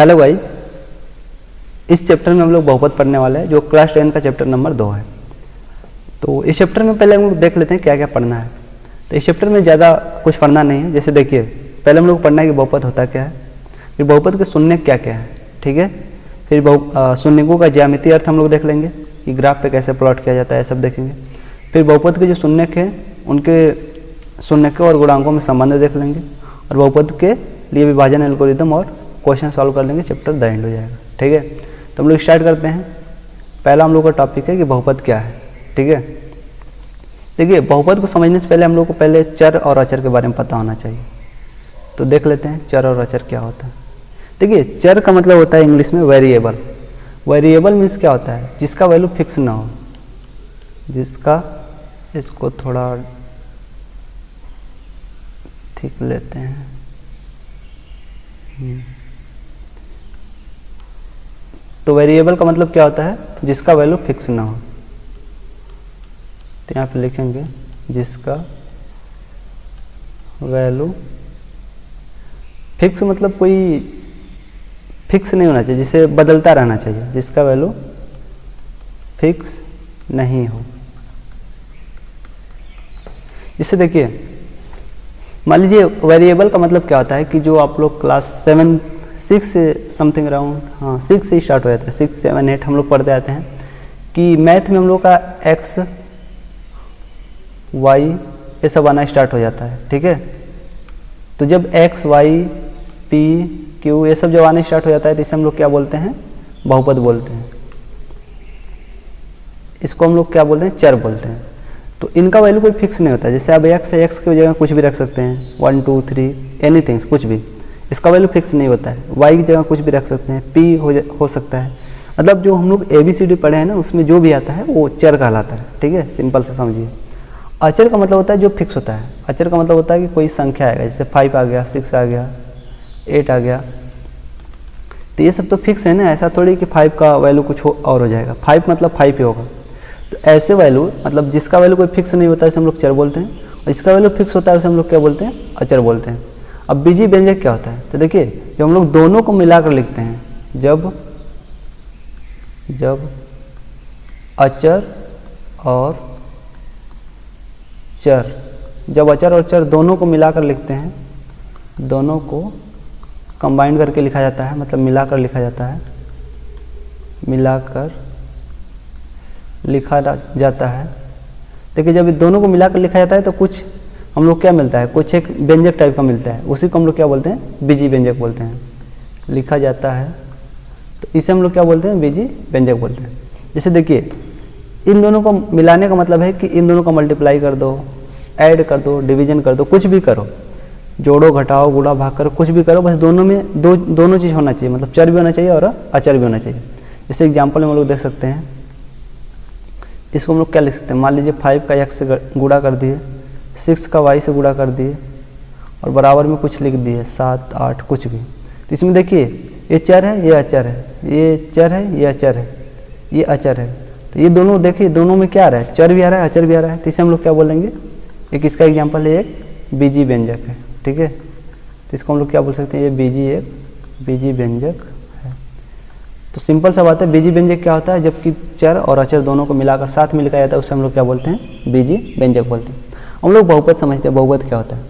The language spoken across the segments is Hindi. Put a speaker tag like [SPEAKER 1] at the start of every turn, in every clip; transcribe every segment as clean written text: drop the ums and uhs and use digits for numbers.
[SPEAKER 1] हेलो गाइस, इस चैप्टर में हम लोग बहुपद पढ़ने वाले हैं जो क्लास 10 का चैप्टर नंबर 2 है। तो इस चैप्टर में पहले हम लोग देख लेते हैं क्या क्या पढ़ना है। तो इस चैप्टर में ज़्यादा कुछ पढ़ना नहीं है। जैसे देखिए, पहले हम लोग पढ़ना है कि बहुपद होता क्या है, फिर बहुपद के शून्यक क्या क्या है, ठीक है। फिर शून्यकों का ज्यामितीय अर्थ हम लोग देख लेंगे कि ग्राफ पे कैसे प्लॉट किया जाता है, सब देखेंगे। फिर बहुपद के जो शून्यक हैं उनके शून्यकों और गुणांकों में संबंध देख लेंगे, और बहुपद के लिए विभाजन एल्गोरिदम और क्वेश्चन सॉल्व कर लेंगे। चैप्टर द एंड हो जाएगा, ठीक है। तो हम लोग स्टार्ट करते हैं। पहला हम लोग का टॉपिक है कि बहुपद क्या है, ठीक है। देखिए, बहुपद को समझने से पहले हम लोग को पहले चर और अचर के बारे में पता होना चाहिए। तो देख लेते हैं चर और अचर क्या होता है। देखिए, चर का मतलब होता है इंग्लिश में वेरिएबल। वेरिएबल मीन्स क्या होता है, जिसका वैल्यू फिक्स ना हो, जिसका, इसको थोड़ा ठीक लेते हैं। तो वेरिएबल का मतलब क्या होता है, जिसका वैल्यू फिक्स ना हो। तो यहाँ पे लिखेंगे जिसका वैल्यू फिक्स, मतलब कोई फिक्स नहीं होना चाहिए, जिसे बदलता रहना चाहिए, जिसका वैल्यू फिक्स नहीं हो। जैसे देखिए, मान लीजिए वेरिएबल का मतलब क्या होता है कि जो आप लोग क्लास 6 से समथिंग अराउंड, हाँ 6 से स्टार्ट हो जाता है, 6, 7, 8 हम लोग पढ़ते आते हैं कि मैथ में हम लोग का एक्स, वाई ये सब आना स्टार्ट हो जाता है, ठीक है। तो जब एक्स, वाई, पी, क्यू ये सब जब आना स्टार्ट हो जाता है तो इसे हम लोग क्या बोलते हैं, बहुपद बोलते हैं। इसको हम लोग क्या बोलते हैं, चर बोलते हैं। तो इनका वैल्यू कोई फिक्स नहीं होता है। जैसे आप एक्स है, एक्स की जगह कुछ भी रख सकते हैं, 1, 2, 3 एनीथिंग, कुछ भी, इसका वैल्यू फिक्स नहीं होता है। वाई की जगह कुछ भी रख सकते हैं, पी हो सकता है। मतलब जो हम लोग ABCD पढ़े हैं ना, उसमें जो भी आता है वो चर कहलाता है, ठीक है। सिंपल से समझिए। अचर का मतलब होता है जो फिक्स होता है। अचर का मतलब होता है कि कोई संख्या आएगा, जैसे 5 आ गया, 6 आ गया, 8 आ गया, तो ये सब तो फिक्स है ना। ऐसा थोड़ी कि 5 का वैल्यू कुछ और हो जाएगा, 5 मतलब 5 ही होगा। तो ऐसे वैल्यू, मतलब जिसका वैल्यू कोई फिक्स नहीं होता है उसे हम लोग चर बोलते हैं, और जिसका वैल्यू फिक्स होता है उसे हम लोग क्या बोलते हैं, अचर बोलते हैं। अब बीजीय व्यंजक क्या होता है, तो देखिए, जब हम लोग दोनों को मिलाकर लिखते हैं, जब अचर और चर, जब अचर और चर दोनों को मिलाकर लिखते हैं, दोनों को कंबाइन करके लिखा जाता है, मतलब मिलाकर लिखा जाता है, मिलाकर लिखा जाता है। देखिए, जब दोनों को मिलाकर लिखा जाता है तो कुछ हम लोग क्या मिलता है, कुछ एक व्यंजक टाइप का मिलता है, उसी को हम लोग क्या बोलते हैं, बीजीय व्यंजक बोलते हैं। लिखा जाता है तो इसे हम लोग क्या बोलते हैं, बीजीय व्यंजक बोलते हैं। जैसे देखिए, इन दोनों को मिलाने का मतलब है कि इन दोनों का मल्टीप्लाई कर दो, ऐड कर दो, डिवीजन कर दो, कुछ भी करो, जोड़ो, घटाओ, गुणा, भाग करो, कुछ भी करो, बस दोनों में दोनों चीज़ होना चाहिए, मतलब चर भी होना चाहिए और अचर भी होना चाहिए। जैसे एग्जाम्पल में हम लोग देख सकते हैं, इसको हम लोग क्या लिख सकते हैं, मान लीजिए 5 का x से गुणा कर दिए, 6 का y से गुणा कर दिए, और बराबर में कुछ लिख दिए, 7, 8 कुछ भी। तो इसमें देखिए, ये चर है, ये अचर है, ये चर है, ये अचर है, ये अचर है। तो ये दोनों देखिए, दोनों में क्या आ रहा है, चर भी आ रहा है, अचर भी आ रहा है। तो इसे हम लोग क्या बोलेंगे, एक इसका एग्जाम्पल है, एक बीजीय व्यंजक है, ठीक है। तो इसको हम लोग क्या बोल सकते हैं, ये एक बीजीय व्यंजक है। तो सिंपल सा बात है, बीजीय व्यंजक क्या होता है, जबकि चर और अचर दोनों को मिलाकर साथ में लिखा जाता है, उससे हम लोग क्या बोलते हैं, बीजीय व्यंजक बोलते हैं। हम लोग बहुपद समझते हैं, बहुपद क्या होता है।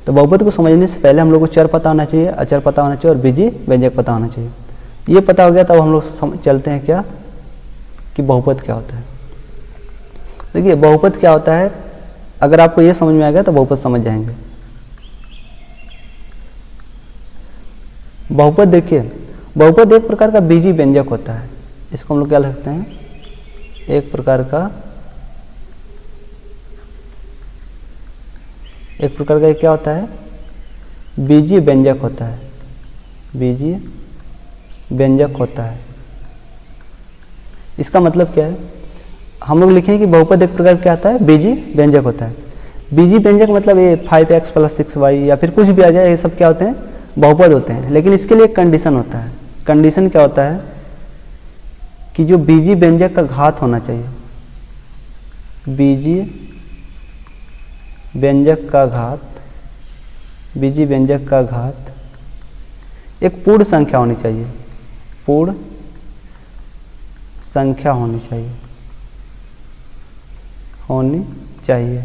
[SPEAKER 1] तो बहुपद को समझने से पहले हम लोग को चर पता होना चाहिए, अचर पता होना चाहिए और बीजीय व्यंजक पता होना चाहिए। ये पता हो गया तब हम लोग चलते हैं क्या, कि बहुपद क्या होता है। देखिए, बहुपद क्या होता है, अगर आपको ये समझ में आ गया तो बहुपद समझ जाएंगे। बहुपद देखिए, बहुपद एक प्रकार का बीजीय व्यंजक होता है। इसको हम लोग क्या लिखते हैं, एक प्रकार का क्या होता है, बीजीय व्यंजक होता है, बीजीय व्यंजक होता है। इसका मतलब क्या है, हम लोग लिखें कि बहुपद एक प्रकार क्या आता है, बीजीय व्यंजक होता है। बीजीय व्यंजक मतलब ये 5x + 6y या फिर कुछ भी आ जाए, ये सब क्या होते हैं, बहुपद होते हैं। लेकिन इसके लिए एक कंडीशन होता है। कंडीशन क्या होता है कि जो बीजीय व्यंजक का घात होना चाहिए, बीजीय व्यंजक का घात, बीजीय व्यंजक का घात एक पूर्ण संख्या होनी चाहिए, पूर्ण संख्या होनी चाहिए,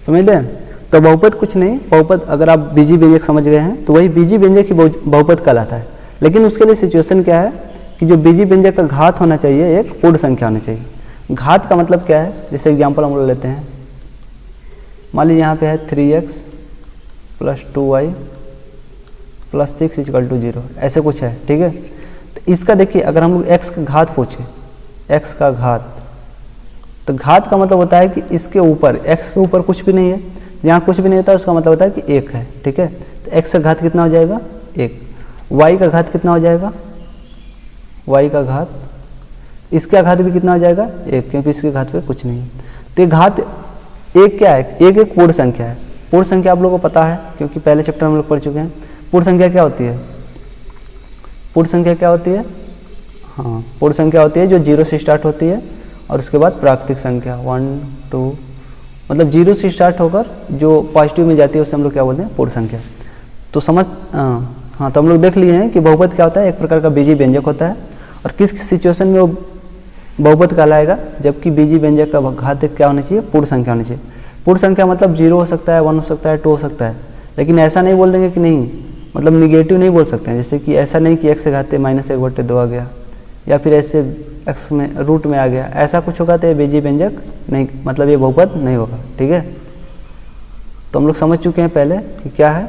[SPEAKER 1] समझ लें। तो बहुपद कुछ नहीं, बहुपद अगर आप बीजी व्यंजक समझ गए हैं तो वही बीजी व्यंजक ही बहुपद कहलाता है। लेकिन उसके लिए सिचुएशन क्या है कि जो बीजी व्यंजक का घात होना चाहिए एक पूर्ण संख्या होनी चाहिए। घात का मतलब क्या है, जैसे एग्जांपल हम लोग लेते हैं, मान लीजिए यहाँ पे है 3x + 2y + 6 = 0, ऐसे कुछ है, ठीक है। तो इसका देखिए अगर हम लोग x का घात पूछें, x का घात, तो घात का मतलब होता है कि इसके ऊपर, x के ऊपर कुछ भी नहीं है, जहाँ कुछ भी नहीं होता उसका मतलब होता है कि 1 है, ठीक है। तो x का घात कितना हो जाएगा 1, y का घात कितना हो जाएगा, y का घात, इसका घात भी कितना हो जाएगा 1, क्योंकि इसके घात पे कुछ नहीं है। तो घात 1 क्या है, एक पूर्ण संख्या है। पूर्ण संख्या आप लोगों को पता है क्योंकि पहले चैप्टर में हम लोग पढ़ चुके हैं। पूर्ण संख्या क्या होती है, पूर्ण संख्या क्या होती है, हाँ, पूर्ण संख्या होती है जो 0 से स्टार्ट होती है और उसके बाद प्राकृतिक संख्या 1 2, मतलब 0 से स्टार्ट होकर जो पॉजिटिव में जाती है उसे हम लोग क्या बोलते हैं, पूर्ण संख्या। तो समझ, हाँ, तो हम लोग देख लिए हैं कि बहुपद क्या होता है, एक प्रकार का बीजी व्यंजक होता है। और किस सिचुएशन में वो बहुपद कहलाएगा, जबकि बीजी व्यंजक का घात क्या होना चाहिए, पूर्ण संख्या होनी चाहिए। पूर्ण संख्या मतलब 0 हो सकता है, 1 हो सकता है, 2 हो सकता है, लेकिन ऐसा नहीं बोल देंगे कि नहीं, मतलब निगेटिव नहीं बोल सकते हैं। जैसे कि ऐसा नहीं कि x से घाते -1/2 आ गया, या फिर ऐसे x में रूट में आ गया, ऐसा कुछ होगा तो ये बीजी व्यंजक नहीं, मतलब ये बहुपद नहीं होगा, ठीक है। तो हम लोग समझ चुके हैं पहले कि क्या है,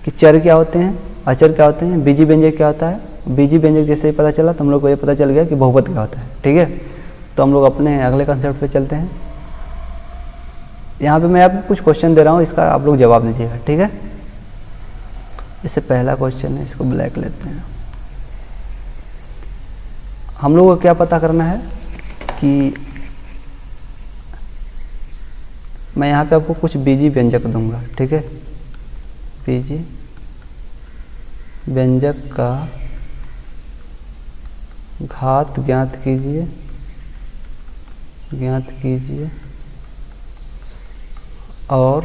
[SPEAKER 1] कि चर क्या होते हैं, अचर क्या होते हैं, बीजी व्यंजक क्या होता है। बीजी व्यंजक जैसे ही पता चला तो हम लोग को ये पता चल गया कि बहुपद क्या होता है, ठीक है। तो हम लोग अपने अगले कंसेप्ट पे चलते हैं। यहाँ पे मैं आपको कुछ क्वेश्चन दे रहा हूँ, इसका आप लोग जवाब दीजिएगा, ठीक है। इससे पहला क्वेश्चन है, इसको ब्लैक लेते हैं। हम लोग को क्या पता करना है कि मैं यहाँ पे आपको कुछ बीजी व्यंजक दूंगा, ठीक है। बीजी व्यंजक का घात ज्ञात कीजिए, और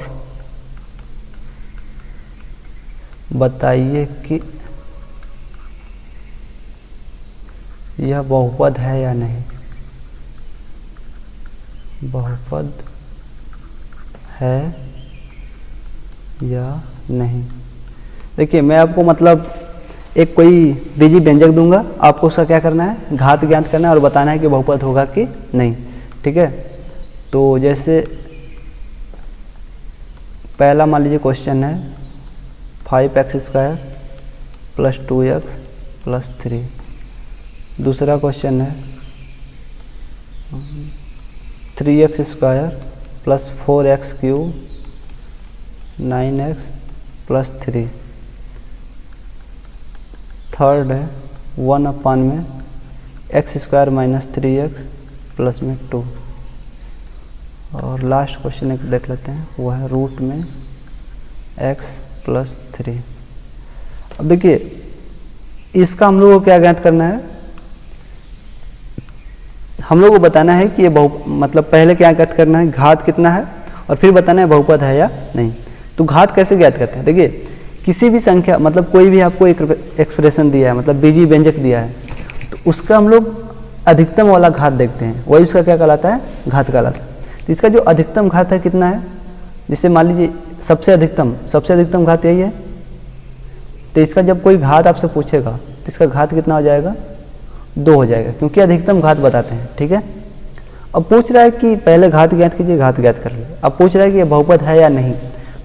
[SPEAKER 1] बताइए कि यह बहुपद है या नहीं, बहुपद है या नहीं। देखिए मैं आपको मतलब एक कोई बीजी व्यंजक दूंगा, आपको उसका क्या करना है, घात ज्ञात करना है और बताना है कि बहुपद होगा कि नहीं, ठीक है। तो जैसे पहला मान लीजिए क्वेश्चन है 5x² + 2x + 3। दूसरा क्वेश्चन है 3x² + 4x³ 9x + 3। थर्ड है 1/में x² - 3x प्लस में 2। और लास्ट क्वेश्चन एक देख लेते हैं, वो है रूट में x + 3। अब देखिए इसका हम लोग को क्या ज्ञात करना है, हम लोग को बताना है कि ये मतलब पहले क्या ज्ञात करना है, घात कितना है, और फिर बताना है बहुपद है या नहीं। तो घात कैसे ज्ञात करते हैं, देखिए किसी भी संख्या, मतलब कोई भी आपको एक एक्सप्रेशन दिया है, मतलब बीजी व्यंजक दिया है, तो उसका हम लोग अधिकतम वाला घात देखते हैं, वही उसका क्या कहलाता है, घात कहलाता है। तो इसका जो अधिकतम घात है कितना है, जिससे मान लीजिए सबसे अधिकतम घात यही है, तो इसका जब कोई घात आपसे पूछेगा तो इसका घात कितना हो जाएगा, 2 हो जाएगा, क्योंकि अधिकतम घात बताते हैं, ठीक है। अब पूछ रहा है कि पहले घात ज्ञात कीजिए, घात ज्ञात कर ले। अब पूछ रहा है कि ये बहुपद है या नहीं,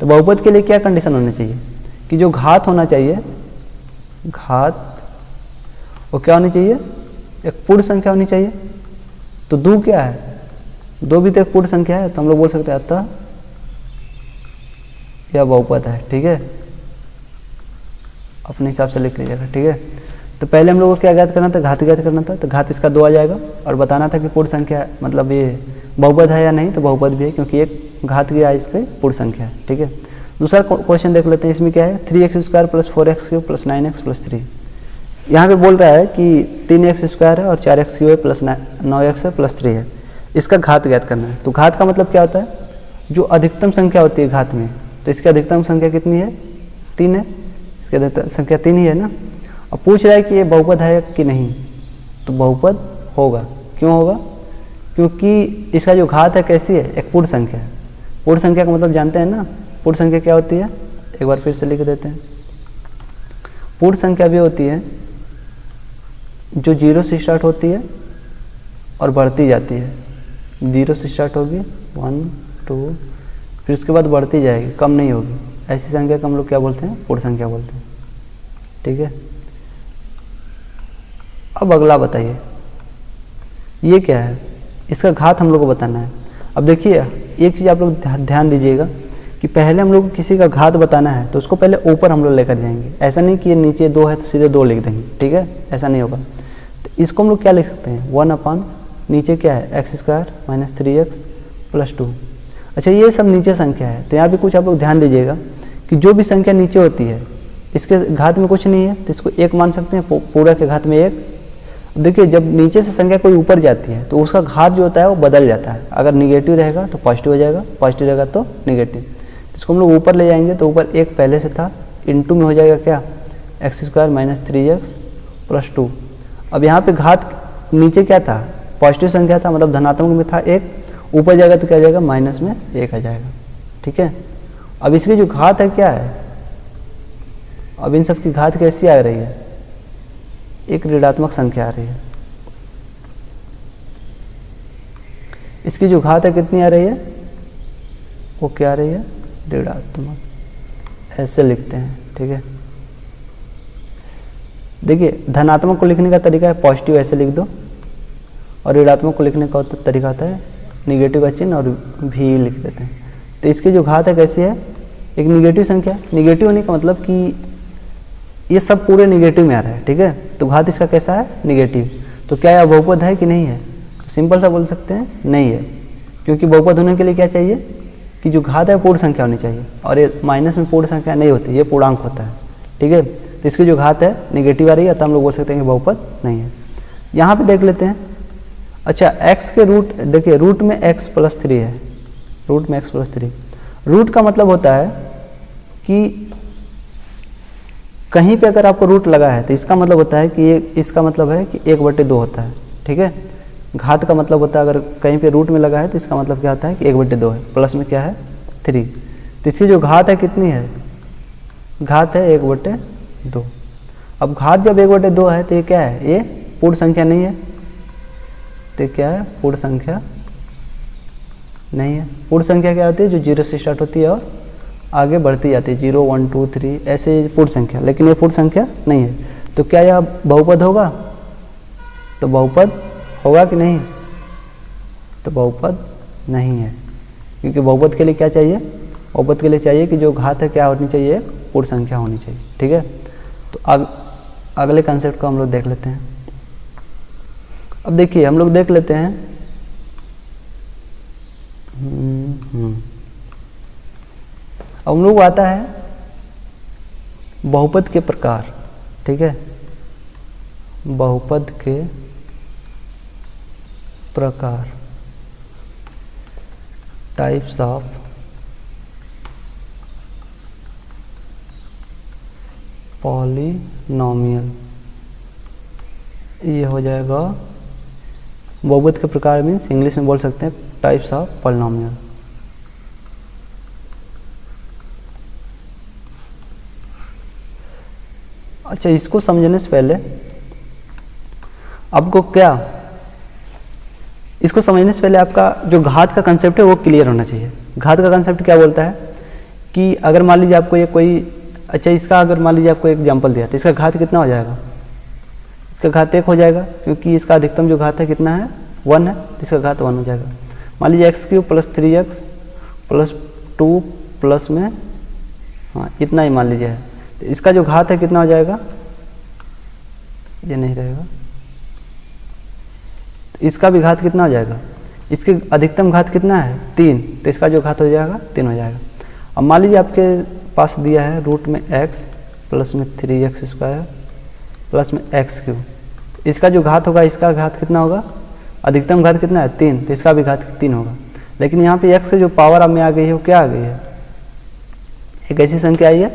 [SPEAKER 1] तो बहुपद के लिए क्या कंडीशन होनी चाहिए कि जो घात होना चाहिए, घात वो क्या होनी चाहिए, एक पूर्ण संख्या होनी चाहिए। तो 2 क्या है, 2 भी तो एक पूर्ण संख्या है, तो हम लोग बोल सकते हैं अतः यह बहुपद है, ठीक है। अपने हिसाब से लिख लीजिएगा, ठीक है। तो पहले हम लोग को क्या ज्ञात करना था, घात ज्ञात करना था, तो घात इसका 2 आ जाएगा, और बताना था कि पूर्ण संख्या मतलब ये बहुपद है या नहीं, तो बहुपद भी है क्योंकि एक घात गया इसके पूर्ण संख्या है, ठीक है। दूसरा क्वेश्चन देख लेते हैं, इसमें क्या है 3x² + 4x³ + 9x + 3। यहाँ पे बोल रहा है कि 3x² है और 4x³ है + 9x है + 3 है, इसका घात ज्ञात करना है। तो घात का मतलब क्या होता है, जो अधिकतम संख्या होती है घात में, तो इसकी अधिकतम संख्या कितनी है, 3 है, इसकी अधिकतम संख्या 3 ही है ना। अब पूछ रहा है कि ये बहुपद है कि नहीं, तो बहुपद होगा। क्यों होगा? क्योंकि इसका जो घात है कैसी है, एक पूर्ण संख्या है। पूर्ण संख्या का मतलब जानते हैं ना, पूर्ण संख्या क्या होती है, एक बार फिर से लिख देते हैं। पूर्ण संख्या भी होती है जो 0 से स्टार्ट होती है और बढ़ती जाती है। 0 से स्टार्ट होगी 1 2, फिर उसके बाद बढ़ती जाएगी, कम नहीं होगी। ऐसी संख्या को हम लोग क्या बोलते हैं, पूर्ण संख्या बोलते हैं। ठीक है, अब अगला बताइए, ये क्या है, इसका घात हम लोग को बताना है। अब देखिए एक चीज़ आप लोग ध्यान दीजिएगा कि पहले हम लोग को किसी का घात बताना है तो उसको पहले ऊपर हम लोग लेकर जाएंगे। ऐसा नहीं कि ये नीचे 2 है तो सीधे 2 लिख देंगे, ठीक है, ऐसा नहीं होगा। तो इसको हम लोग क्या लिख सकते हैं, 1 नीचे क्या है, x² - 3x + 2। अच्छा, ये सब नीचे संख्या है, तो यहाँ भी कुछ आप लोग ध्यान दीजिएगा कि जो भी संख्या नीचे होती है इसके घात में कुछ नहीं है तो इसको 1 मान सकते हैं, पूरा के घात में 1। देखिए जब नीचे से संख्या कोई ऊपर जाती है तो उसका घात जो होता है वो बदल जाता है। अगर निगेटिव रहेगा तो पॉजिटिव हो जाएगा, पॉजिटिव रहेगा तो निगेटिव। इसको हम लोग ऊपर ले जाएंगे तो ऊपर 1 पहले से था, इनटू में हो जाएगा क्या, x² - 3x + 2। अब यहाँ पे घात नीचे क्या था, पॉजिटिव संख्या था, मतलब धनात्मक में था 1, ऊपर जाएगा तो क्या जाएगा, माइनस में 1 आ जाएगा। ठीक है, अब इसकी जो घात है क्या है, अब इन सब की घात कैसी आ रही है, एक ऋणात्मक संख्या आ रही है। इसकी जो घात है कितनी आ रही है, वो क्या आ रही है, ऋणात्मक। ऐसे लिखते हैं, ठीक है। देखिए धनात्मक को लिखने का तरीका है पॉजिटिव ऐसे लिख दो, और ऋणात्मक को लिखने का तरीका होता है निगेटिव का चिन्ह और भी लिख देते हैं। तो इसकी जो घात है कैसी है, एक निगेटिव संख्या। निगेटिव होने का मतलब कि ये सब पूरे निगेटिव में आ रहा है, ठीक है, तो घात इसका कैसा है, निगेटिव। तो क्या यह बहुपद है कि नहीं है, तो सिंपल सा बोल सकते हैं नहीं है, क्योंकि बहुपद होने के लिए क्या चाहिए कि जो घात है पूर्ण संख्या होनी चाहिए, और ये माइनस में पूर्ण संख्या नहीं होती, ये पूर्णांक होता है। ठीक है, तो इसकी जो घात है निगेटिव आ रही है, तो हम लोग बोल सकते हैं कि बहुपद नहीं है। यहाँ पे देख लेते हैं। अच्छा, x के रूट, देखिए रूट में x + 3 है, रूट में x + 3। रूट का मतलब होता है कि कहीं पे अगर आपको रूट लगा है तो इसका मतलब होता है कि ये, इसका मतलब है कि 1/2 होता है। ठीक है, घात का मतलब होता है अगर कहीं पे रूट में लगा है तो इसका मतलब क्या होता है कि 1/2 है, प्लस में क्या है 3। तो इसकी जो घात है कितनी है, घात है 1/2। अब घात जब 1/2 है तो ये क्या है, ये पूर्ण संख्या नहीं है, तो क्या है, पूर्ण संख्या नहीं है। पूर्ण संख्या क्या होती है, जो 0 से स्टार्ट होती है और आगे बढ़ती जाती है, 0 1 2 3 ऐसे पूर्ण संख्या, लेकिन ये पूर्ण संख्या नहीं है। तो क्या यह बहुपद होगा, तो बहुपद होगा कि नहीं, तो बहुपद नहीं है, क्योंकि बहुपद के लिए क्या चाहिए, बहुपद के लिए चाहिए कि जो घात है क्या होनी चाहिए, पूर्ण संख्या होनी चाहिए। ठीक है, तो अगले कंसेप्ट को हम लोग देख लेते हैं। अब देखिए हम लोग देख लेते हैं, अब हम लोग आता है बहुपद के प्रकार। ठीक है, बहुपद के प्रकार, टाइप्स ऑफ पॉलिनोमियल। ये हो जाएगा बहुपद के प्रकार, मीन्स इंग्लिश में बोल सकते हैं टाइप्स ऑफ पॉलिनोमियल। अच्छा, इसको समझने से पहले आपको क्या, इसको समझने से पहले आपका जो घात का कंसेप्ट है वो क्लियर होना चाहिए। घात का कंसेप्ट क्या बोलता है कि अगर मान लीजिए आपको ये कोई, अच्छा इसका अगर मान लीजिए आपको एग्जांपल दिया तो इसका घात कितना हो जाएगा, इसका घात 1 हो जाएगा, क्योंकि इसका अधिकतम जो घात है कितना है, 1 है, तो इसका घात 1 हो जाएगा। मान लीजिए x³ + 3x + 2 प्लस में, हाँ इतना ही मान लीजिए है, तो इसका जो घात है कितना हो जाएगा, ये नहीं रहेगा, तो इसका भी घात कितना हो जाएगा, इसके अधिकतम घात कितना है 3, तो इसका जो घात हो जाएगा 3 हो जाएगा। अब मान लीजिए आपके पास दिया है रूट में x प्लस में 3x² प्लस में x³, इसका जो घात होगा, इसका घात कितना होगा, अधिकतम घात कितना है 3, तो इसका भी घात 3 होगा। लेकिन यहाँ पे x की जो पावर अब में आ गई है वो क्या आ गई है, एक ऐसी संख्या आई है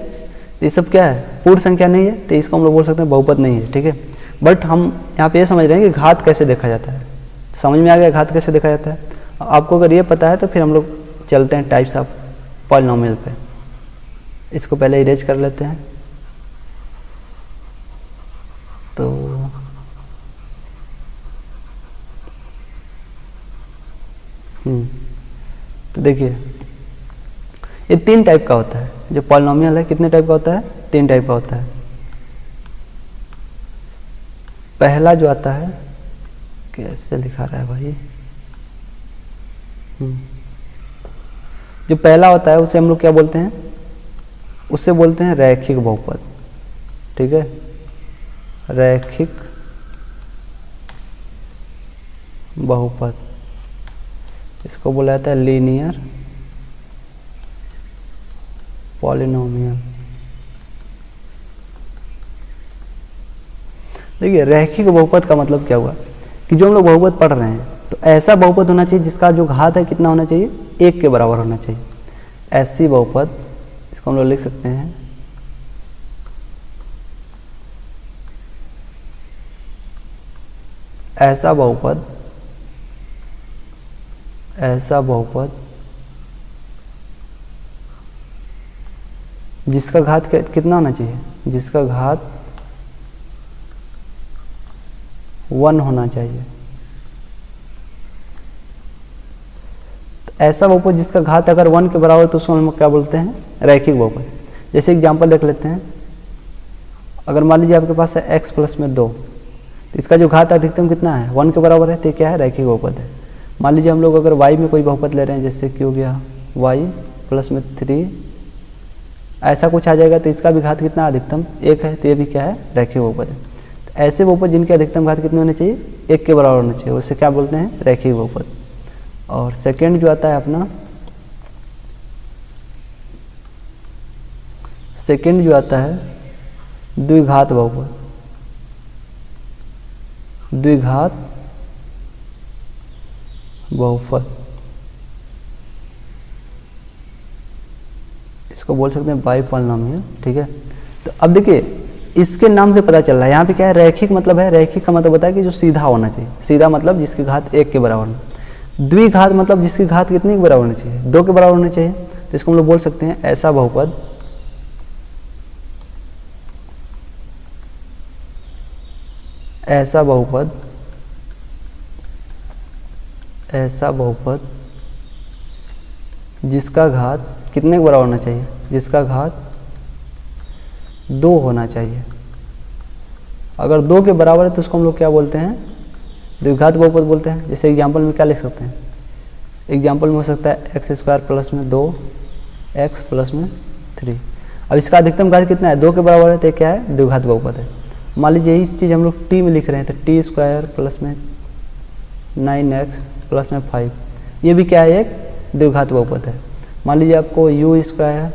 [SPEAKER 1] ये सब क्या है, पूर्ण संख्या नहीं है, तो इसको हम लोग बोल सकते हैं बहुपद नहीं है, ठीक है। बट हम यहाँ पे ये समझ रहे हैं कि घात कैसे देखा जाता है, समझ में आ गया घात कैसे देखा जाता है। आपको अगर ये पता है तो फिर हम लोग चलते हैं टाइप्स ऑफ पॉलिनोमियल पे। इसको पहले इरेज कर लेते हैं। तो देखिए ये 3 टाइप का होता है, जो पॉलिनोमियल है कितने टाइप का होता है, 3 टाइप का होता है। पहला जो आता है, कैसे लिखा रहा है भाई, जो पहला होता है उसे हम लोग क्या बोलते हैं, उसे बोलते हैं रैखिक बहुपद, ठीक है, रैखिक बहुपद। इसको बोला जाता है लीनियर पॉलिनोमियल। देखिए रैखिक बहुपद का मतलब क्या हुआ कि जो हम लोग बहुपद पढ़ रहे हैं तो ऐसा बहुपद होना चाहिए जिसका जो घात है कितना होना चाहिए, 1 के बराबर होना चाहिए। ऐसी बहुपद, इसको हम लोग लिख सकते हैं ऐसा बहुपद, ऐसा बहुपद जिसका घात कितना होना चाहिए, जिसका घात 1 होना चाहिए। तो ऐसा बहुपद जिसका घात अगर 1 के बराबर तो उसको हम क्या बोलते हैं, रैखिक बहुपद। जैसे एग्जांपल देख लेते हैं, अगर मान लीजिए आपके पास है x प्लस में 2, तो इसका जो घात अधिकतम कितना है, 1 के बराबर है, तो क्या है, रैखिक बहुपद है। मान लीजिए हम लोग अगर y में कोई बहुपद ले रहे हैं, जैसे कि हो गया y प्लस में 3, ऐसा कुछ आ जाएगा, तो इसका भी घात कितना अधिकतम 1 है, तो ये भी क्या है, रैखिक बहुपद है। तो ऐसे बहुपद जिनके अधिकतम घात कितने होने चाहिए, 1 के बराबर होना चाहिए, उसे क्या बोलते हैं, रैखिक बहुपद। और सेकेंड जो आता है अपना, सेकेंड जो आता है द्विघात बहुपद, द्विघात बहुपद, इसको बोल सकते हैं बाई पॉलिनोमियल, ठीक है। तो अब देखिए इसके नाम से पता चल रहा है, यहाँ पे क्या है, रैखिक मतलब है, रैखिक का मतलब होता है कि जो सीधा होना चाहिए, सीधा मतलब जिसकी घात 1 के बराबर हो। द्विघात मतलब जिसकी घात कितनी के बराबर होनी चाहिए, 2 के बराबर होनी चाहिए। तो इसको हम लोग बोल सकते हैं ऐसा बहुपद, ऐसा बहुपद, ऐसा बहुपद जिसका घात कितने के बराबर होना चाहिए, जिसका घात 2 होना चाहिए। अगर 2 के बराबर है तो उसको हम लोग क्या बोलते हैं, द्विघात बहुपद बोलते हैं। जैसे एग्जाम्पल में क्या लिख सकते हैं, एग्जाम्पल में हो सकता है x² प्लस में 2 x प्लस में 3। अब इसका अधिकतम घात कितना है, 2 के बराबर है, तो क्या है, द्विघात बहुपद है। मान लीजिए यही चीज़ हम लोग t में लिख रहे हैं, तो t² प्लस में 9x प्लस में 5, ये भी क्या है, एक द्विघात बहुपद है। मान लीजिए आपको u²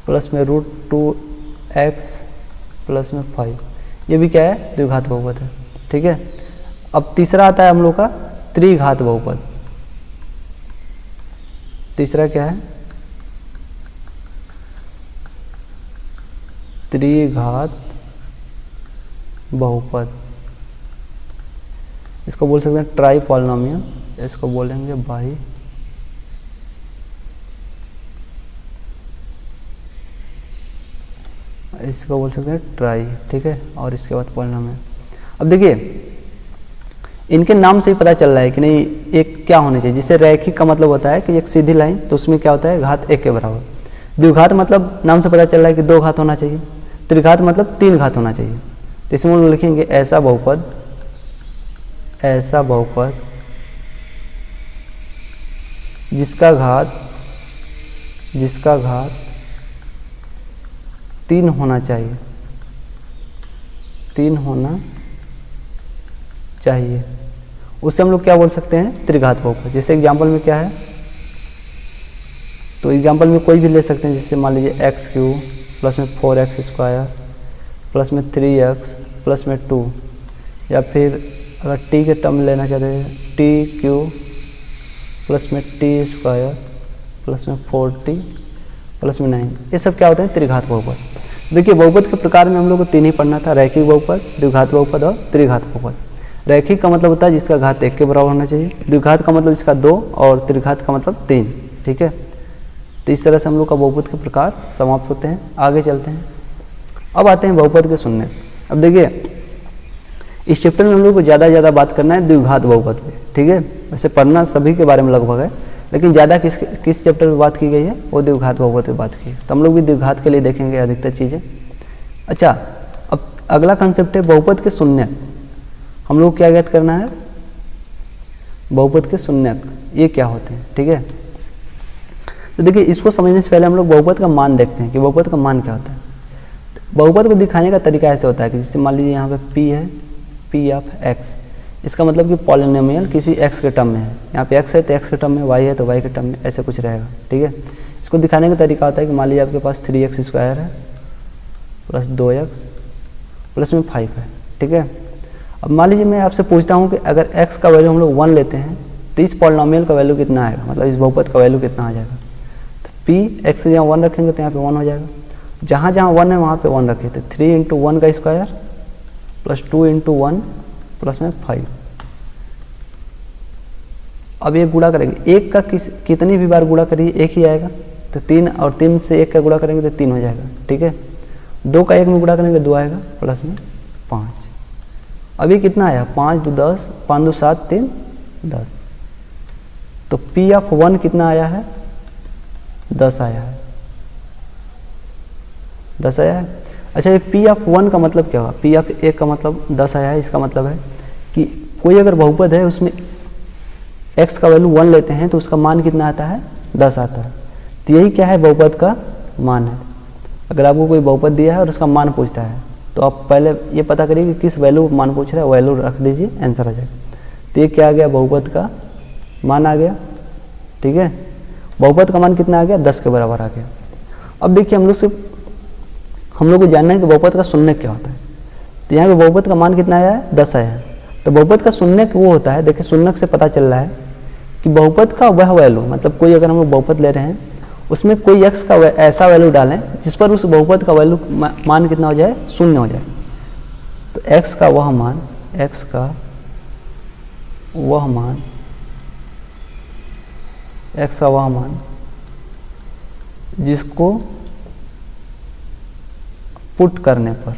[SPEAKER 1] प्लस में √2x प्लस में 5, ये भी क्या है, द्विघात बहुपद है, ठीक है। अब तीसरा आता है हम लोग का त्रिघात बहुपद। तीसरा क्या है, त्रिघात बहुपद, इसको बोल सकते हैं ट्राई पॉलिनोमियल, इसको बोलेंगे बाई इसको बोल सकते हैं ट्राई, ठीक है। और इसके बाद पॉलिनोमियल। अब देखिए इनके नाम से ही पता चल रहा है कि नहीं एक क्या होनी चाहिए। जिससे रैखिक का मतलब होता है कि एक सीधी लाइन, तो उसमें क्या होता है, घात 1 के बराबर। द्विघात मतलब नाम से पता चल रहा है कि 2 घात होना चाहिए। त्रिघात मतलब 3 घात होना चाहिए। तो इसमें हम लिखेंगे ऐसा बहुपद, ऐसा बहुपद जिसका घात 3 होना चाहिए, 3 होना चाहिए, उससे हम लोग क्या बोल सकते हैं, त्रिघात बहुपद। जैसे एग्जाम्पल में क्या है, तो एग्जाम्पल में कोई भी ले सकते हैं। जैसे मान लीजिए x³ प्लस में 4x² प्लस में 3x प्लस में 2, या फिर अगर t के टर्म लेना चाहते हैं t³ प्लस में t² प्लस में 4t प्लस में 9, ये सब क्या होते हैं? त्रिघात बहुपद। देखिए बहुपद के प्रकार में हम लोग को 3 ही पढ़ना था, रैखिक बहुपद, द्विघात बहुपद और त्रिघात बहुपद। रैखिक का मतलब होता है जिसका घात 1 के बराबर होना चाहिए, द्विघात का मतलब इसका 2 और त्रिघात का मतलब 3। ठीक है, तो इस तरह से हम लोग का बहुपद के प्रकार समाप्त होते हैं। आगे चलते हैं, अब आते हैं बहुपद के शून्य। अब देखिए इस चैप्टर में हम लोग को ज़्यादा बात करना है द्विघात बहुपद पे। ठीक है, वैसे पढ़ना सभी के बारे में लगभग है, लेकिन ज़्यादा किस चैप्टर में बात की गई है? वो द्विघात बहुपद पे बात की है, तो हम लोग भी द्विघात के लिए देखेंगे अधिकतर चीज़ें। अच्छा, अब अगला कंसेप्ट है बहुपद के शून्यक। हम लोग क्या ज्ञात करना है? बहुपद के शून्यक ये क्या होते हैं? ठीक है, तो देखिए इसको समझने से पहले हम लोग बहुपद का मान देखते हैं कि बहुपद का मान क्या होता है। बहुपद को दिखाने का तरीका ऐसे होता है कि जैसे मान लीजिए यहाँ पे p है, p ऑफ x, इसका मतलब कि पॉलिनोमियल किसी x के टर्म में है। यहाँ पे x है तो x के टर्म में, y है तो y के टर्म में, ऐसे कुछ रहेगा। ठीक है, इसको दिखाने का तरीका होता है कि मान लीजिए आपके पास 3x² है प्लस 2x प्लस में 5 है। ठीक है, अब मान लीजिए मैं आपसे पूछता हूँ कि अगर x का वैल्यू हम लोग 1 लेते हैं तो इस पॉलिनोमियल का वैल्यू कितना आएगा, मतलब इस बहुपद का वैल्यू कितना आ जाएगा? तो p x से जहाँ 1 रखेंगे तो यहाँ पे 1 हो जाएगा, जहाँ 1 है वहाँ पे 1 रखे थे, 3 × 1 का स्क्वायर प्लस 2 × 1 प्लस में 5। अब ये गुणा करेंगे, एक का कितनी भी बार गुणा करिए एक ही आएगा, तो 3 और 3 से 1 का गुणा करेंगे तो 3 हो जाएगा। ठीक है, 2 का 1 में गुणा करेंगे 2 आएगा प्लस में 5। अभी कितना आया? 5 × 2 10, 5 × 2 7, 3 10। तो p ऑफ 1 कितना आया है? 10 आया है, 10 आया है। अच्छा, ये p ऑफ 1 का मतलब क्या होगा? p ऑफ 1 का मतलब 10 आया है, इसका मतलब है कि कोई अगर बहुपद है उसमें x का वैल्यू 1 लेते हैं तो उसका मान कितना आता है? 10 आता है। तो यही क्या है? बहुपद का मान है। अगर आपको कोई बहुपद दिया है और उसका मान पूछता है तो आप पहले ये पता करिए कि किस वैल्यू मान पूछ रहा है, वैल्यू रख दीजिए, आंसर आ जाएगा। तो ये क्या आ गया? बहुपद का मान आ गया। ठीक है, बहुपद का मान कितना आ गया? 10 के बराबर आ गया। अब देखिए हम लोग को जानना है कि बहुपद का शून्यक क्या होता है। तो यहाँ पे बहुपद का मान कितना आया है? 10 आया है। तो बहुपद का शून्यक वो होता है, देखिए शून्यक से पता चल रहा है कि बहुपद का वह वैल्यू, मतलब कोई अगर हम लोग बहुपद ले रहे हैं उसमें कोई x का ऐसा वैल्यू डालें जिस पर उस बहुपद का वैल्यू मान कितना हो जाए? 0 हो जाए। तो x का वह मान जिसको पुट करने पर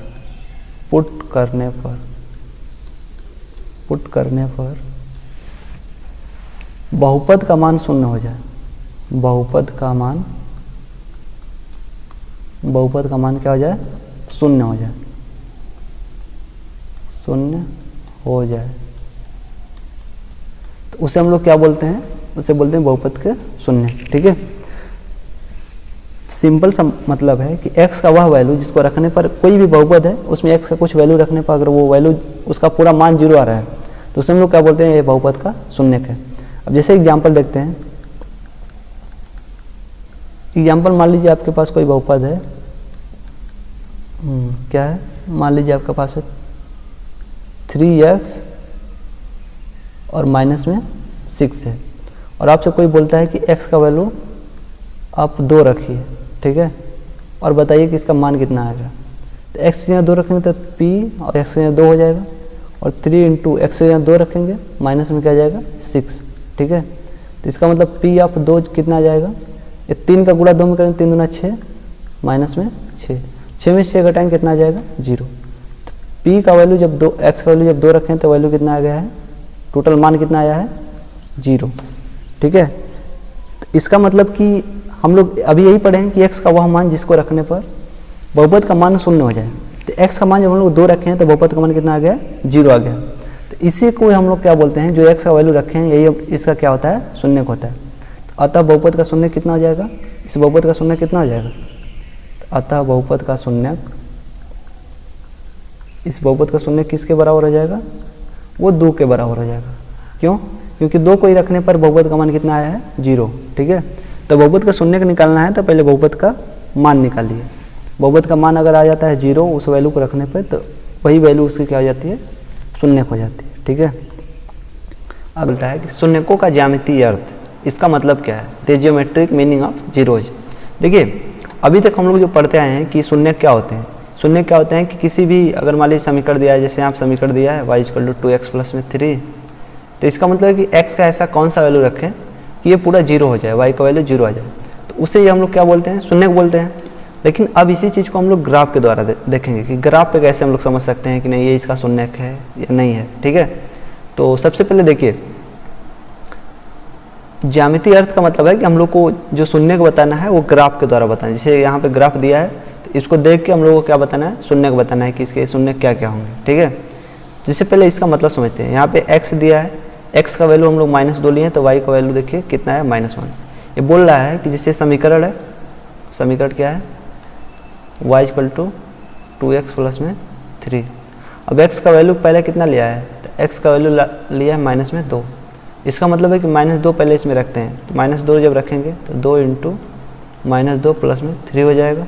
[SPEAKER 1] बहुपद का मान 0 हो जाए। बहुपद का मान क्या हो जाए? 0 हो जाए, 0 हो जाए। तो उसे हम लोग क्या बोलते हैं? उसे बोलते हैं बहुपद के शून्य। ठीक है, सिंपल सा मतलब है कि x का वह वैल्यू जिसको रखने पर, कोई भी बहुपद है उसमें x का कुछ वैल्यू रखने पर अगर वो वैल्यू उसका पूरा मान 0 आ रहा है तो उसे हम लोग क्या बोलते हैं? ये बहुपद का शून्यक है। अब जैसे एग्जांपल देखते हैं, एग्जांपल मान लीजिए आपके पास कोई बहुपद है, क्या है? मान लीजिए आपके पास है 3x और माइनस में 6 है, और आपसे कोई बोलता है कि x का वैल्यू आप 2 रखिए। ठीक है, और बताइए कि इसका मान कितना आएगा। तो x से यहाँ 2 रखेंगे तो p और x से यहाँ 2 हो जाएगा, और 3 × x से यहाँ 2 रखेंगे माइनस में क्या आ जाएगा? 6। ठीक है, तो इसका मतलब p ऑफ 2 कितना आ जाएगा? ये 3 का गुणा 2 में करेंगे, 3 दूना 6 माइनस में 6, 6 में 6 घटाएंगे कितना आ जाएगा? 0। तो p का वैल्यू जब x का वैल्यू जब 2 रखें तो वैल्यू कितना आ गया है? टोटल मान कितना आया है? 0। ठीक है, तो इसका मतलब कि हम लोग अभी यही पढ़े हैं कि x का वह मान जिसको रखने पर बहुपद का मान 0 हो जाए। तो x का मान जब हम लोग 2 रखे हैं तो बहुपद का मान कितना आ गया? 0 आ गया। तो इसी को हम लोग क्या बोलते हैं? जो x का वैल्यू रखे हैं यही इसका क्या होता है? शून्यक होता है। तो अतः बहुपद का शून्यक कितना हो जाएगा? इस बहुपद का शून्यक कितना हो जाएगा? तो अतः बहुपद का शून्यक, इस बहुपद का शून्यक किसके बराबर हो जाएगा? वो 2 के बराबर हो जाएगा। क्यों? क्योंकि 2 को ही रखने पर बहुपद का मान कितना आया है? 0। ठीक है, तो बहुपद का शून्यक निकालना है तो पहले बहुपद का मान निकालिए। बहुपद का मान अगर आ जाता है 0 उस वैल्यू को रखने पर, तो वही वैल्यू उसकी क्या हो जाती है? शून्यक हो जाती है। ठीक है, अगला है कि शून्यकों का ज्यामितीय अर्थ, इसका मतलब क्या है? The geometric meaning of zeros. देखिए अभी तक हम लोग जो पढ़ते आए हैं कि शून्य क्या होते हैं। शून्य क्या होते हैं कि किसी भी अगर मान लीजिए समीकरण दिया है, जैसे यहाँ समीकरण दिया है y = 2x + में 3, तो इसका मतलब है कि x का ऐसा कौन सा वैल्यू रखें कि ये पूरा जीरो हो जाए, y का वैल्यू जीरो आ जाए, तो उसे ये हम लोग क्या बोलते हैं, शून्य को बोलते हैं। लेकिन अब इसी चीज़ को हम लोग ग्राफ के द्वारा देखेंगे कि ग्राफ पे कैसे हम लोग समझ सकते हैं कि नहीं ये इसका शून्य है या नहीं है। ठीक है, तो सबसे पहले देखिए, ज्यामितीय अर्थ का मतलब है कि हम लोग को जो शून्य को बताना है वो ग्राफ के द्वारा बताना है। जैसे यहाँ पे ग्राफ दिया है तो इसको देख के हम लोग को क्या बताना है, शून्य को बताना है कि इसके शून्य क्या क्या होंगे। ठीक है, जिससे पहले इसका मतलब समझते हैं। यहाँ पे x दिया है, x का वैल्यू हम लोग -2 लिए हैं, तो y का वैल्यू देखिए कितना है, -1। ये बोल रहा है कि जैसे समीकरण है, समीकरण क्या है, y = 2x + में 3। अब x का वैल्यू पहले कितना लिया है, तो x का वैल्यू लिया है -2। इसका मतलब है कि -2 पहले इसमें रखते हैं, तो -2 जब रखेंगे तो 2 × -2 + में 3 हो जाएगा।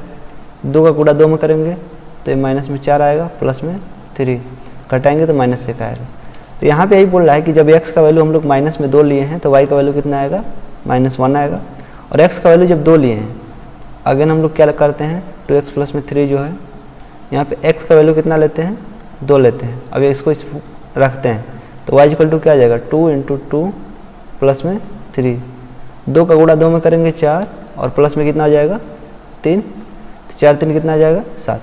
[SPEAKER 1] 2 का गुणा 2 में करेंगे तो ये माइनस में 4 आएगा, प्लस में 3 घटाएंगे तो -1 आएगा। तो यहाँ पे यही बोल रहा है कि जब x का वैल्यू हम लोग -2 लिए हैं तो y का वैल्यू कितना आएगा, -1 आएगा। और x का वैल्यू जब 2 लिए हैं, अगेन हम लोग क्या करते हैं, 2x + में 3 जो है, यहाँ पे x का वैल्यू कितना लेते हैं, 2 लेते हैं। अब इसको रखते हैं तो y = क्या आ जाएगा, 2 × 2 + में 3। 2 का गुणा 2 में करेंगे 4, और प्लस में कितना आ जाएगा, 3। 4 3 कितना आ जाएगा, 7।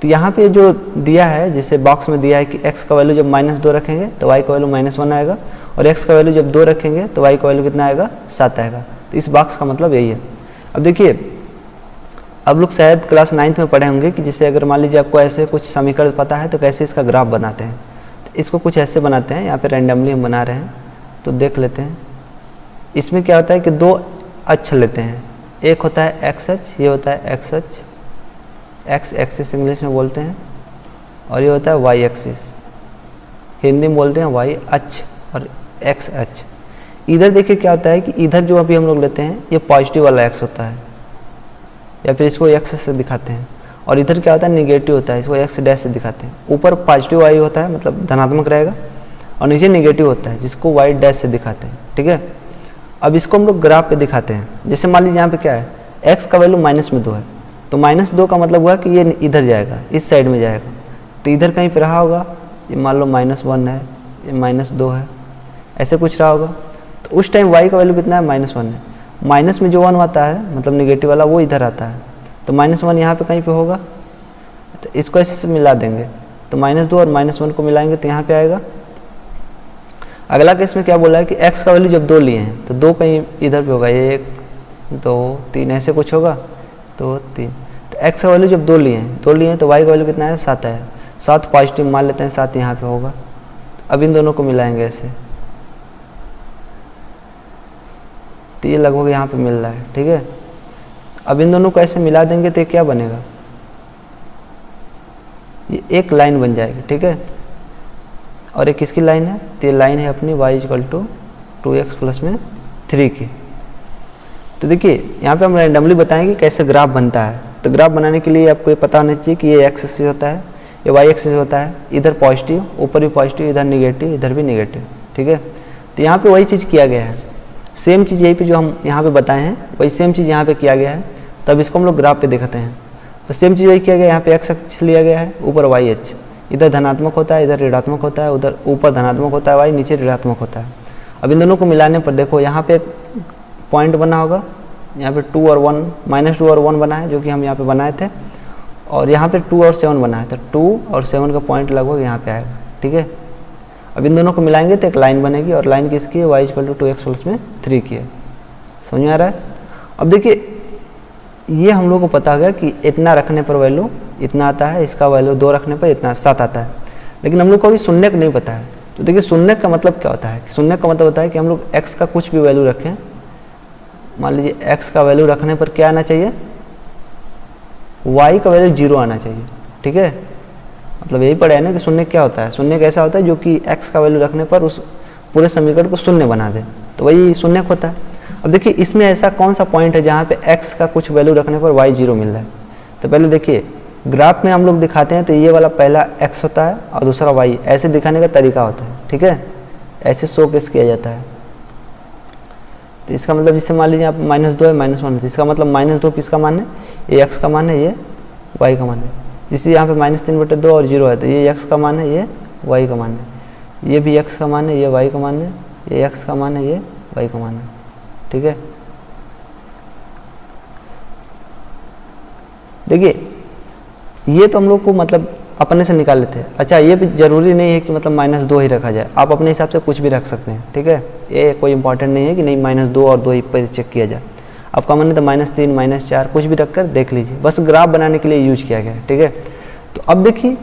[SPEAKER 1] तो यहाँ पे जो दिया है, जैसे बॉक्स में दिया है कि x का वैल्यू जब -2 रखेंगे तो y का वैल्यू -1 आएगा, और x का वैल्यू जब 2 रखेंगे तो y का वैल्यू कितना आएगा, 7 आएगा। तो इस बॉक्स का मतलब यही है। अब देखिए, अब लोग शायद क्लास 9th में पढ़े होंगे कि जैसे अगर मान लीजिए आपको ऐसे कुछ समीकरण पता है तो कैसे इसका ग्राफ बनाते हैं। तो इसको कुछ ऐसे बनाते हैं, यहाँ पे रैंडमली हम बना रहे हैं, तो देख लेते हैं। इसमें क्या होता है कि 2 अक्ष लेते हैं, एक होता है x अक्ष, ये होता है x अक्ष, x एक्सिस इंग्लिश में बोलते हैं, और ये होता है y एक्सिस, हिंदी में बोलते हैं y अक्ष और x अक्ष। इधर देखिए क्या होता है कि इधर जो अभी हम लोग लेते हैं ये पॉजिटिव वाला x होता है, या फिर इसको x से दिखाते हैं, और इधर क्या होता है, नेगेटिव होता है, इसको x' से दिखाते हैं। ऊपर पॉजिटिव y होता है, मतलब धनात्मक रहेगा, और नीचे नेगेटिव होता है जिसको y' से दिखाते हैं। ठीक है, अब इसको हम लोग ग्राफ पे दिखाते हैं। जैसे मान लीजिए यहाँ पे क्या है, x का वैल्यू -2 है, तो -2 का मतलब हुआ कि ये इधर जाएगा, इस साइड में जाएगा, तो इधर कहीं पे रहा होगा, ये मान लो -1 है, ये -2 है, ऐसे कुछ रहा होगा। तो उस टाइम y का वैल्यू कितना है, -1 है। माइनस में जो 1 आता है, मतलब नेगेटिव वाला, वो इधर आता है, तो -1 यहाँ पे कहीं पे होगा, तो इसको ऐसे से मिला देंगे, तो -2 और -1 को मिलाएंगे तो यहाँ पे आएगा। अगला केस में क्या बोला है कि x का वैल्यू जब 2 लिए हैं तो 2 कहीं इधर पे होगा, 1 2 3 ऐसे कुछ होगा, 2 3। तो x का वैल्यू जब 2 लिए हैं तो y का वैल्यू कितना है, 7 है। 7 पॉजिटिव मान लेते हैं, 7 यहाँ पे होगा। अब इन दोनों को मिलाएंगे ऐसे, तो ये लगभग यहाँ पे मिल रहा है। ठीक है, अब इन दोनों को ऐसे मिला देंगे तो क्या बनेगा, ये एक लाइन बन जाएगी। ठीक है, और एक किसकी लाइन है, तो ये लाइन है अपनी y = 2x + में 3 की। तो देखिए यहाँ पे हम रैंडमली बताएंगे कैसे ग्राफ बनता है। तो ग्राफ बनाने के लिए आपको ये पता होना चाहिए कि ये x एक्सिस होता है, ये y एक्सिस होता है, इधर पॉजिटिव, ऊपर भी पॉजिटिव, इधर नेगेटिव, इधर भी नेगेटिव। ठीक है, तो यहाँ पे वही चीज़ किया गया है, सेम चीज़ यही पे जो हम यहाँ पे बताए हैं वही सेम चीज़ यहाँ पे किया गया है। तब इसको हम लोग ग्राफ पे दिखाते हैं। तो सेम चीज़ वही किया गया, यहाँ पे x अक्ष लिया गया है, ऊपर y अक्ष, इधर धनात्मक होता है, इधर ऋणात्मक होता है, उधर ऊपर धनात्मक होता है y, नीचे ऋणात्मक होता है। अब इन दोनों को मिलाने पर देखो यहाँ पे एक पॉइंट बना होगा, यहाँ पे 2 और 1, -2 और 1 बना है, जो कि हम यहाँ पे बनाए थे, और यहाँ पे 2 और 7 बना है, तो 2 और 7 का पॉइंट लगभग यहाँ पे आएगा। ठीक है, अब इन दोनों को मिलाएंगे तो एक लाइन बनेगी, और लाइन किसकी है, y = 2x + में 3 की है। समझ में आ रहा है। अब देखिए ये हम लोग को पता होगा कि इतना रखने पर वैल्यू इतना आता है, इसका वैल्यू 2 रखने पर इतना 7 आता है, लेकिन हम लोग को अभी शून्य नहीं पता है। तो देखिए शून्य का मतलब क्या होता है, शून्य का मतलब होता है कि हम लोग x का कुछ भी वैल्यू रखें, मान लीजिए x का वैल्यू रखने पर क्या आना चाहिए, y का वैल्यू 0 आना चाहिए। ठीक है, मतलब यही पढ़ा है ना कि शून्य क्या होता है, शून्य कैसा होता है जो कि x का वैल्यू रखने पर उस पूरे समीकरण को शून्य बना दे, तो वही शून्य होता है। अब देखिए इसमें ऐसा कौन सा पॉइंट है जहाँ पे x का कुछ वैल्यू रखने पर y 0 मिल रहा है। तो पहले देखिए ग्राफ में हम लोग दिखाते हैं तो ये वाला पहला x होता है और दूसरा y, ऐसे दिखाने का तरीका होता है। ठीक है, ऐसे शो केस किया जाता है। तो इसका मतलब जिससे मान लीजिए आप -2 है, -1 है, इसका मतलब -2 किसका मान है, ये x का मान है, ये y का मान है। जिससे यहाँ पे -3/2 और 0 है तो ये x का मान है, ये y का मान है। ये भी x का मान है, ये y का मान है, ये x का मान है, ये y का मान है। ठीक है, देखिए ये तो हम लोग को मतलब अपने से निकाल लेते हैं। अच्छा, ये भी जरूरी नहीं है कि मतलब -2 ही रखा जाए, आप अपने हिसाब से कुछ भी रख सकते हैं। ठीक है, ये कोई इंपॉर्टेंट नहीं है कि नहीं -2 और 2 ही पर चेक किया जाए। आपका मन है तो -3 -4 कुछ भी रख कर देख लीजिए, बस ग्राफ बनाने के लिए यूज किया गया है। ठीक है, तो अब देखिए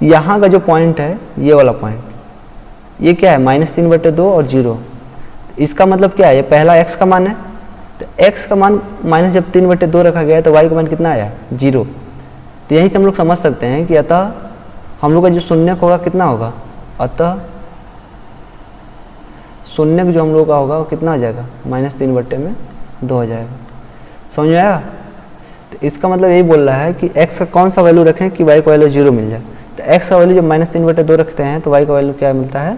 [SPEAKER 1] यहाँ का जो पॉइंट है, ये वाला पॉइंट, ये क्या है -3/2 और 0। इसका मतलब क्या है, ये पहला x का मान है, तो x का मान जब 3/2 रखा गया है तो y का मान कितना आया, 0। तो यहीं से हम लोग समझ सकते हैं कि अतः हम लोग का जो शून्यक होगा कितना होगा, अतः शून्यक जो हम लोग का होगा वो कितना हो जाएगा, -3/2 हो जाएगा। समझ में आया? तो इसका मतलब यही बोल रहा है कि x का कौन सा वैल्यू रखें कि y का वैल्यू 0 मिल जाए। तो x का वैल्यू जब -3/2 रखते हैं तो y का वैल्यू क्या मिलता है,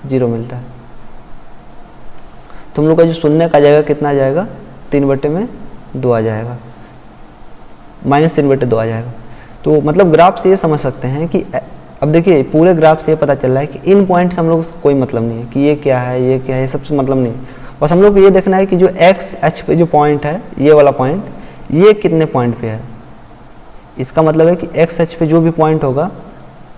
[SPEAKER 1] 0 मिलता है। तो हम लोग का जो शून्यक आ जाएगा कितना आ जाएगा, 3/2 आ जाएगा, -3/2 आ जाएगा। तो मतलब ग्राफ से ये समझ सकते हैं कि अब देखिए पूरे ग्राफ से ये पता चल रहा है कि इन पॉइंट से हम लोग कोई मतलब नहीं है कि ये क्या है, ये क्या है, ये सबसे मतलब नहीं है। बस हम लोग को ये देखना है कि जो एक्स एच पे जो पॉइंट है, ये वाला पॉइंट, ये कितने पॉइंट पे है। इसका मतलब है कि एक्स एच पे जो भी पॉइंट होगा,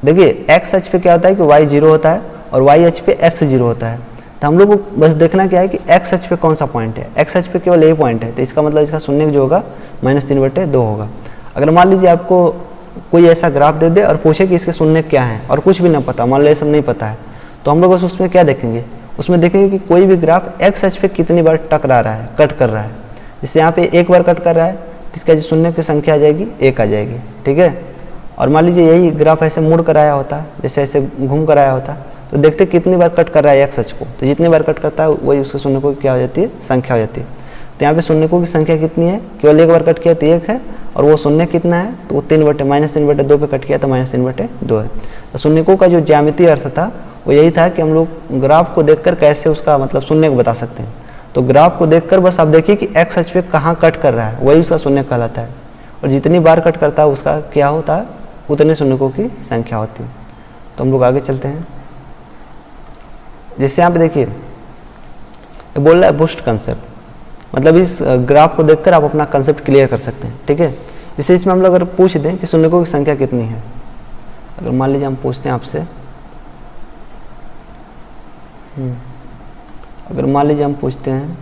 [SPEAKER 1] देखिए एक्स एच पे क्या होता है कि वाई 0 होता है और वाई एच पे एक्स 0 होता है। तो हम लोग को बस देखना क्या है कि एक्स एच पे कौन सा पॉइंट है। एक्स एच पे केवल यही पॉइंट है, तो इसका मतलब इसका शून्य जो होगा -3/2 होगा। अगर मान लीजिए आपको कोई ऐसा ग्राफ दे दे और पूछे कि इसके शून्य क्या हैं और कुछ भी ना पता, मान लो ये सब नहीं पता है, तो हम लोग बस उसमें क्या देखेंगे, उसमें देखेंगे कि कोई भी ग्राफ एक्स एच पे कितनी बार टकरा रहा है, कट कर रहा है। जैसे यहाँ पे एक बार कट कर रहा है तो इसका जो शून्य की संख्या आ जाएगी 1 आ जाएगी। ठीक है, और मान लीजिए यही ग्राफ ऐसे मुड़ कर आया होता है, जैसे ऐसे घूम कर आया होता है, तो देखते कितनी बार कट कर रहा है एक्स एच को, तो जितनी बार कट करता है वही उसके शून्य को क्या हो जाती है, संख्या हो जाती है। तो यहाँ पे शून्यकों की संख्या कितनी है, केवल एक बार कट किया तो 1 है, और वो शून्य कितना है तो वो -3/2 पे कट किया तो -3/2 है। तो शून्यकों का जो ज्यामितीय अर्थ था वो यही था कि हम लोग ग्राफ को देखकर कैसे उसका मतलब शून्य को बता सकते हैं। तो ग्राफ को देखकर बस आप देखिए कि एक्स एच पे कहाँ कट कर रहा है, वही उसका शून्य कहलाता है, और जितनी बार कट करता है उसका क्या होता है, उतने शून्यकों की संख्या होती है। तो हम लोग आगे चलते हैं। जैसे यहाँ पे देखिए ये बोल रहा है बूस्ट कंसेप्ट, मतलब इस ग्राफ को देखकर आप अपना कंसेप्ट क्लियर कर सकते हैं। ठीक है, जैसे इसमें हम लोग अगर पूछ दें कि शून्यकों की संख्या कितनी है, अगर मान लीजिए हम पूछते हैं आपसे, अगर मान लीजिए हम पूछते हैं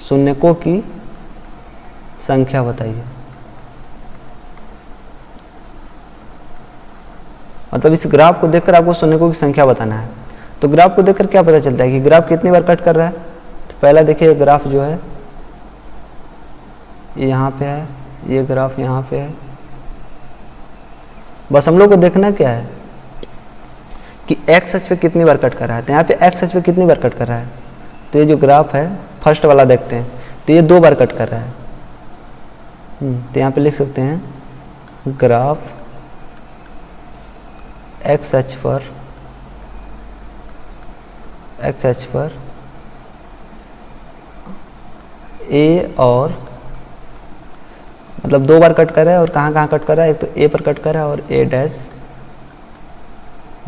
[SPEAKER 1] शून्यकों की संख्या बताइए, मतलब इस ग्राफ को देखकर आपको शून्यकों की संख्या बताना है। तो ग्राफ को देखकर क्या पता चलता है कि ग्राफ कितनी बार कट कर रहा है। तो पहला देखिए ग्राफ जो है ये यहाँ पे है, ये ग्राफ यहाँ पे है। बस हम लोग को देखना क्या है कि एक्स एच पे कितनी बार कट कर रहा है। तो यहाँ पे एक्स एच पे कितनी बार कट कर रहा है, तो ये जो ग्राफ है फर्स्ट वाला देखते हैं, तो ये 2 बार कट कर रहा है। तो यहाँ पे लिख सकते हैं ग्राफ एक्स एच पर ए और मतलब 2 बार कट कर रहा है, और कहाँ कहाँ कट कर रहा है, एक तो ए पर कट कर रहा है और ए डैश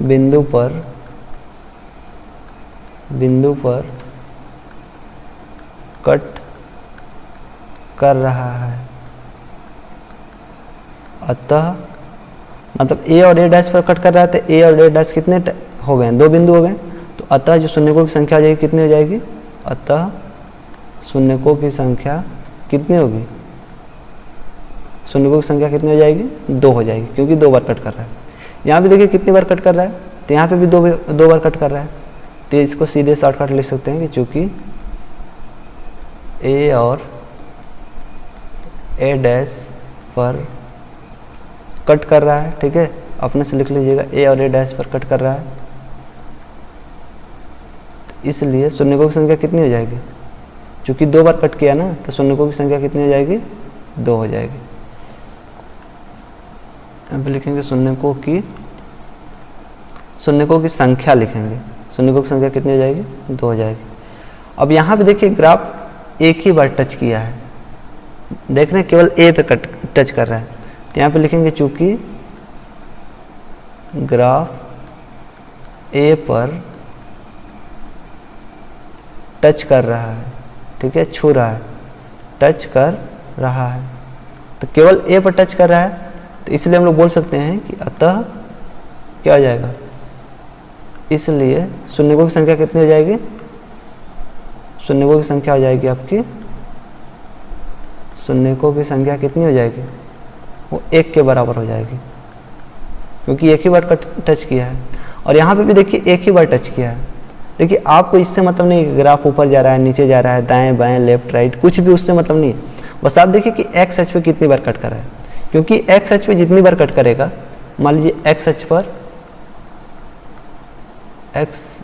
[SPEAKER 1] बिंदु पर कट कर रहा है। अतः मतलब ए और ए डैश पर कट कर रहा है, तो ए और ए डैश कितने हो गए, 2 बिंदु हो गए। तो अतः जो शून्यकों की संख्या हो जाएगी कितनी हो जाएगी, अतः शून्यकों की संख्या कितनी होगी, शून्यकों की संख्या कितनी हो जाएगी, 2 हो जाएगी, क्योंकि 2 बार कट कर रहा है। यहाँ भी देखिए कितनी बार कट कर रहा है, तो यहाँ पे भी 2 बार कट कर रहा है। तो इसको सीधे शॉर्टकट लिख सकते हैं कि चूंकि ए और ए डैश पर कट कर रहा है, ठीक है, अपने से लिख लीजिएगा, ए और ए डैश पर कट कर रहा है, तो इसलिए शून्यकों की संख्या कितनी हो जाएगी, चूंकि 2 बार कट किया ना, तो शून्यकों की संख्या कितनी हो जाएगी, 2 हो जाएगी। अब लिखेंगे शून्यकों की संख्या लिखेंगे, शून्यकों की संख्या कितनी हो जाएगी, 2 हो जाएगी। अब यहाँ पे देखिए ग्राफ एक ही बार टच किया है, देख रहे हैं केवल ए पे टच कर रहा है, तो यहाँ पे लिखेंगे चूंकि ग्राफ ए पर टच कर रहा है, ठीक है, छू रहा है, टच कर रहा है, तो केवल ए पर टच कर रहा है, तो इसलिए हम लोग बोल सकते हैं कि अतः क्या हो जाएगा, इसलिए शून्यकों की संख्या कितनी हो जाएगी, शून्यकों की संख्या हो जाएगी आपकी, शून्यकों की संख्या कितनी हो जाएगी, वो 1 के बराबर हो जाएगी, क्योंकि एक ही बार टच किया है। और यहाँ पे भी देखिए एक ही बार टच किया है। देखिए आपको इससे मतलब नहीं कि ग्राफ ऊपर जा रहा है, नीचे जा रहा है, दाएं बाएं लेफ्ट राइट, कुछ भी उससे मतलब नहीं है। बस आप देखिए कि एक्स एच पे कितनी बार कट कर रहा है, क्योंकि एक्स एच पे जितनी बार कट करेगा, मान लीजिए एक्स एच पर एक्स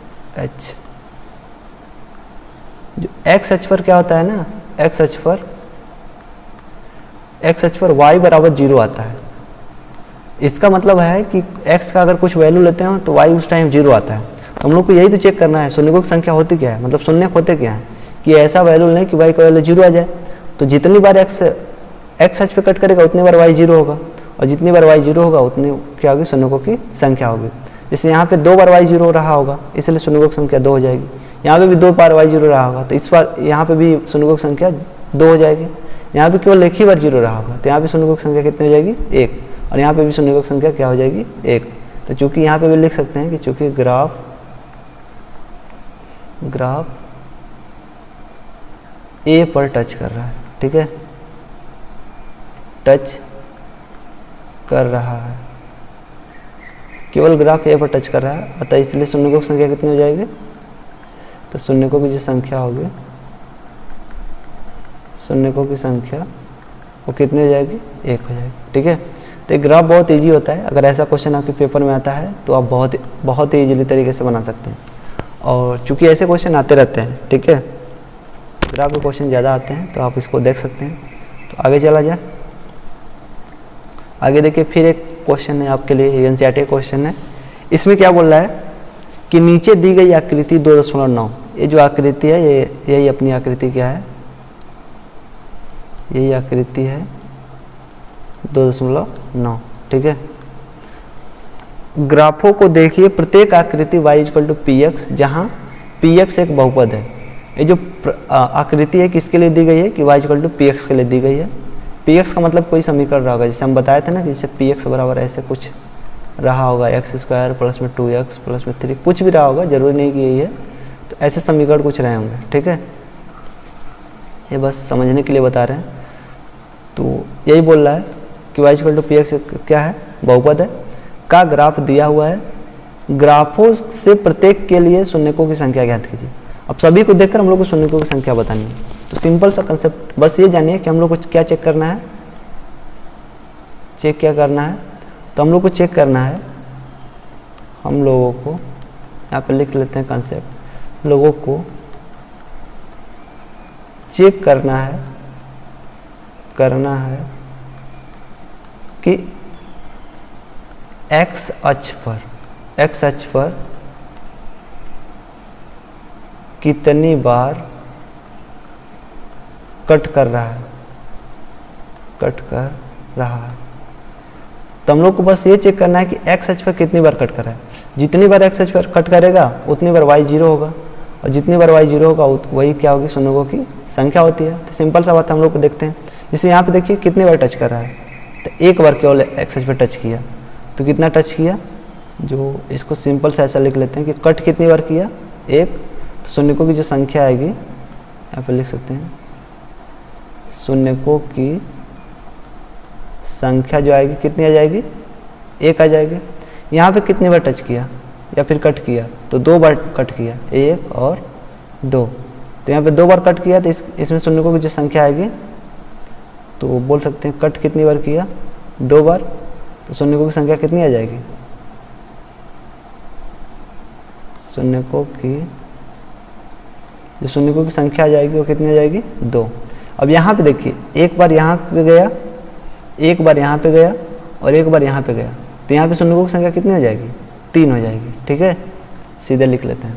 [SPEAKER 1] एच पर क्या होता है ना, एक्स एच पर y बराबर 0 आता है। इसका मतलब है कि x का अगर कुछ वैल्यू लेते हैं तो y उस टाइम 0 आता है। तो हम लोग को यही तो चेक करना है शून्यकों की संख्या होती क्या है, मतलब शून्य होते क्या है, कि ऐसा वैल्यू लें कि y का वैल्यू 0 आ जाए। तो जितनी बार x एच पे कट करेगा उतनी बार y 0 होगा, और जितनी बार y 0 होगा उतनी क्या होगी, शून्यकों की संख्या होगी। जैसे यहाँ पे 2 बार y 0 रहा होगा, इसलिए शून्यकों की संख्या 2 हो जाएगी। यहाँ पे भी 2 बार y 0 रहा होगा, तो इस बार यहाँ पे भी शून्यकों की संख्या 2 हो जाएगी। यहाँ पे केवल एक ही बार 0 रहा होगा, तो यहाँ पे शून्यकों की संख्या कितनी हो जाएगी, 1, और यहाँ पे भी शून्यकों की संख्या क्या हो जाएगी, 1। तो चूंकि यहाँ पे भी लिख सकते हैं कि चूंकि ग्राफ ए पर टच कर रहा है, ठीक है, टच कर रहा है, केवल ग्राफ ए पर टच कर रहा है, अतः इसलिए शून्यकों की संख्या कितनी हो जाएगी, तो शून्यकों की जो संख्या होगी, शून्यकों की संख्या वो कितनी हो जाएगी, 1 हो जाएगी, ठीक है। तो एक ग्राफ बहुत इजी होता है, अगर ऐसा क्वेश्चन आपके पेपर में आता है तो आप बहुत ही इजीली तरीके से बना सकते हैं। और चूंकि ऐसे क्वेश्चन आते रहते हैं, ठीक है, ग्राफ के क्वेश्चन ज़्यादा आते हैं, तो आप इसको देख सकते हैं। तो आगे चला जाए, आगे देखिए फिर एक क्वेश्चन है आपके लिए, एनसीईआरटी क्वेश्चन है। इसमें क्या बोल रहा है कि नीचे दी गई आकृति 2.9, ये जो आकृति है यही अपनी आकृति क्या है, यही आकृति है 2.9, ठीक है। ग्राफों को देखिए, प्रत्येक आकृति y = px, जहाँ px एक बहुपद है। ये जो आकृति है किसके लिए दी गई है, कि y = px के लिए दी गई है। px का मतलब कोई समीकरण रहा होगा, जैसे हम बताए थे ना कि जैसे px बराबर ऐसे कुछ रहा होगा, x² + 2x + 3, कुछ भी रहा होगा, जरूरी नहीं कि यही है। तो ऐसे समीकरण कुछ रहे होंगे, ठीक है, ये बस समझने के लिए बता रहे हैं। तो यही बोल रहा है कि y = px क्या है, बहुपद है, का ग्राफ दिया हुआ है, ग्राफों से प्रत्येक के लिए शून्यकों की संख्या ज्ञात कीजिए। अब सभी को देखकर हम लोग को शून्यकों की संख्या बतानी है। तो सिंपल सा कंसेप्ट, बस ये जानिए कि हम लोग को क्या चेक करना है, क्या करना है, तो हम लोग को चेक करना है, हम लोगों को यहाँ पे लिख लेते हैं कंसेप्ट, लोगों को चेक करना है कि एक्स अक्ष पर कितनी बार कट कर रहा है, तो हम लोग को बस ये चेक करना है कि एक्स अक्ष पर कितनी बार कट कर रहा है। जितनी बार एक्स अक्ष पर कट करेगा उतनी बार y 0 होगा, और जितनी बार y 0 होगा वही क्या होगी, शून्यकों की संख्या होती है। तो सिंपल सा बात हम लोग को देखते हैं। जैसे यहाँ पे देखिए कितनी बार टच कर रहा है, तो एक बार केवल एक्स अक्ष पर टच किया, तो कितना टच किया, जो इसको सिंपल सा ऐसा लिख लेते हैं कि कट कितनी बार किया, 1। तो शून्यकों की जो संख्या आएगी यहाँ पे लिख सकते हैं, शून्यकों की संख्या जो आएगी कितनी आ जाएगी, 1 आ जाएगी। यहाँ पे कितनी बार टच किया या फिर कट किया, तो 2 बार कट किया, 1 और 2। तो यहाँ पे 2 बार कट किया, तो इसमें शून्यकों की जो संख्या आएगी, तो बोल सकते हैं कट कितनी बार किया, 2 बार, तो शून्यकों की संख्या कितनी आ जाएगी, शून्यकों की संख्या आ जाएगी वो कितनी आ जाएगी, 2। अब यहाँ पे देखिए, एक बार यहाँ पे गया, एक बार यहाँ पे गया, और एक बार यहाँ पे गया, तो यहाँ पे शून्यकों की संख्या कितनी हो जाएगी, 3 हो जाएगी, ठीक है। सीधे लिख लेते हैं,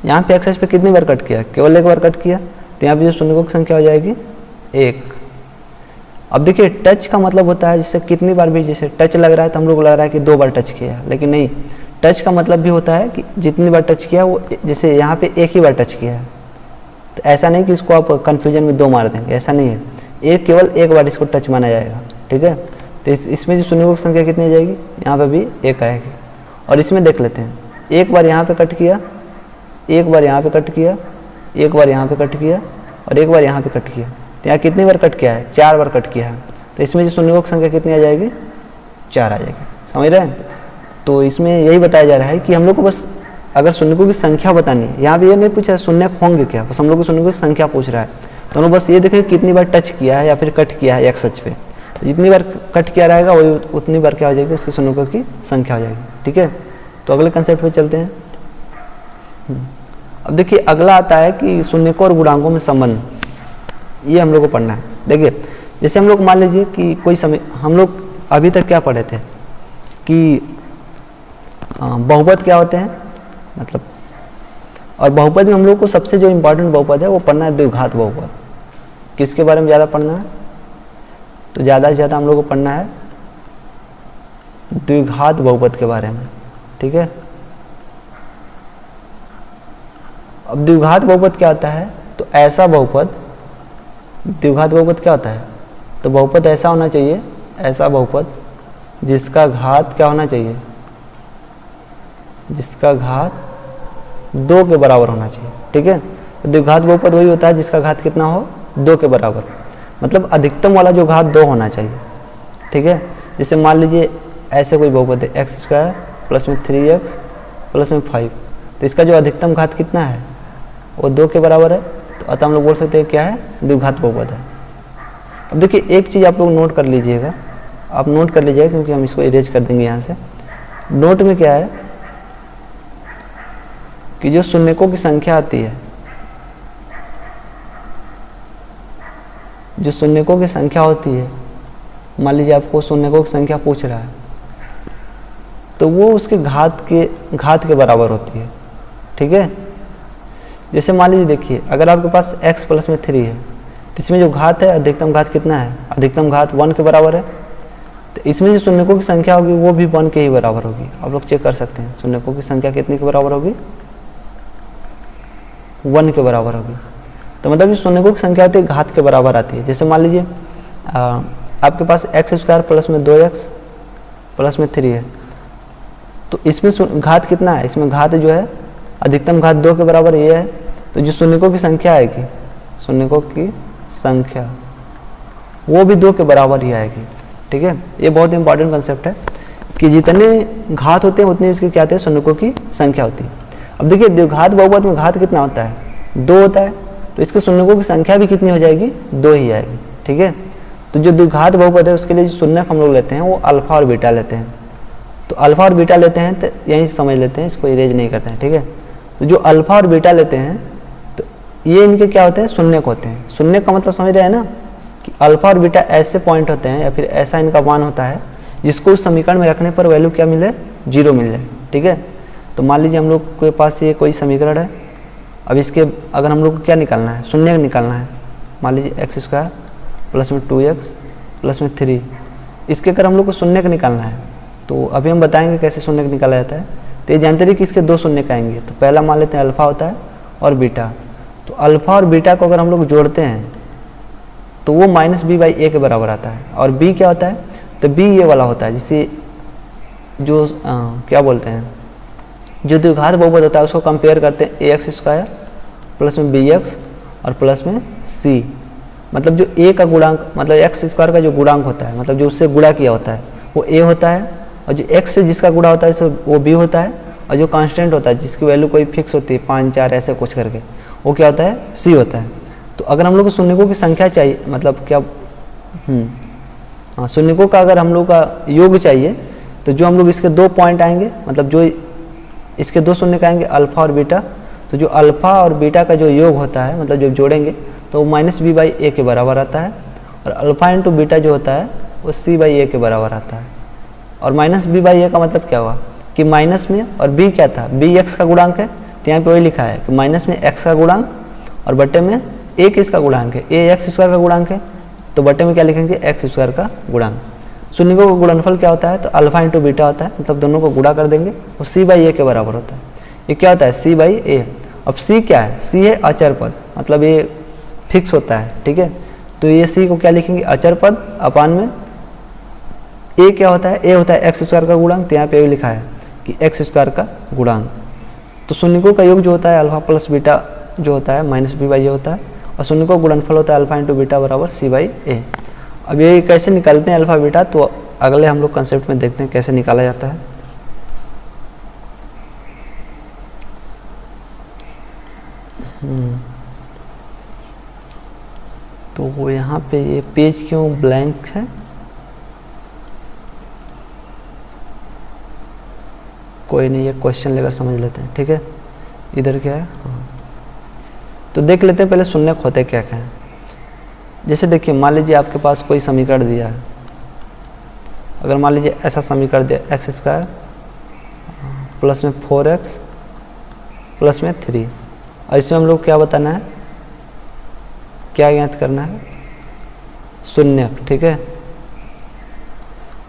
[SPEAKER 1] यहाँ पे एक्स पे कितनी बार कट किया, केवल एक बार कट किया, तो यहाँ पे जो शून्यकों की संख्या हो जाएगी 1। अब देखिए टच का मतलब होता है जैसे कितनी बार भी, जैसे टच लग रहा है तो हम लोग को लग रहा है कि 2 बार टच किया है, लेकिन नहीं, टच का मतलब भी होता है कि जितनी बार टच किया वो, जैसे यहाँ पे एक ही बार टच किया है, तो ऐसा नहीं कि इसको आप कन्फ्यूजन में 2 मार देंगे, ऐसा नहीं है, एक केवल एक बार इसको टच माना जाएगा। ठीक है, तो इसमें जो शून्य की संख्या कितनी आ जाएगी, यहाँ पे भी 1 आएगी। और इसमें देख लेते हैं, एक बार यहाँ पे कट किया, एक बार यहाँ पे कट किया, एक बार यहाँ पे कट किया और एक बार यहाँ पे कट किया, तो यहाँ कितनी बार कट किया है, 4 बार कट किया है। तो इसमें जो शून्य की संख्या कितनी आ जाएगी, 4 आ जाएगी। समझ रहे हैं? तो इसमें यही बताया जा रहा है कि हम लोग को बस अगर शून्यकों की संख्या बतानी है, यहाँ पे ये नहीं पूछा शून्य होंगे क्या, बस हम लोग को शून्य की संख्या पूछ रहा है, तो हम लोग बस ये देखें कितनी बार टच किया है या फिर कट किया है एक्स अक्ष पे, जितनी बार कट किया रहेगा वही उतनी बार क्या हो जाएगी, उसकी शून्यकों की संख्या हो जाएगी। ठीक है, तो अगले कंसेप्ट पे चलते हैं। अब देखिए अगला आता है कि शून्यकों और गुणांकों में संबंध, ये हम लोग को पढ़ना है। देखिए जैसे हम लोग मान लीजिए कि कोई समय, हम लोग अभी तक क्या पढ़े थे कि बहुपद क्या होते हैं, मतलब, और बहुपद में हम लोग को सबसे जो इम्पोर्टेंट बहुपद है वो पढ़ना है द्विघात बहुपद। किसके बारे में ज़्यादा पढ़ना है, तो ज़्यादा से ज़्यादा हम लोग को पढ़ना है द्विघात बहुपद के बारे में। ठीक है, अब द्विघात बहुपद क्या होता है, तो ऐसा बहुपद, द्विघात बहुपद क्या होता है, तो बहुपद ऐसा होना चाहिए, ऐसा बहुपद जिसका घात क्या होना चाहिए, जिसका घात 2 के बराबर होना चाहिए। ठीक है, तो द्विघात बहुपद वही होता है जिसका घात कितना हो, 2 के बराबर, मतलब अधिकतम वाला जो घात 2 होना चाहिए। ठीक है, जैसे मान लीजिए ऐसे कोई बहुपद है x² प्लस में 3x प्लस में 5, तो इसका जो अधिकतम घात कितना है वो 2 के बराबर है, तो अतः हम लोग बोल सकते हैं क्या है, द्विघात बहुपद है। अब देखिए एक चीज़ आप लोग नोट कर लीजिएगा, आप नोट कर लीजिएगा क्योंकि हम इसको इरेज कर देंगे यहाँ से। नोट में क्या है कि जो शून्यकों की संख्या आती है, जो शून्यकों की संख्या होती है, मान लीजिए आपको शून्यकों की संख्या पूछ रहा है, तो वो उसके घात के बराबर होती है। ठीक है, जैसे मान लीजिए देखिए अगर आपके पास x प्लस में 3 है, तो इसमें जो घात है, अधिकतम घात कितना है, अधिकतम घात 1 के बराबर है, तो इसमें जो शून्यकों की संख्या होगी वो भी 1 के ही बराबर होगी। आप लोग चेक कर सकते हैं शून्यकों की संख्या कितने के बराबर होगी, 1 के बराबर होगी। तो मतलब जो शून्यकों की संख्या होती है घात के बराबर आती है। जैसे मान लीजिए आपके पास x² प्लस में 2x प्लस में 3 है, तो इसमें घात कितना है, इसमें घात जो है अधिकतम घात 2 के बराबर ये है, तो जो शून्यकों की संख्या आएगी, शून्यकों की संख्या वो भी 2 के बराबर ही आएगी। ठीक है, ये बहुत इंपॉर्टेंट कंसेप्ट है कि जितने घात होते हैं उतनी इसकी क्या होती है, शून्यकों की संख्या होती है। अब देखिए द्विघात बहुपद में घात कितना होता है, 2 होता है, तो इसके शून्यकों की संख्या भी कितनी हो जाएगी, 2 ही आएगी। ठीक है, तो जो द्विघात बहुपद है उसके लिए जो शून्यक हम लोग लेते हैं वो अल्फा और बीटा लेते हैं। तो अल्फा और बीटा लेते हैं तो यहीं से समझ लेते हैं, इसको इरेज नहीं करते हैं। ठीक है, तो जो अल्फा और बीटा लेते हैं तो ये इनके क्या होते हैं, शून्यक होते हैं। शून्यक का मतलब समझ रहे हैं ना कि अल्फा और बीटा ऐसे पॉइंट होते हैं या फिर ऐसा इनका मान होता है जिसको उस समीकरण में रखने पर वैल्यू क्या मिले, 0 मिल जाए। ठीक है, तो मान लीजिए हम लोग के पास ये कोई समीकरण है, अब इसके अगर हम लोग को क्या निकालना है, शून्य निकालना है, मान लीजिए x² प्लस में 2x प्लस में 3, इसके अगर हम लोग को शून्य निकालना है तो अभी हम बताएंगे कैसे शून्य निकाला जाता है। तो ये जानते रहिए कि इसके 2 शून्य आएंगे, तो पहला मान लेते हैं अल्फा होता है और बीटा, तो अल्फा और बीटा को अगर हम लोग जोड़ते हैं तो वो -b/a के बराबर आता है। और b क्या होता है, तो b ये वाला होता है जिसे जो क्या बोलते हैं, जो द्विघात बहुपद होता है उसको कंपेयर करते हैं ax² प्लस में bx और प्लस में c, मतलब जो a का गुणांक, मतलब x² का जो गुणांक होता है, मतलब जो उससे गुणा किया होता है वो a होता है, और जो x से जिसका गुणा होता है वो b होता है, और जो कांस्टेंट होता है जिसकी वैल्यू कोई फिक्स होती है 5, 4 ऐसे कुछ करके, वो क्या होता है, c होता है। तो अगर हम लोग को शून्यकों की संख्या चाहिए, मतलब क्या शून्यकों का अगर हम लोग का योग चाहिए, तो जो हम लोग इसके 2 पॉइंट आएंगे, मतलब जो इसके 2 शून्य आएंगे अल्फा और बीटा, तो जो अल्फा और बीटा का जो योग होता है, मतलब जब जोड़ेंगे तो वो -b/a के बराबर आता है, और अल्फा इंटू बीटा जो होता है वो c/a के बराबर आता है। और -b/a का मतलब क्या हुआ कि माइनस में, और b क्या था, b x का गुणांक है, तो यहाँ पे वही लिखा है कि माइनस में x का गुणांक और बट्टे में a किसका गुणांक है, a x² का गुणांक है, तो बटे में क्या लिखेंगे, एक्स स्क्वायर का गुणांक। शून्यकों का गुणनफल क्या होता है, तो अल्फा इंटू बीटा होता है, मतलब दोनों को गुणा कर देंगे और सी बाई ए के बराबर होता है। ये क्या होता है, सी बाई ए। अब सी क्या है, सी है अचर पद, मतलब ये फिक्स होता है, ठीक है। तो ये सी को क्या लिखेंगे, अचर पद अपान में ए क्या होता है, ए होता है एक्स स्क्वायर का गुणांक। तो यहाँ पे लिखा है कि एक्स स्क्वायर का गुणांक। तो शून्यकों का योग जो होता है अल्फा प्लस बीटा जो होता है माइनस बी बाई ए होता है, और शून्यकों का गुणनफल होता है अल्फा इंटू बीटा बराबर सी बाई ए। अब ये कैसे निकालते हैं अल्फा बीटा, तो अगले हम लोग कंसेप्ट में देखते हैं कैसे निकाला जाता है। तो वो यहाँ पे ये पेज क्यों ब्लैंक है, कोई नहीं, ये क्वेश्चन लेकर समझ लेते हैं, ठीक है। इधर क्या है, तो देख लेते हैं पहले शून्यक होते क्या क्या है। जैसे देखिए मान लीजिए आपके पास कोई समीकरण दिया है, अगर मान लीजिए ऐसा समीकरण दिया एक्स स्क्वायर प्लस में 4x प्लस में 3, और इसमें हम लोग क्या बताना है, क्या ज्ञात करना है, शून्यक, ठीक है।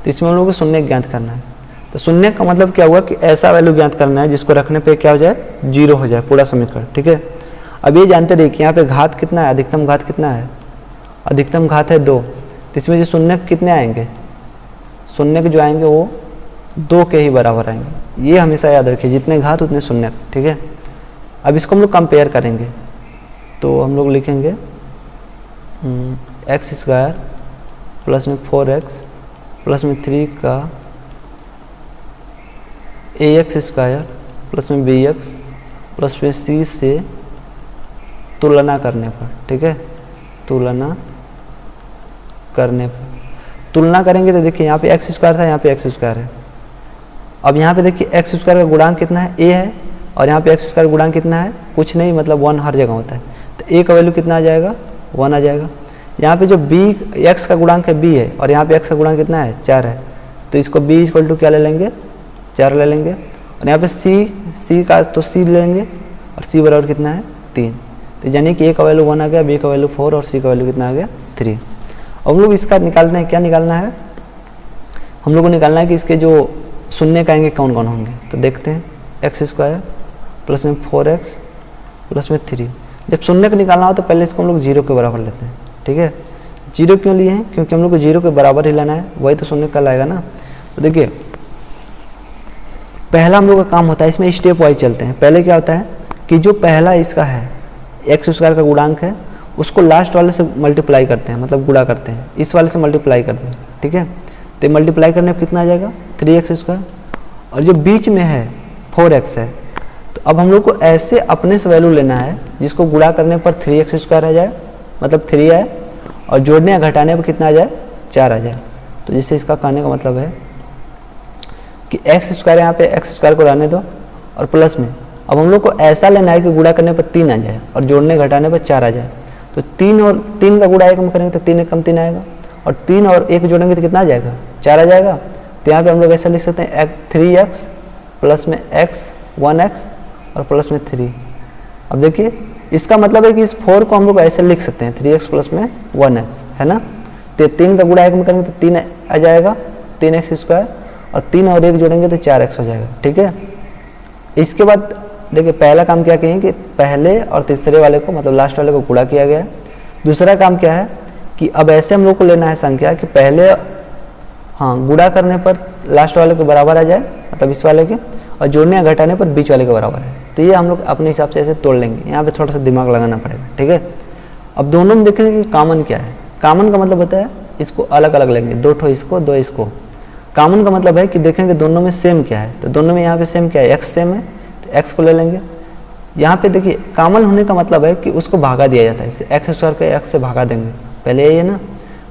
[SPEAKER 1] तो इसमें हम लोग को शून्यक ज्ञात करना है। तो शून्यक का मतलब क्या हुआ कि ऐसा वैल्यू ज्ञात करना है जिसको रखने पे क्या हो जाए, 0 हो जाए पूरा समीकरण, ठीक है। अब ये जानते रहिए कि यहाँ पे घात कितना है, अधिकतम घात कितना है, अधिकतम घात है 2। तो इसमें जो शून्यक कितने आएंगे, शून्यक जो आएंगे वो 2 के ही बराबर आएंगे। ये हमेशा याद रखिए, जितने घात उतने शून्यक, ठीक है। अब इसको हम लोग कंपेयर करेंगे, तो हम लोग लिखेंगे एक्स स्क्वायर प्लस में 4x प्लस में 3 का ax स्क्वायर प्लस में bx प्लस में c से तुलना करने पर, ठीक है, तुलना करने पर तुलना करेंगे तो देखिए यहाँ पे एक्स स्क्वायर था, यहाँ पे एक्स स्क्वायर है। अब यहाँ पे देखिए एक्स स्क्वायर का गुणांक कितना है, a है, और यहाँ पे एक्स स्क्वायर का गुणांक कितना है, कुछ नहीं, मतलब 1 हर जगह होता है। तो a का वैल्यू कितना आ जाएगा, 1 आ जाएगा। यहाँ पे जो b x का गुणांक है b है, और यहाँ पे x का गुणांक कितना है, 4 है। तो इसको b इक्वल टू क्या ले लेंगे, 4 ले लेंगे। और यहाँ पे c का तो c ले लेंगे, और c बराबर कितना है, 3। तो यानी कि a का वैल्यू 1 आ गया, b का वैल्यू 4 और c का वैल्यू कितना आ गया, 3। अब हम लोग इसका निकालते हैं, क्या निकालना है, हम लोग को निकालना है कि इसके जो शून्य का आएंगे कौन कौन होंगे। तो देखते हैं एक्स स्क्वायर प्लस में 4x प्लस में 3। जब शून्य का निकालना हो तो पहले इसको हम लोग 0 के बराबर लेते हैं, ठीक है। 0 क्यों लिए हैं, क्योंकि हम लोग को 0 के बराबर ही लेना है, वही तो शून्य कल आएगा ना। तो देखिए पहला हम लोग का काम होता है, इसमें स्टेप वाइज चलते हैं। पहले क्या होता है कि जो पहला इसका है एक्स स्क्वायर का गुणांक है, उसको लास्ट वाले से मल्टीप्लाई करते हैं, मतलब गुणा करते हैं, इस वाले से मल्टीप्लाई करते हैं, ठीक है। तो मल्टीप्लाई करने पर कितना आ जाएगा, 3x स्क्वायर, और जो बीच में है 4x है। तो अब हम लोग को ऐसे अपने से वैल्यू लेना है जिसको गुणा करने पर 3x स्क्वायर आ जाए, मतलब 3 आए, और जोड़ने या घटाने पर कितना आ जाए, 4 आ जाए। तो जिससे इसका कहने का मतलब है कि एक्स स्क्वायर, यहाँ पे एक्स स्क्वायर को रहने दो, और प्लस में अब हम लोग को ऐसा लेना है कि गुणा करने पर 3 आ जाए और जोड़ने घटाने पर 4 आ जाए। तो 3 और 3 का गुणा 1 में करेंगे तो 3 1 कम 3 आएगा, और 3 और 1 जोड़ेंगे तो कितना आ जाएगा, 4 आ जाएगा। तो यहाँ पे हम लोग ऐसा लिख सकते हैं 3x प्लस में x 1x और प्लस में 3। अब देखिए इसका मतलब है कि इस 4 को हम लोग ऐसे लिख सकते हैं 3x प्लस में 1x, है ना। तो 3 का गुणा 1 में करेंगे तो 3 आ जाएगा, 3x स्क्वायर, और 3 और 1 जोड़ेंगे तो 4x हो जाएगा, ठीक है। इसके बाद देखिए पहला काम क्या किए कि पहले और तीसरे वाले को, मतलब लास्ट वाले को गुणा किया गया है। दूसरा काम क्या है कि अब ऐसे हम लोग को लेना है संख्या कि पहले गुणा करने पर लास्ट वाले के बराबर आ जाए, मतलब इस वाले के, और जोड़ने या घटाने पर बीच वाले के बराबर है। तो ये हम लोग अपने हिसाब से ऐसे तोड़ लेंगे, यहाँ पे थोड़ा सा दिमाग लगाना पड़ेगा, ठीक है। अब दोनों में देखेंगे कि कॉमन क्या है। कॉमन का मतलब होता है इसको अलग अलग लेंगे, 2 ठो इसको 2 इसको। कॉमन का मतलब है कि देखेंगे दोनों में सेम क्या है। तो दोनों में यहाँ पे सेम क्या है, एक्स सेम है, तो एक्स को ले लेंगे। यहाँ पे देखिए कॉमन होने का मतलब है कि उसको भागा दिया जाता है, इसे एक्स स्क्वायर को एक्स से भागा देंगे, पहले यही है ना।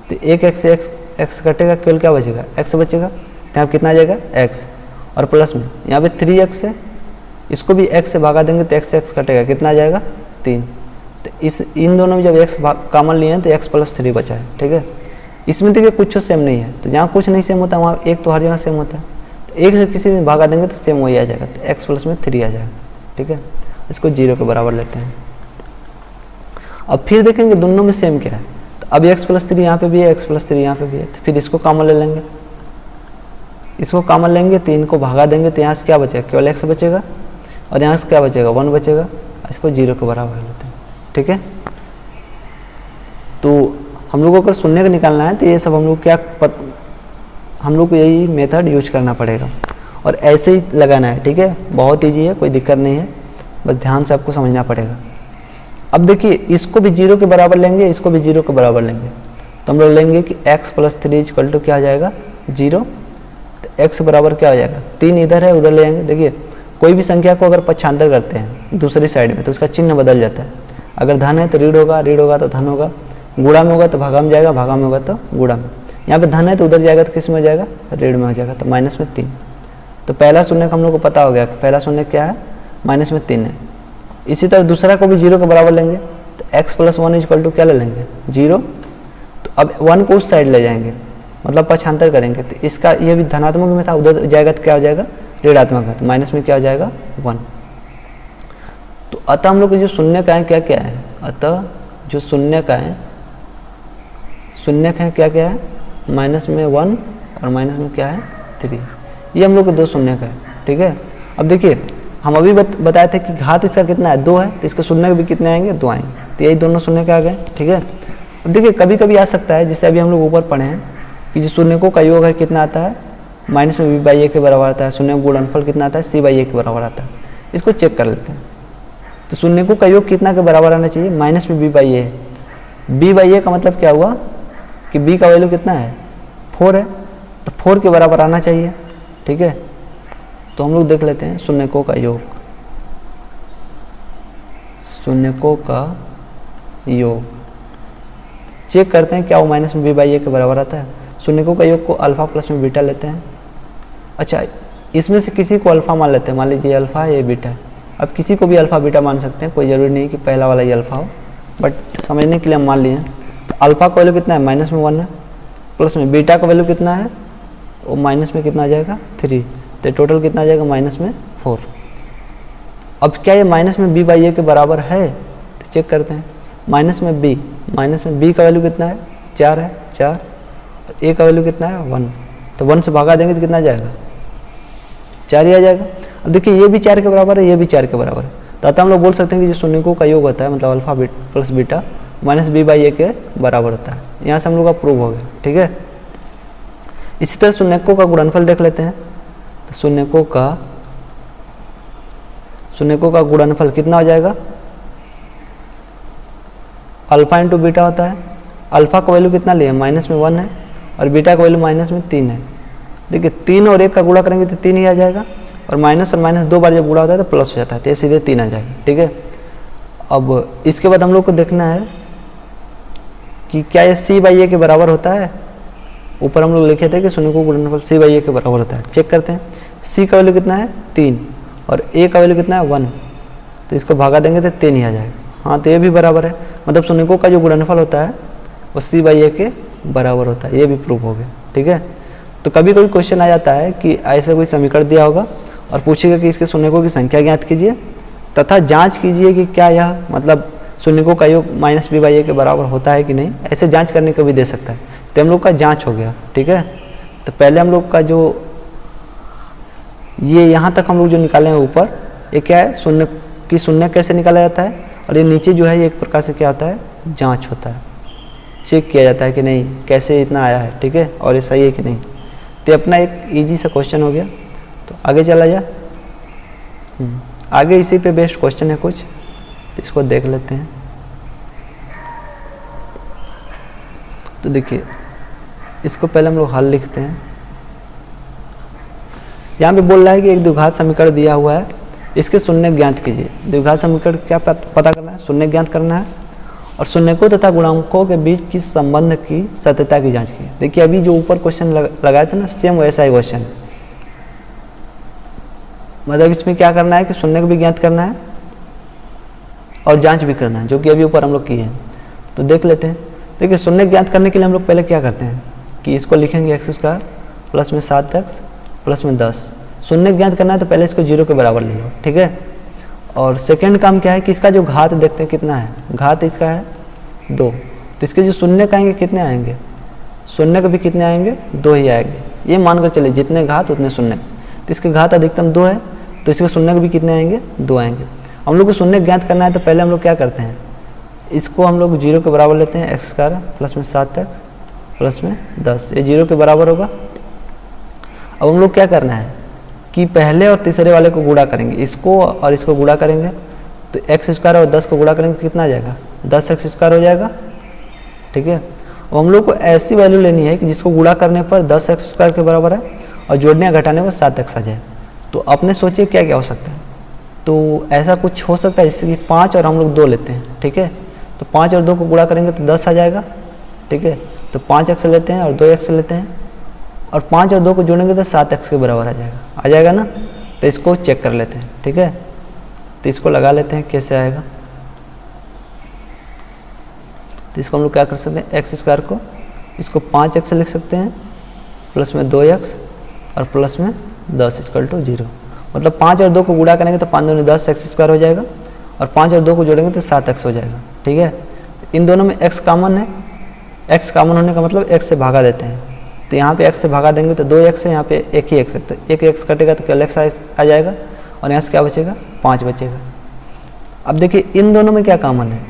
[SPEAKER 1] तो एक एक्स से एक्स कटेगा, केवल क्या बचेगा, एक्स बचेगा। तो यहाँ कितना आ जाएगा, एक्स, और प्लस में यहाँ पे 3x है, इसको भी x से भागा देंगे तो x से x कटेगा, कितना आ जाएगा, 3। तो इन दोनों में जब x कॉमन लिए हैं तो x प्लस 3 बचा है, ठीक है। इसमें देखिए कुछ सेम नहीं है, तो जहाँ कुछ नहीं सेम होता वहाँ एक तो हर जगह सेम होता है। तो एक से किसी में भागा देंगे तो सेम वही आ जाएगा, तो x प्लस में 3 आ जाएगा, ठीक है। इसको 0 के बराबर लेते हैं। अब फिर देखेंगे दोनों में सेम क्या है। तो अब x+3 यहाँ पे भी है, x+3 यहाँ पे भी है, तो फिर इसको कॉमन ले लेंगे, इसको कॉमन लेंगे तो इनको भागा देंगे तो यहाँ से क्या बचेगा, केवल x बचेगा और यहाँ से क्या बचेगा, 1 बचेगा, इसको 0 के बराबर लेते हैं। ठीक है, तो हम लोग को अगर शून्य का निकालना है तो ये सब हम लोग हम लोग को यही मेथड यूज करना पड़ेगा और ऐसे ही लगाना है। ठीक है, बहुत ईजी है, कोई दिक्कत नहीं है, बस ध्यान से आपको समझना पड़ेगा। अब देखिए इसको भी 0 के बराबर लेंगे, इसको भी 0 के बराबर लेंगे, तो हम लोग लेंगे कि x+3 = क्या आ जाएगा, 0। तो x बराबर क्या हो जाएगा, 3 इधर है उधर ले आएंगे। देखिए कोई भी संख्या को अगर पक्षांतर करते हैं दूसरी साइड में तो उसका चिन्ह बदल जाता है। अगर धन है तो ऋण होगा, ऋण होगा तो धन होगा, गुणा में होगा तो भागा में जाएगा, भागा में होगा तो गुणा में। यहाँ पे धन है तो उधर जाएगा तो किस में हो जाएगा, ऋण में हो जाएगा, तो -3। तो पहला शून्य का हम लोग को पता हो गया कि पहला शून्य क्या है, -3 है। इसी तरह दूसरा को भी 0 के बराबर लेंगे, तो x+1 = क्या ले लेंगे, 0। तो अब 1 को उस साइड ले जाएंगे, मतलब पक्षांतर करेंगे, तो इसका ये भी धनात्मक में था, उधर जाएगा तो क्या हो जाएगा, ऋणात्मक में, तो माइनस में क्या हो जाएगा, 1। तो अतः हम लोग जो शून्य का है क्या क्या है, अतः जो शून्य का है, शून्य का है क्या क्या है, माइनस में 1 और माइनस में क्या है, 3। ये हम लोग को 2 शून्य का है। ठीक है, अब देखिए हम अभी बताए थे कि घात इसका कितना है, 2 है, तो इसके शून्य भी कितने आएंगे, 2 आएंगे, तो यही दोनों शून्य के आ गए। ठीक है, अब देखिए कभी कभी आ सकता है, जैसे अभी हम लोग ऊपर पढ़े हैं कि जो शून्य का योग है कितना आता है, -b/a के बराबर आता है, शून्य का गुणनफल कितना आता है, c/a के बराबर आता है। इसको चेक कर लेते हैं। तो शून्य का योग कितना के बराबर आना चाहिए, -b/a। b/a का मतलब क्या हुआ कि b का वैल्यू कितना है, 4 है, तो 4 के बराबर आना चाहिए। ठीक है, तो हम लोग देख लेते हैं शून्यकों का योग, शून्यकों का योग चेक करते हैं क्या वो -b/a के बराबर आता है। शून्यकों का योग को अल्फा प्लस में बीटा लेते हैं। अच्छा, इसमें से किसी को अल्फा मान लेते हैं, मान लीजिए अल्फा है, ये बीटा है। अब किसी को भी अल्फा बीटा मान सकते हैं, कोई ज़रूरी नहीं कि पहला वाला ही अल्फा हो, बट समझने के लिए हम मान लिए। तो अल्फा का वैल्यू कितना है, -1 है, प्लस में बीटा का वैल्यू कितना है, वो माइनस में कितना आ जाएगा, 3, तो टोटल कितना आ जाएगा, -4। अब क्या ये -b/a के बराबर है, तो चेक करते हैं। -b का वैल्यू कितना है, 4 है, 4, और a का वैल्यू कितना है, 1, तो 1 से भागा देंगे तो कितना आ जाएगा, 4 ही आ जाएगा। अब देखिए ये भी 4 के बराबर है, ये भी 4 के बराबर है, तो अतः हम लोग बोल सकते हैं कि जो शून्यकों का योग होता है, मतलब अल्फा प्लस बीटा -b/a के बराबर होता है। यहाँ से हम लोग का प्रूव हो गया। ठीक है, इसी तरह शून्यकों का गुणनफल देख लेते हैं। तो शून्यकों का गुणनफल कितना हो जाएगा, अल्फा इंटू बीटा होता है। अल्फा का वैल्यू कितना लिए, -1 है, और बीटा का वैल्यू -3 है। देखिए 3 और 1 का गुणा करेंगे तो 3 ही आ जाएगा, और माइनस और माइनस 2 बार जब गुणा होता है तो प्लस हो जाता है, तो ये सीधे 3 आ जाएगा। ठीक है, अब इसके बाद हम लोग को देखना है कि क्या ये c/a के बराबर होता है। ऊपर हम लोग लिखे थे कि शून्यकों का गुणनफल c/a के बराबर होता है। चेक करते हैं, c का वैल्यू कितना है, 3, और a का वैल्यू कितना है, 1, तो इसको भागा देंगे तो 3 ही आ जाएगा। हाँ, तो ये भी बराबर है, मतलब शून्यकों का जो गुणनफल होता है वो c/a के बराबर होता है। ये भी प्रूफ हो गया। ठीक है, तो कभी कभी क्वेश्चन आ जाता है कि ऐसा कोई समीकरण दिया होगा और पूछेगा कि इसके शून्यकों की संख्या ज्ञात कीजिए तथा जांच कीजिए कि क्या यह मतलब शून्यकों का योग -b/a के बराबर होता है कि नहीं। ऐसे जांच करने को भी दे सकता है, तो हम लोग का जांच हो गया। ठीक है, तो पहले हम लोग का जो ये यहाँ तक हम लोग जो निकाले हैं ऊपर, ये क्या है, शून्य कैसे निकाला जाता है, और ये नीचे जो है ये एक प्रकार से क्या होता है, जांच होता है, चेक किया जाता है कि नहीं कैसे इतना आया है। ठीक है, और ये सही है कि नहीं। तो अपना एक इजी सा क्वेश्चन हो गया। तो आगे चला जा, आगे इसी पे बेस्ड क्वेश्चन है कुछ, तो इसको देख लेते हैं। तो देखिए इसको पहले हम लोग हल लिखते हैं। यहाँ पे बोल रहा है कि एक द्विघात समीकरण दिया हुआ है, इसके शून्य ज्ञात कीजिए। द्विघात समीकरण क्या पता करना है, शून्य ज्ञात करना है, और शून्यकों तथा गुणांकों के बीच की संबंध की सत्यता की जांच की। देखिए अभी जो ऊपर क्वेश्चन लगाए थे ना, सेम वैसा ही क्वेश्चन, मतलब इसमें क्या करना है कि शून्य को भी ज्ञात करना है और जांच भी करना है, जो कि अभी ऊपर हम लोग किए हैं। तो देख लेते हैं। देखिए शून्य ज्ञात करने के लिए हम लोग पहले क्या करते हैं कि इसको लिखेंगे x² प्लस में 7x प्लस में 10। शून्य ज्ञात करना है तो पहले इसको 0 के बराबर ले लो। ठीक है, और सेकंड काम क्या है कि इसका जो घात देखते हैं कितना है, घात इसका है 2, तो इसके जो शून्य का आएंगे कितने आएंगे, शून्य के भी कितने आएंगे, 2 ही आएंगे। ये मानकर चलिए जितने घात उतने शून्य, तो इसके घात अधिकतम 2 है, तो इसके शून्य के भी कितने आएंगे, 2 आएंगे। हम लोग को शून्य ज्ञात करना है तो पहले हम लोग क्या करते हैं, इसको हम लोग 0 के बराबर लेते हैं, x स्क्वायर प्लस में 7x प्लस में 10, ये 0 के बराबर होगा। अब हम लोग क्या करना है कि पहले और तीसरे वाले को गुणा करेंगे, इसको और इसको गुणा करेंगे, तो x स्क्वायर और 10 को गुणा करेंगे तो कितना आ जाएगा, 10x स्क्वायर हो जाएगा। ठीक है, अब हम लोग को ऐसी वैल्यू लेनी है कि जिसको गुणा करने पर 10x स्क्वायर के बराबर है और जोड़ने या घटाने पर 7x आ जाए। तो अपने सोचिए क्या क्या हो सकता है, तो ऐसा कुछ हो सकता है जैसे कि 5 और हम लोग 2 लेते हैं। ठीक है, तो 5 और 2 को गुणा करेंगे तो 10 आ जाएगा। ठीक है, तो 5x लेते हैं और 2x लेते हैं और 5 और 2 को जोड़ेंगे तो 7x के बराबर आ जाएगा ना। तो इसको चेक कर लेते हैं। ठीक है, तो इसको लगा लेते हैं कैसे आएगा। तो इसको हम लोग क्या कर सकते हैं, एक्स स्क्वायर को इसको 5x लिख सकते हैं प्लस में 2x और प्लस में 10 इक्वल टू 0। मतलब 5 और 2 को गुणा करेंगे तो 5 दूनी 10 x स्क्वायर हो जाएगा और 5 और 2 को जोड़ेंगे तो 7x हो जाएगा। ठीक है, तो इन दोनों में x कॉमन है, x कॉमन होने का मतलब x से भागा देते हैं, तो यहाँ पे x से भागा देंगे तो 2x है, यहाँ पे एक ही x है, तो एक x कटेगा तो केवल x आ जाएगा और यहाँ से क्या बचेगा, 5 बचेगा। अब देखिए इन दोनों में क्या कॉमन है,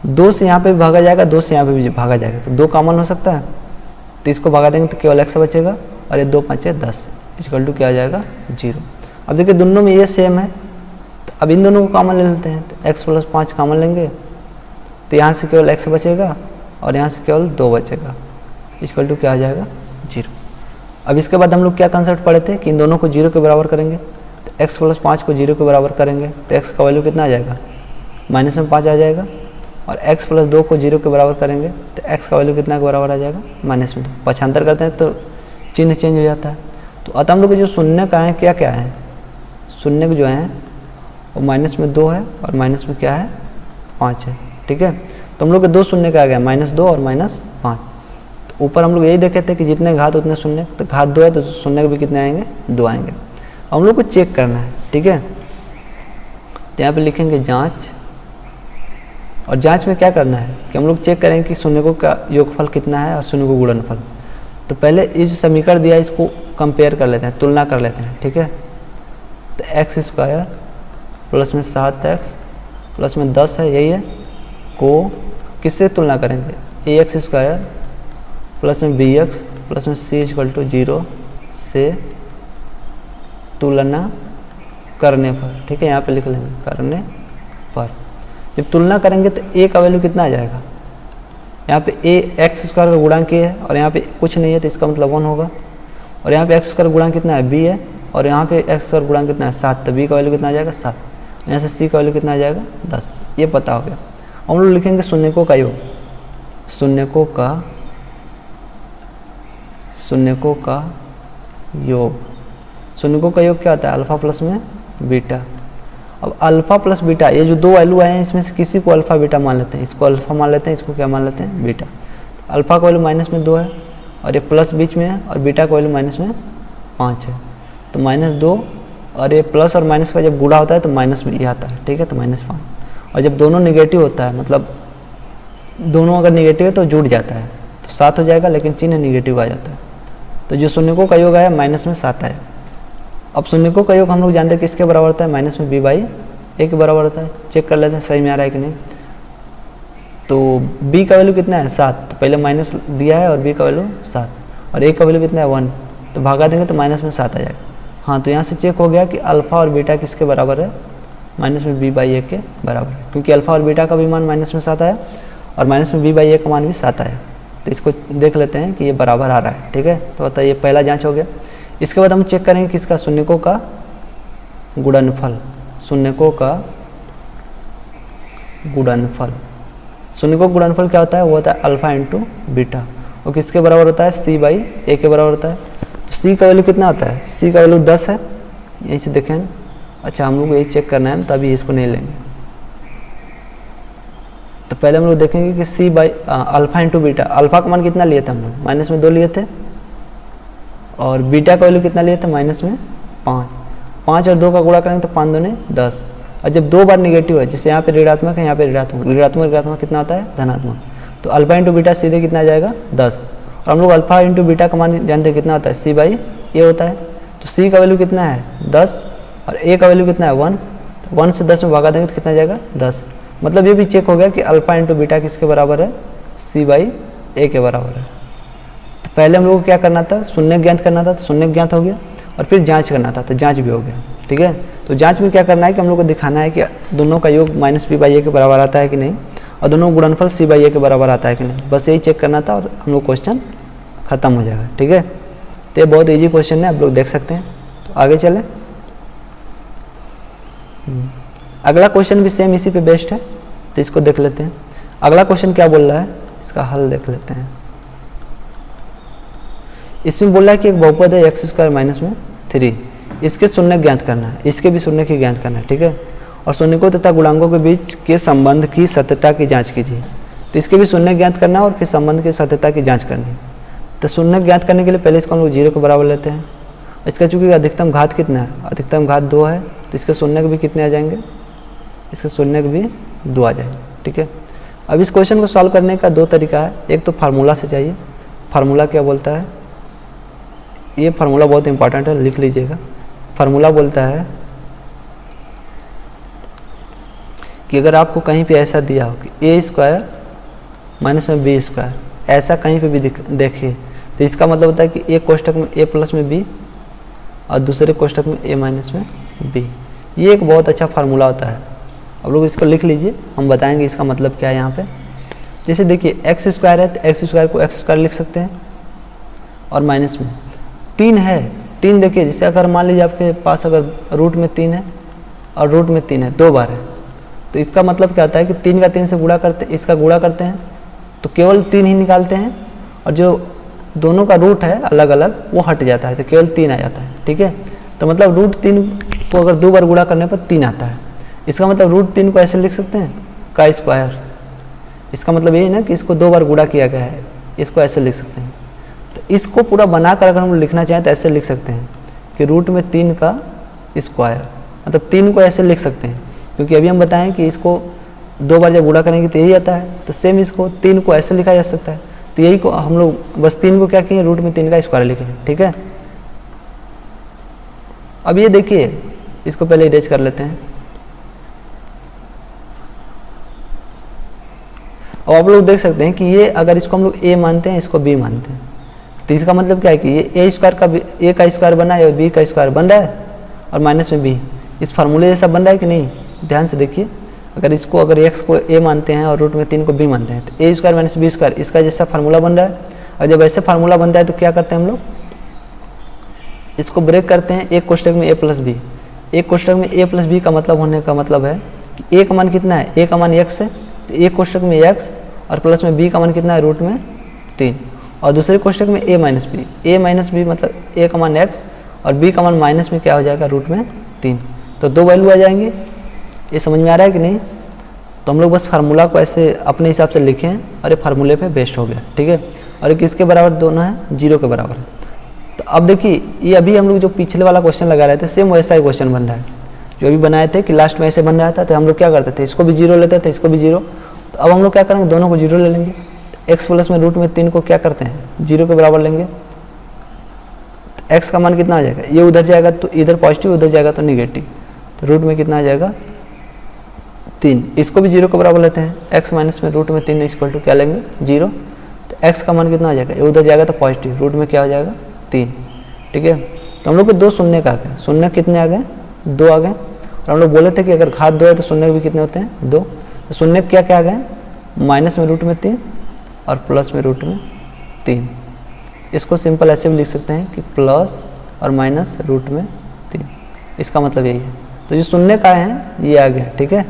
[SPEAKER 1] 2 से यहाँ पे भी भागा जाएगा, 2 से यहाँ पे भी भागा जाएगा, तो 2 कॉमन हो सकता है, तो इसको भागा देंगे तो केवल x बचेगा और ये 2 5 10 इक्वल टू क्या आ जाएगा, 0। अब देखिए दोनों में ये सेम है, तो अब इन दोनों को कॉमन ले लेते हैं, तो x प्लस 5 कॉमन लेंगे तो यहाँ से केवल x बचेगा और यहाँ से केवल 2 बचेगा, इक्वल टू क्या आ जाएगा, 0। अब इसके बाद हम लोग क्या कंसेप्ट पढ़े थे कि इन दोनों को 0 के बराबर करेंगे, तो x प्लस 5 को 0 के बराबर करेंगे तो x का वैल्यू कितना आ जाएगा, माइनस में 5 आ जाएगा, और x प्लस 2 को 0 के बराबर करेंगे तो x का वैल्यू कितना के बराबर आ जाएगा, माइनस में 2। पक्षांतर करते हैं तो चिन्ह चेंज हो जाता है। तो अतः हम लोग जो शून्य का है क्या क्या है, शून्य जो है वो माइनस में 2 है और माइनस में क्या है, 5 है। ठीक है, तो हम लोग के 2 शून्य का आ गया, -2 और -5। तो ऊपर हम लोग यही देखे थे कि जितने घात उतने शून्य, तो घात 2 है तो शून्य के भी कितने आएंगे, 2 आएंगे। हम लोग को चेक करना है। ठीक है, तो यहाँ पे लिखेंगे जांच, और जांच में क्या करना है कि हम लोग चेक करेंगे कि शून्यकों का योगफल कितना है और शून्य को गुणनफल। तो पहले ये जो समीकरण दिया है इसको कंपेयर कर लेते हैं, तुलना कर लेते हैं। ठीक है, तो x स्क्वायर प्लस में 7x प्लस में 10 है, यही है, को किससे तुलना करेंगे, ax स्क्वायर प्लस में bx प्लस में c इक्वल टू 0 से तुलना करने पर। ठीक है, यहाँ पे लिख लेंगे करने पर। जब तुलना करेंगे तो a का वैल्यू कितना आ जाएगा, यहाँ पे a x स्क्वायर का गुणांक a है और यहाँ पे कुछ नहीं है तो इसका मतलब 1 होगा, और यहाँ पे x स्क्वायर गुणांक कितना है, b है, और यहाँ पे x स्क्वायर गुणांक कितना है, 7, तो b का वैल्यू कितना आ जाएगा, 7। यहाँ से c का वैल्यू कितना आ जाएगा, 10। ये पता हो गया। हम लोग लिखेंगे शून्यकों का योग, शून्यकों का योग, शून्यकों का योग क्या होता है, अल्फा प्लस में बीटा। अब अल्फा प्लस बीटा, ये जो 2 वैल्यू आए हैं इसमें से किसी को अल्फा बीटा मान लेते हैं, इसको अल्फा मान लेते हैं, इसको क्या मान लेते हैं, बीटा। तो अल्फा का वैल्यू -2 है और ये प्लस बीच में है, और बीटा का वैल्यू -5 है, तो -2, और ये प्लस और माइनस का जब गुणा होता है तो माइनस में ये आता है। ठीक है, तो -5, और जब दोनों निगेटिव होता है, मतलब दोनों अगर निगेटिव है तो जुड़ जाता है तो 7 हो जाएगा, लेकिन चिन्ह निगेटिव आ जाता है। तो जो शून्यकों का योग आया -7 आया। अब शून्यकों का योग हम लोग जानते हैं किसके बराबर होता है, -b/a के बराबर होता है। चेक कर लेते हैं सही में आ रहा है कि नहीं। तो b का वैल्यू कितना है, 7, तो पहले माइनस दिया है और b का वैल्यू 7, और a का वैल्यू कितना है, 1, तो भागा देंगे तो -7 आ जाएगा। हाँ, तो यहाँ से चेक हो गया कि अल्फा और बीटा किसके बराबर है, -b/a के बराबर है, क्योंकि अल्फा और बीटा का भी मान -7 आया और -b/a का मान भी 7 आया। तो इसको देख लेते हैं कि ये बराबर आ रहा है। ठीक है, तो बताइए पहला जांच हो गया। इसके बाद हम चेक करेंगे किसका, शून्यकों का गुणनफल, शून्यकों का गुणनफल। शून्यकों का गुणनफल क्या होता है, वो होता है अल्फा इंटू बीटा, और किसके बराबर होता है, c/a के बराबर होता है। तो c का वैल्यू कितना होता है, c का वैल्यू 10 है, यहीं से देखें। अच्छा, हम लोग यही चेक करना है, तभी इसको नहीं लेंगे। तो पहले हम लोग देखेंगे कि c/ alpha into beta, alpha का मान कितना लिए थे हम लोग, -2 लिए थे, और बीटा का वैल्यू कितना लिए थे, -5। 5 और 2 का गुणा करेंगे तो 5 दूने 10, और जब 2 बार निगेटिव है, जैसे यहाँ पे ऋणात्मक है, यहाँ पे ऋणात्मक कितना होता है, धनात्मक, तो अल्फा इंटू बीटा सीधे कितना आ जाएगा 10। और हम लोग अल्फा इंटू बीटा का मान जानते हैं कितना होता है, सी बाई ए होता है। तो सी का वैल्यू कितना है 10 और ए का वैल्यू कितना है 1। तो 1 से 10 में भागा देंगे तो कितना जाएगा 10। मतलब ये भी चेक हो गया कि अल्फा इंटू बीटा किसके बराबर है, सी बाई ए के बराबर है। तो पहले हम लोग को क्या करना था, शून्य ज्ञात करना था, तो शून्य ज्ञात हो गया और फिर जांच करना था, तो जांच भी हो गया। ठीक है, तो जांच में क्या करना है कि हम लोग को दिखाना है कि दोनों का योग माइनस बी बाई ए के बराबर आता है कि नहीं, और दोनों गुणनफल सी बाई ए के बराबर आता है कि नहीं, बस यही चेक करना था और हम लोग क्वेश्चन खत्म हो जाएगा। ठीक है, तो ये बहुत इजी क्वेश्चन है, आप लोग देख सकते हैं। तो आगे चलें, अगला क्वेश्चन भी सेम इसी पे बेस्ड है, तो इसको देख लेते हैं। अगला क्वेश्चन क्या बोल रहा है, इसका हल देख लेते हैं। इसमें बोल रहा है कि एक बहुपद है एक्स स्क्वायर माइनस में 3, इसके शून्य ज्ञात करना है, इसके भी शून्य की ज्ञात करना है। ठीक है, और शून्यकों तथा गुणांकों के बीच के संबंध की सत्यता की जांच कीजिए। तो इसके भी शून्य ज्ञात करना है और फिर संबंध की सत्यता की जांच करनी है। तो शून्य ज्ञात करने के लिए पहले इसको हम लोग 0 के बराबर लेते हैं। इसका चूंकि अधिकतम घात कितना है, अधिकतम घात 2 है, तो इसके शून्य के भी कितने आ जाएंगे, इसके शून्य के भी 2 आ जाएंगे। ठीक है, अब इस क्वेश्चन को सॉल्व करने का 2 तरीका है। एक तो फार्मूला से चाहिए, फार्मूला क्या बोलता है, ये फार्मूला बहुत इंपॉर्टेंट है, लिख लीजिएगा। फार्मूला बोलता है कि अगर आपको कहीं पे ऐसा दिया हो कि ए स्क्वायर माइनस में बी स्क्वायर, ऐसा कहीं पे भी देखिए, तो इसका मतलब होता है कि एक कोष्ठक में ए प्लस में बी और दूसरे कोष्ठक में ए माइनस में बी। ये एक बहुत अच्छा फार्मूला होता है, आप लोग इसको लिख लीजिए, हम बताएंगे इसका मतलब क्या है यहाँ पे। जैसे देखिए एक्स स्क्वायर है, तो एक्स स्क्वायर को एक्स स्क्वायर लिख सकते हैं, और माइनस में 3 है, 3 देखिए, जैसे अगर मान लीजिए आपके पास अगर रूट में 3 है और रूट में 3 है, 2 बार है, तो इसका मतलब क्या होता है कि 3 का 3 से गुणा करते, इसका गुणा करते हैं तो केवल 3 ही निकालते हैं, और जो दोनों का रूट है अलग अलग वो हट जाता है, तो केवल 3 आ जाता है। ठीक है, तो मतलब रूट 3 को अगर 2 बार गुणा करने पर 3 आता है। इसका मतलब रूट 3 को ऐसे लिख सकते हैं का स्क्वायर, इसका मतलब यही ना कि इसको 2 बार गुणा किया गया है, इसको ऐसे लिख सकते हैं। तो इसको पूरा बनाकर अगर हम लिखना चाहें तो ऐसे लिख सकते हैं कि रूट में 3 का स्क्वायर, मतलब 3 को ऐसे लिख सकते हैं, क्योंकि अभी हम बताएं कि इसको 2 बार जब गुणा करेंगे तो यही आता है, तो सेम इसको 3 को ऐसे लिखा जा सकता है। तो यही को हम लोग बस 3 को क्या किए, रूट में 3 का स्क्वायर लिखे। ठीक है, अब ये देखिए, इसको पहले इरेज कर लेते हैं। और आप लोग देख सकते हैं कि ये अगर इसको हम लोग a मानते हैं, इसको b मानते हैं, तो इसका मतलब क्या है कि ये a स्क्वायर का a का स्क्वायर बना है और b का स्क्वायर बन रहा है, और माइनस में b, इस फार्मूले जैसा बन रहा है कि नहीं, ध्यान से देखिए। अगर इसको अगर x को a मानते हैं और रूट में 3 को b मानते हैं, तो a square minus b square इसका जैसा फार्मूला बन रहा है। और जब ऐसे फार्मूला बनता है तो क्या करते हैं हम लोग, इसको ब्रेक करते हैं, एक कोष्ठक में a प्लस बी, एक कोष्ठक में a प्लस बी का मतलब होने का मतलब है कि a का मान कितना है, a का मान x है, तो एक कोष्ठक में x और प्लस में b का मान कितना है, रूट में 3, और दूसरे कोष्ठक में a माइनस बी मतलब a का मान x और b का मान माइनस में क्या हो जाएगा, रूट में 3। तो 2 वैल्यू आ जाएंगे। ये समझ में आ रहा है कि नहीं? तो हम लोग बस फार्मूला को ऐसे अपने हिसाब से लिखें और ये फार्मूले पे बेस्ड हो गया। ठीक है, और ये किसके बराबर दोनों है, 0 के बराबर है। तो अब देखिए, ये अभी हम लोग जो पिछले वाला क्वेश्चन लगा रहे थे, सेम वैसा ही क्वेश्चन बन रहा है जो अभी बनाए थे कि लास्ट में ऐसे बन रहा था। तो हम लोग क्या करते थे, इसको भी 0 लेते थे, इसको भी 0। तो अब हम लोग क्या करेंगे, दोनों को 0 ले लेंगे। तो x प्लस में रूट में 3 को क्या करते हैं, 0 के बराबर लेंगे। तो x का मान कितना आ जाएगा, ये उधर जाएगा तो इधर पॉजिटिव, उधर जाएगा तो निगेटिव, तो रूट में कितना आ जाएगा, 3। इसको भी 0 के बराबर लेते हैं, x माइनस में रूट में 3 इक्वल टू क्या लेंगे, 0। तो x का मान कितना आ जाएगा, ये उधर जाएगा तो पॉजिटिव, रूट में क्या हो जाएगा, 3। ठीक है, तो हम लोग को 2 शून्य का आ गए, शून्य कितने आ गए, 2 आ गए। और हम लोग बोले थे कि अगर घात 2 है तो शून्य भी कितने होते हैं, 2। तो शून्य क्या क्या आ गए, माइनस में रूट में 3 और प्लस में रूट में 3। इसको सिंपल ऐसे भी लिख सकते हैं कि प्लस और माइनस रूट में 3, इसका मतलब यही है। तो जो शून्य का है ये आ गया। ठीक है,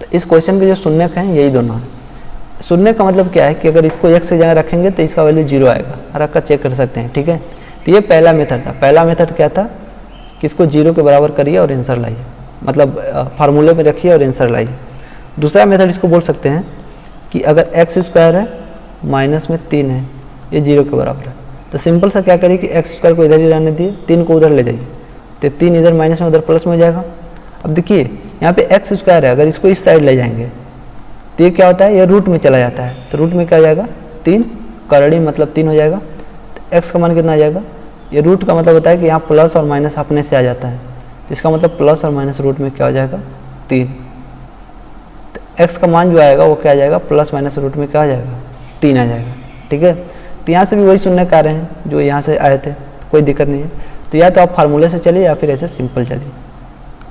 [SPEAKER 1] तो इस क्वेश्चन के जो शून्य हैं यही दोनों हैं। शून्य का मतलब क्या है कि अगर इसको x की जगह रखेंगे तो इसका वैल्यू 0 आएगा, रख कर चेक कर सकते हैं। ठीक है, तो ये पहला मेथड था। पहला मेथड क्या था कि इसको 0 के बराबर करिए और आंसर लाइए, मतलब फार्मूले में रखिए और आंसर लाइए। दूसरा मेथड इसको बोल सकते हैं कि अगर x स्क्वायर है माइनस में 3 है, ये 0 के बराबर है, तो सिंपल सा क्या करिए कि x स्क्वायर को इधर ही रहने दिए, 3 को उधर ले जाइए, तो 3 इधर माइनस में उधर प्लस में हो जाएगा। अब देखिए यहाँ पे x स्क्वायर है, अगर इसको इस साइड ले जाएंगे तो ये क्या होता है, ये रूट में चला जाता है, तो रूट में क्या हो जाएगा 3, करड़ी मतलब 3 हो जाएगा। तो x का मान कितना आ जाएगा, ये रूट का मतलब होता है कि यहाँ प्लस और माइनस अपने से आ जाता है, तो इसका मतलब प्लस और माइनस रूट में क्या हो जाएगा 3। तो x का मान जो आएगा वो क्या आ जाएगा, प्लस माइनस रूट में क्या आ जाएगा 3 आ जाएगा। ठीक है, तो यहाँ से भी वही शून्य आ रहे हैं जो यहाँ से आए थे, कोई दिक्कत नहीं है। तो या तो आप फार्मूले से चलिए या फिर ऐसे सिंपल चलिए।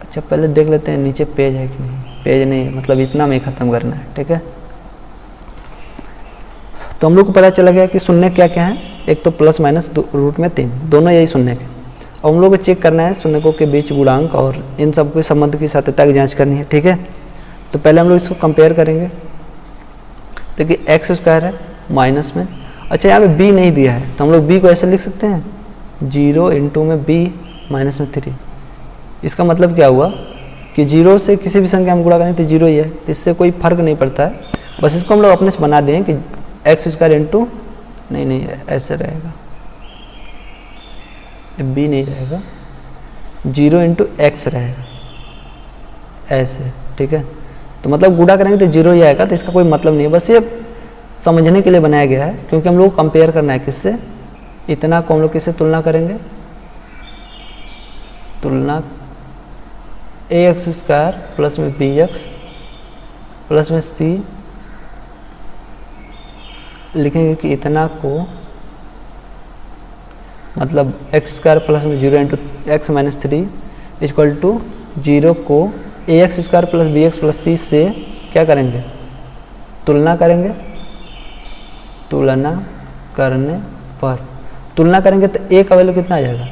[SPEAKER 1] अच्छा पहले देख लेते हैं नीचे पेज है कि नहीं, पेज नहीं है, मतलब इतना में ही ख़त्म करना है। ठीक है, तो हम लोग को पता चला गया कि शून्य क्या क्या है, एक तो प्लस माइनस रूट में 3, दोनों यही शून्य के। अब हम लोग को चेक करना है शून्यकों के बीच गुणांक और इन सब के संबंध की सत्यता की जांच करनी है। ठीक है, तो पहले हम लोग इसको कंपेयर करेंगे। देखिए एक्स स्क्वायर है माइनस में, अच्छा यहाँ पे b नहीं दिया है तो हम लोग b को ऐसे लिख सकते हैं 0 इंटू में b माइनस में 3। इसका मतलब क्या हुआ कि 0 से किसी भी संख्या में गुणा करें तो 0 ही है, तो इससे कोई फर्क नहीं पड़ता है। बस इसको हम लोग अपने से बना दें कि एक्स स्क्वायर इंटू नहीं ऐसे रहेगा, b नहीं रहेगा, 0 इंटू एक्स रहेगा ऐसे। ठीक है, तो मतलब गुणा करेंगे तो 0 ही आएगा, तो इसका कोई मतलब नहीं है, बस ये समझने के लिए बनाया गया है, क्योंकि हम लोग कंपेयर करना है किससे, इतना को हम लोग किससे तुलना करेंगे, तुलना ax स्क्वायर प्लस में bx प्लस में c, लिखेंगे कि इतना को मतलब एक्स स्क्वायर प्लस में 0 into x minus 3 equal to 0 को ax square plus bx plus c से क्या करेंगे, तुलना करेंगे। तुलना करने पर तुलना करेंगे तो a का वैल्यू कितना आ जाएगा,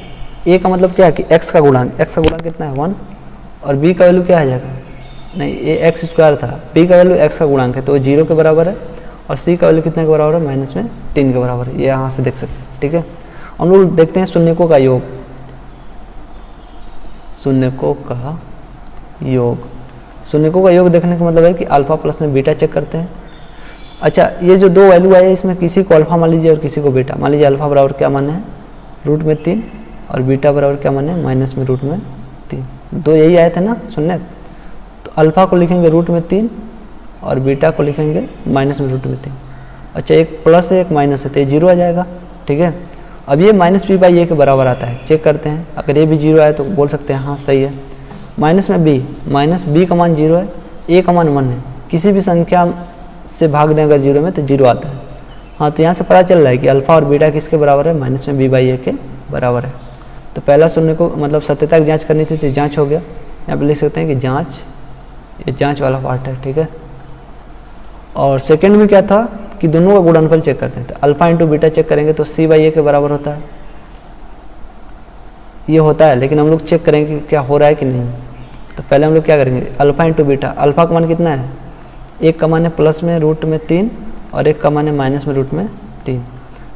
[SPEAKER 1] a का मतलब क्या है कि x का गुणांक, x का गुणांक कितना है 1, और b का वैल्यू क्या आ जाएगा, नहीं ये एक्स स्क्वायर था, b का वैल्यू x का गुणांक है तो वो 0 के बराबर है, और c का वैल्यू कितने के बराबर है, माइनस में 3 के बराबर है, ये यहाँ से देख सकते हैं। ठीक है, हम लोग देखते हैं शून्यकों का योग, शून्यकों का योग, शून्यकों का योग देखने का मतलब है कि अल्फा प्लस में बीटा चेक करते हैं। अच्छा ये जो दो वैल्यू आए इसमें किसी को अल्फा मान लीजिए और किसी को बीटा मान लीजिए। अल्फा बराबर क्या माने है, रूट में 3, और बीटा बराबर क्या माने, माइनस में रूट में 3, दो यही आए थे ना शून्य। तो अल्फा को लिखेंगे रूट में 3 और बीटा को लिखेंगे माइनस में रूट में 3। अच्छा एक प्लस है एक माइनस है तो ये 0 आ जाएगा। ठीक है, अब ये माइनस b बाई ए के बराबर आता है, चेक करते हैं, अगर ये भी 0 आए तो बोल सकते हैं हाँ सही है। माइनस में b, माइनस b का मान 0 है, a का मान 1 है, किसी भी संख्या से भाग दें अगर 0 में तो 0 आता है। हाँ तो यहाँ से पता चल रहा है कि अल्फा और बीटा किसके बराबर है, माइनस में b बाई ए के बराबर है। तो पहला शून्य को मतलब सत्यता की जांच करनी थी तो जांच हो गया, यहाँ पे लिख सकते हैं कि जांच, ये जांच वाला पार्ट है। ठीक है, और सेकंड में क्या था कि दोनों का गुणनफल चेक करते हैं, तो अल्फा इंटू बीटा चेक करेंगे तो c बाई ए के बराबर होता है, ये होता है, लेकिन हम लोग चेक करेंगे कि क्या हो रहा है कि नहीं। तो पहले हम लोग क्या करेंगे, अल्फा इंटू बीटा, अल्फा का मान कितना है, एक का मान है प्लस में रूट में 3 और एक का मान है माइनस में रूट में 3।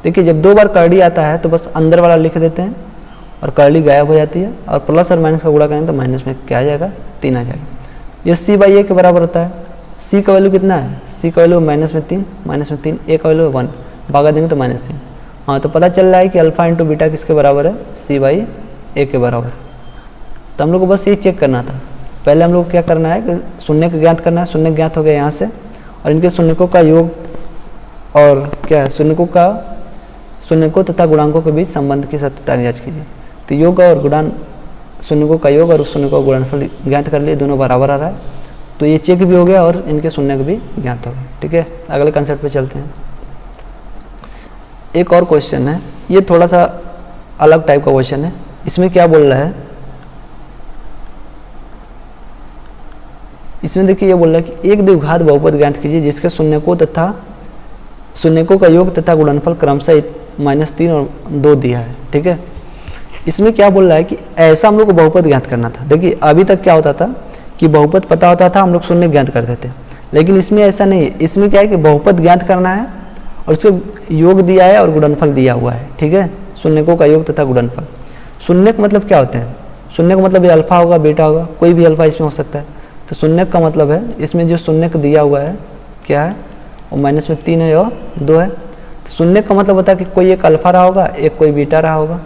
[SPEAKER 1] देखिए जब दो बार कर्ली आता है तो बस अंदर वाला लिख देते हैं और कर्ली गायब हो जाती है, और प्लस और माइनस का गुणा करेंगे तो माइनस में क्या आ जाएगा, 3 आ जाएगा। ये c बाई ए के बराबर होता है, c का वैल्यू कितना है, c का वैल्यू माइनस में 3, a का वैल्यू 1, भागा देंगे तो माइनस 3। हाँ तो पता चल रहा है कि अल्फा इंटू बीटा किसके बराबर है, c बाई ए के बराबर। तो हम लोग को बस ये चेक करना था, पहले हम लोग क्या करना है कि शून्य को ज्ञात करना है, शून्य ज्ञात हो गया यहाँ से, और इनके शून्यकों का योग और क्या है, शून्यकों तथा गुणांकों के बीच संबंध की सत्यता की जांच कीजिए। तो योग और गुणान, शून्यकों का योग और शून्यकों का गुणनफल ज्ञात कर लिए, दोनों बराबर आ रहा है, तो ये चेक भी हो गया और इनके शून्य भी ज्ञात हो गए। ठीक है, अगले कंसेप्ट पे चलते हैं। एक और क्वेश्चन है, ये थोड़ा सा अलग टाइप का क्वेश्चन है। इसमें क्या बोल रहा है, इसमें देखिए ये बोल रहा है कि एक द्विघात बहुपद ज्ञात कीजिए जिसके शून्यकों का योग तथा गुणनफल क्रमशः -3 और 2 दिया है। ठीक है, इसमें क्या बोल रहा है कि ऐसा हम लोग को बहुपद ज्ञात करना था। देखिए अभी तक क्या होता था कि बहुपद पता होता था, हम लोग शून्य ज्ञात करते थे, लेकिन इसमें ऐसा नहीं है। इसमें क्या है कि बहुपद ज्ञात करना है और उसको योग दिया है और गुणनफल दिया हुआ है। ठीक है, शून्यकों का योग तथा गुणनफल। शून्य का मतलब क्या होते हैं, शून्य का मतलब ये अल्फा होगा, बीटा होगा, कोई भी अल्फा इसमें हो सकता है। तो शून्य का मतलब है, इसमें जो शून्य का दिया हुआ है क्या है, वो माइनस में 3 है और 2 है। तो शून्य का मतलब होता है कि कोई एक अल्फा रहा होगा, एक कोई बीटा रहा होगा।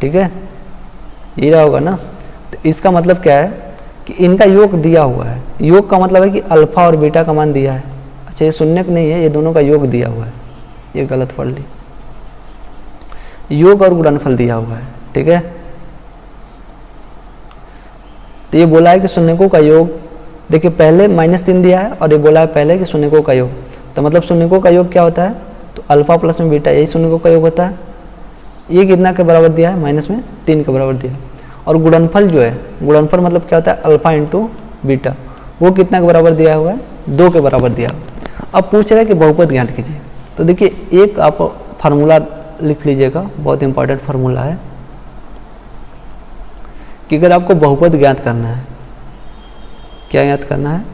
[SPEAKER 1] ठीक है, ये रहा होगा ना। तो इसका मतलब क्या है कि इनका योग दिया हुआ है। योग का मतलब है कि अल्फा और बीटा का मान दिया है। अच्छा ये शून्यक नहीं है, ये दोनों का योग दिया हुआ है, ये गलत पढ़ ली। योग और गुणनफल दिया हुआ है, ठीक है। तो ये बोला है कि शून्यकों का योग, देखिए पहले -3 दिया है और ये बोला है पहले कि शून्यकों का योग, तो मतलब शून्यकों का योग क्या होता है, तो अल्फा प्लस में बीटा, यही शून्यकों का योग होता है। ये कितना के बराबर दिया है, -3 के बराबर दिया है। और गुणनफल जो है, गुणनफल मतलब क्या होता है, अल्फा इंटू बीटा, वो कितना के बराबर दिया हुआ है, 2 के बराबर दिया हुआ। अब पूछ रहा है कि बहुपद ज्ञात कीजिए, तो देखिए एक आप फार्मूला लिख लीजिएगा, बहुत इंपॉर्टेंट फार्मूला है कि अगर आपको बहुपद ज्ञात करना है, क्या ज्ञात करना है,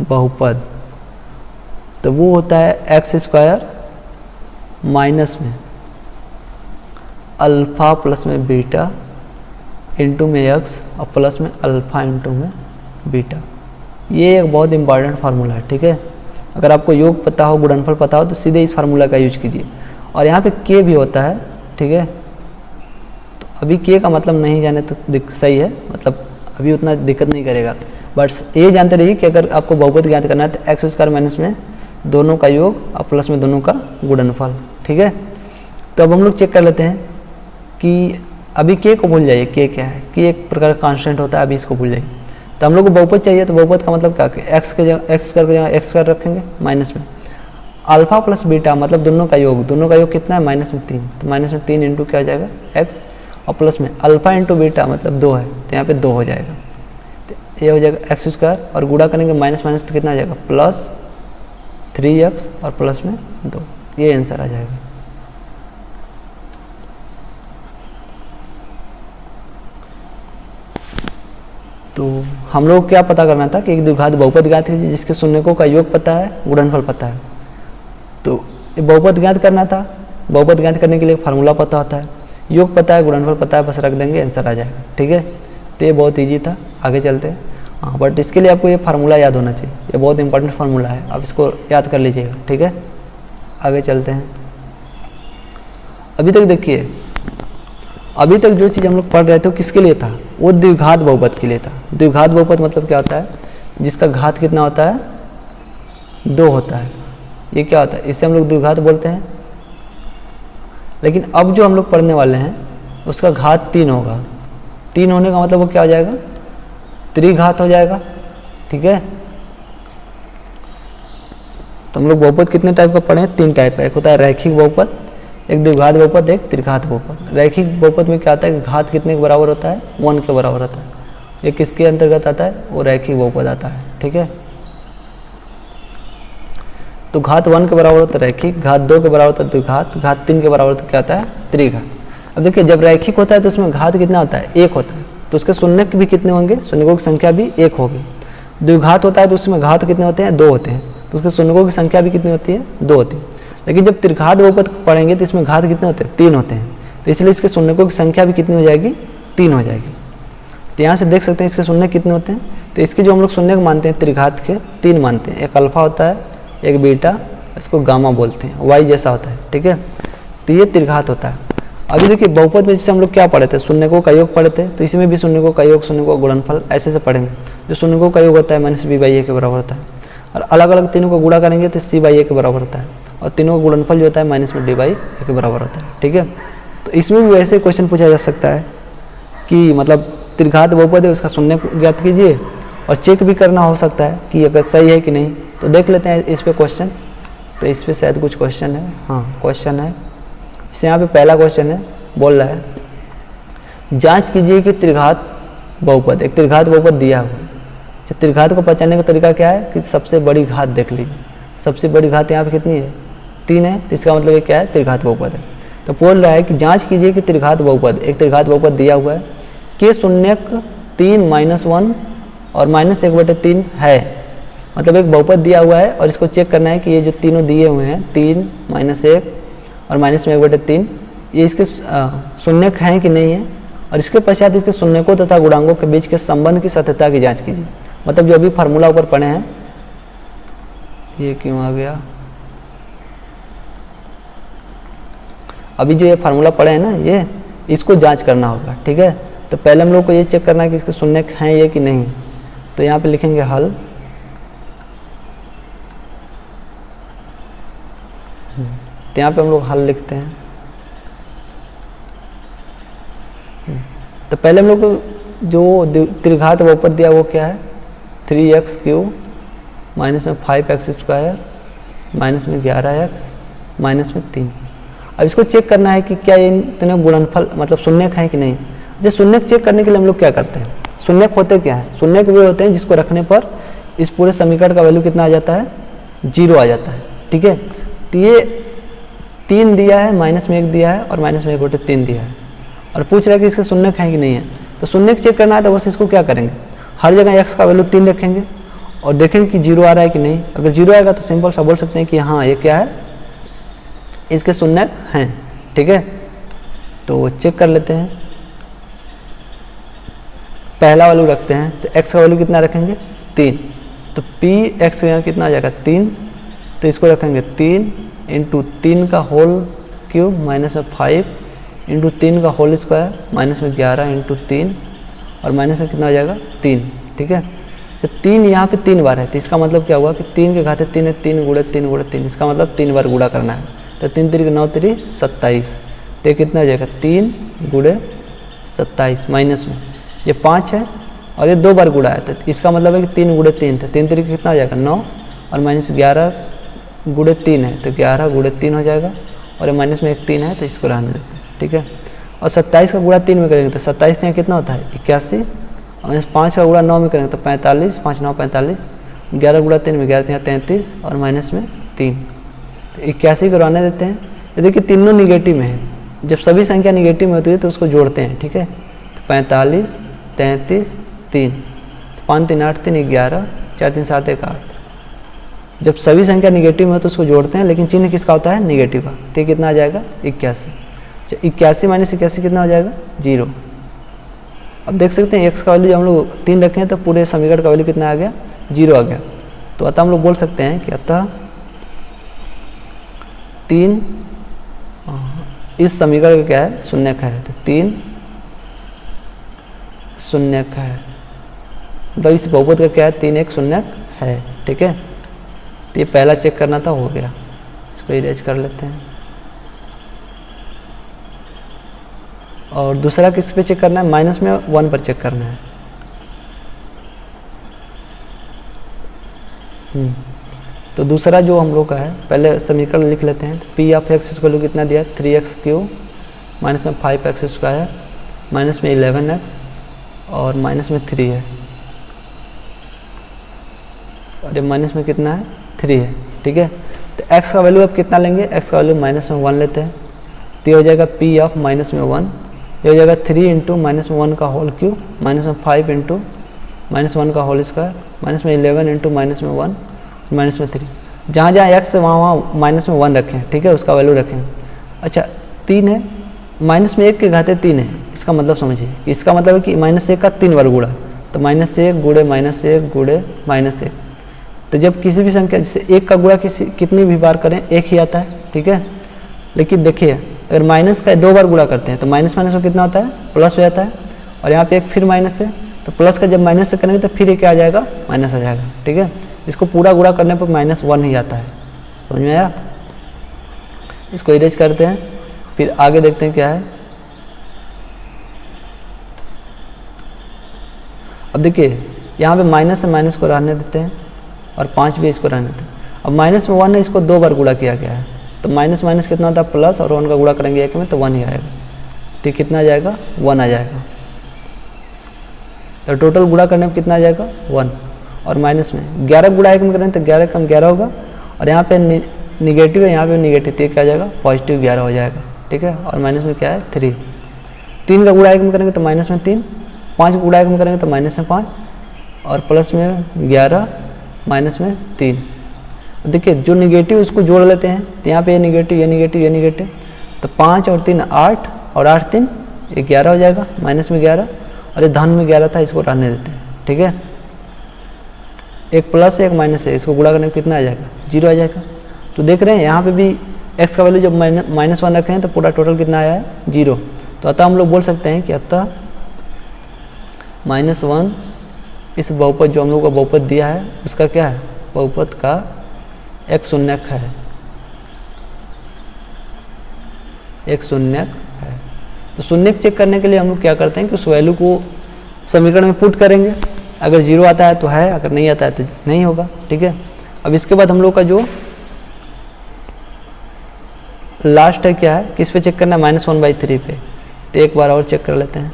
[SPEAKER 1] बहुपद, तो वो होता है x² माइनस में अल्फा प्लस में बीटा इंटू में x और प्लस में अल्फा इंटू में बीटा। ये एक बहुत इंपॉर्टेंट फार्मूला है, ठीक है। अगर आपको योग पता हो, गुणनफल पता हो, तो सीधे इस फार्मूला का यूज कीजिए। और यहाँ पे k भी होता है, ठीक है। तो अभी k का मतलब नहीं जाने तो सही है, मतलब अभी उतना दिक्कत नहीं करेगा, बट ये जानते रहिए कि अगर आपको बहुपद ज्ञात करना है तो x² माइनस में दोनों का योग और प्लस में दोनों का गुणनफल, ठीक है। तो अब हम लोग चेक कर लेते हैं कि अभी k को भूल जाइए, k क्या है, k एक प्रकार का कांस्टेंट होता है, अभी इसको भूल जाइए। तो हम लोग को बहुपद चाहिए, तो बहुपद का मतलब क्या, x के जगह x² की जगह x² रखेंगे माइनस में अल्फा प्लस बीटा, मतलब दोनों का योग कितना है, -3, तो -3 इंटू क्या हो जाएगा, x और प्लस में अल्फा इंटू बीटा मतलब 2 है, तो यहाँ पे 2 हो जाएगा, तो ये हो जाएगा x² और गुणा करेंगे माइनस माइनस तो कितना आ जाएगा, प्लस 3x और प्लस में 2, ये आंसर आ जाएगा। तो हम लोग क्या पता करना था कि एक द्विघात बहुपद ज्ञात कीजिए जिसके शून्यकों का योग पता है, गुणनफल पता है। तो बहुपद ज्ञात करना था, बहुपद ज्ञात करने के लिए फार्मूला पता होता है, योग पता है, गुणनफल पता है, बस रख देंगे आंसर आ जाएगा, ठीक है। तो ये बहुत ईजी था, आगे चलते हैं। हाँ, बट इसके लिए आपको ये फार्मूला याद होना चाहिए, ये बहुत इंपॉर्टेंट फार्मूला है, आप इसको याद कर लीजिएगा, ठीक है। आगे चलते हैं। अभी तक देखिए, अभी तक जो चीज़ हम लोग पढ़ रहे थे वो किसके लिए था, वो द्विघात बहुपद के लिए था। द्विघात बहुपद मतलब क्या होता है, जिसका घात कितना होता है, 2 होता है, ये क्या होता है, इसे हम लोग द्विघात बोलते हैं। लेकिन अब जो हम लोग पढ़ने वाले हैं उसका घात 3 होगा। 3 होने का मतलब वो क्या हो जाएगा, त्रिघात हो जाएगा, ठीक है। तो हम लोग बहुपद कितने टाइप का पढ़े, 3 टाइप का, एक होता है रैखिक बहुपद, एक द्विघात बहुपद, एक त्रिघात बहुपद। रैखिक बहुपद में क्या होता है कि घात कितने के बराबर होता है, 1 के बराबर होता है। ये किसके अंतर्गत आता है, वो रैखिक बहुपद आता है, ठीक है। तो घात 1 के बराबर होता है रैखिक, घात 2 के बराबर होता है द्विघात, घात 3 के बराबर तो क्या आता है, त्रिघात। अब देखिए जब रैखिक होता है तो उसमें घात कितना होता है, 1 होता है, तो उसके शून्यक भी कितने होंगे, शून्यकों की संख्या भी 1 होगी। द्विघात होता है तो उसमें घात कितने होते हैं, 2 होते हैं, तो उसके शून्यकों की संख्या भी कितनी होती है, 2 होती है। लेकिन जब त्रिघात बहुपद पढ़ेंगे तो इसमें घात कितने होते हैं, 3 होते हैं, तो इसलिए इसके शून्यकों की संख्या भी कितनी हो जाएगी, 3 हो जाएगी। तो यहाँ से देख सकते हैं इसके शून्य कितने होते हैं, तो इसके जो हम लोग शून्य मानते हैं त्रिघात के 3 मानते हैं, एक अल्फा होता है, एक बीटा, इसको गामा बोलते हैं, वाई जैसा होता है, ठीक है। तो ये त्रिघात होता है। अभी देखिए बहुपद में जैसे हम लोग क्या पढ़े थे, शून्यकों का योग पढ़े थे, तो इसमें भी शून्यकों का योग, शून्यकों का गुणनफल ऐसे से पढ़ेंगे। जो शून्यकों का योग होता है -b/a के बराबर होता है, और अलग अलग तीनों को गुणा करेंगे तो c/a के बराबर होता है, और तीनों का गुणनफल जो होता है -d/a के बराबर होता है, ठीक है। तो इसमें भी वैसे क्वेश्चन पूछा जा सकता है कि मतलब त्रिघात बहुपद है, उसका शून्य ज्ञात कीजिए, और चेक भी करना हो सकता है कि अगर सही है कि नहीं। तो देख लेते हैं इस पे क्वेश्चन, तो इस पे शायद कुछ क्वेश्चन है, हाँ क्वेश्चन है। इसे यहाँ पे पहला क्वेश्चन है, बोल रहा है जांच कीजिए कि त्रिघात बहुपद, एक त्रिघात बहुपद दिया हुआ है। अच्छा, त्रिघात को पहचानने का तरीका क्या है कि सबसे बड़ी घात देख लीजिए, सबसे बड़ी घात यहाँ पे कितनी है, 3 है, तो इसका मतलब ये क्या है, त्रिघात बहुपद है। तो बोल रहा है कि जांच कीजिए कि त्रिघात बहुपद, एक त्रिघात बहुपद दिया हुआ है के शून्यक 3 -1 और -1/3 है। मतलब एक बहुपद दिया हुआ है और इसको चेक करना है कि ये जो तीनों दिए हुए हैं 3 -1 और -1/3 ये इसके शून्यक हैं कि नहीं है, और इसके पश्चात इसके शून्यकों तथा गुणांकों के बीच के संबंध की सत्यता की जांच कीजिए। मतलब जो अभी फार्मूला ऊपर पढ़े हैं, ये क्यों आ गया, अभी जो ये फार्मूला पढ़े हैं ना, ये इसको जांच करना होगा, ठीक है। तो पहले हम लोग को ये चेक करना है कि इसके शून्य हैं ये कि नहीं। तो यहाँ पे लिखेंगे हल, तो यहाँ पे हम लोग हल लिखते हैं। तो पहले हम लोग को जो त्रिघात बहुपद दिया वो क्या है, 3x³ माइनस में 5x² माइनस में 11x माइनस में 3। अब इसको चेक करना है कि क्या ये इतने गुणनफल मतलब शून्यक हैं कि नहीं। जैसे शून्यक चेक करने के लिए हम लोग क्या करते हैं, शून्यक होते क्या है, शून्यक वे होते हैं जिसको रखने पर इस पूरे समीकरण का वैल्यू कितना आ जाता है, 0 आ जाता है। ठीक है, तो ये 3 दिया है, माइनस में 1 दिया है और माइनस में 1 3 दिया है और पूछ रहा है कि इसके शून्यक हैं कि नहीं है। तो शून्यक चेक करना है तो बस इसको क्या करेंगे, हर जगह x का वैल्यू 3 रखेंगे और देखेंगे कि 0 आ रहा है कि नहीं। अगर 0 आएगा तो सिंपल सा बोल सकते हैं कि हाँ ये क्या है, इसके शून्यक हैं। ठीक है, तो चेक कर लेते हैं। पहला वैल्यू रखते हैं तो x का वैल्यू कितना रखेंगे, 3। तो p x यहाँ कितना आ जाएगा 3, तो इसको रखेंगे 3 इंटू 3 का होल क्यूब माइनस में 5 इंटू 3 का होल स्क्वायर माइनस में 11 इंटू 3 और माइनस में कितना आ जाएगा 3। ठीक है, तो 3 यहाँ पे 3 बार है, तो इसका मतलब क्या हुआ कि 3 के घाते 3 है, 3 गुणे 3 गुणे 3, इसका मतलब 3 बार गुणा करना है। तो 3 3 9 3 27, तो ये कितना आ जाएगा 3 गुणे 27 माइनस में ये 5 है और ये 2 बार गुणा है, तो इसका मतलब है कि 3 गुणे 3, तो 3 3 कितना हो जाएगा 9 और माइनस 11 गुणे 3 है, तो 11 गुणे 3 हो जाएगा और ये माइनस में 1 3 है, तो इसको रहने देते हैं। ठीक है, और 27 का गुणा 3 में करेंगे तो 27 यहाँ कितना होता है 81 और माइनस 5 का गुणा 9 में करेंगे तो 45, 5 9 45, 11 गुणा 3 में 11 33 और माइनस में 3, तो 81 को रहने देते हैं। ये देखिए तीनों निगेटिव में है, जब सभी संख्या निगेटिव में होती है तो उसको जोड़ते हैं। ठीक है, तो 45 33 3, 5 3 8 3 11 4 3 7 1 8, जब सभी संख्या निगेटिव में हो तो उसको जोड़ते हैं, लेकिन चिन्ह किसका होता है निगेटिव का, तो ये कितना आ जाएगा 81। 81 माइनस 81 कितना हो जाएगा 0। अब देख सकते हैं x का वैल्यू जब हम लोग 3 रखें तो पूरे समीकरण का वैल्यू कितना आ गया 0 आ गया। तो अतः हम लोग बोल सकते हैं कि अतः 3 इस समीकरण का क्या है शून्यक है, तो 3 शून्यक है, मतलब इस बहुपद का क्या है 3 एक शून्यक है। ठीक है, तो ये पहला चेक करना था, हो गया, इसको इरेज कर लेते हैं। और दूसरा किस पे चेक करना है, माइनस में 1 पर चेक करना है। तो दूसरा जो हम लोग का है, पहले समीकरण लिख लेते हैं। तो p ऑफ x इसको लोग कितना दिया 3x³ माइनस में 5x² माइनस में 11x और माइनस में 3 है और ये माइनस में कितना है 3 है। ठीक है, तो x का वैल्यू अब कितना लेंगे, x का वैल्यू माइनस में 1 लेते हैं, तो ये हो जाएगा p ऑफ माइनस में 1, ये हो जाएगा 3 इंटू माइनस में 1 का होल क्यूब माइनस में 5 इंटू माइनस 1 का होल स्क्वायर माइनस में 11 इंटू माइनस में 1 माइनस में 3, जहाँ जहाँ x है वहाँ माइनस में 1 रखें। ठीक है, उसका वैल्यू रखें। अच्छा 3 है, माइनस में 1 के घाते 3 है, इसका मतलब समझिए कि इसका मतलब है कि माइनस 1 का 3 बार गुणा, तो माइनस 1 गुणे माइनस 1 गुणे माइनस 1। तो जब किसी भी संख्या जैसे 1 का गुणा कितनी भी बार करें 1 ही आता है। ठीक है, लेकिन देखिए अगर माइनस का 2 बार गुणा करते हैं तो माइनस माइनस में कितना होता है प्लस हो जाता है, और यहाँ पे एक फिर माइनस है, तो प्लस का जब माइनस से करेंगे तो फिर ये क्या आ जाएगा माइनस आ जाएगा। ठीक है, इसको पूरा गुणा करने पर -1 ही आता है। समझ में आया, इसको इरेज करते हैं, फिर आगे देखते हैं क्या है। अब देखिए यहाँ पे माइनस से माइनस को रहने देते हैं और 5 भी इसको रहने देते हैं। अब माइनस में 1 है, इसको 2 बार गुणा किया गया है, तो माइनस माइनस कितना होता है प्लस, और 1 का गुणा करेंगे 1 में तो 1 ही आएगा, तो कितना आ जाएगा 1 आ जाएगा। तो टोटल गुणा करने में कितना आ जाएगा 1, और माइनस में 11 गुणा 1 में करें तो 11 कम 11 होगा, और यहाँ पे निगेटिव है, यहाँ पे निगेटिव, तो क्या आ जाएगा पॉजिटिव 11 हो जाएगा। ठीक है, और माइनस में क्या है 3, 3 का गुणा 1 में करेंगे तो माइनस में 3, 5 का गुणा 1 में करेंगे तो माइनस में 5, और प्लस में 11 माइनस में 3। देखिए जो निगेटिव उसको जोड़ लेते हैं, तो यहाँ पे ये निगेटिव ये निगेटिव ये निगेटिव, तो 5 और 3 8 और 8 3 ये 11 हो जाएगा, माइनस में 11, और ये धन में 11 था, इसको रहने देते हैं। ठीक है, एक प्लस है एक माइनस है, इसको गुणा करने में कितना आ जाएगा 0 आ जाएगा। तो देख रहे हैं यहाँ पे भी x का वैल्यू जब -1 रखे हैं तो पूरा टोटल कितना आया है 0। तो अतः हम लोग बोल सकते हैं कि अतः -1 इस बहुपद जो हम लोग का बहुपद दिया है उसका क्या है, बहुपद का एक शून्यक है, एक शून्यक है। तो शून्यक चेक करने के लिए हम लोग क्या करते हैं कि उस वैल्यू को समीकरण में पुट करेंगे, अगर 0 आता है तो है, अगर नहीं आता है तो नहीं होगा, ठीक है। अब इसके बाद हम लोग का जो लास्ट है क्या है, किस पे चेक करना है, -1/3 पे। तो एक बार और चेक कर लेते हैं।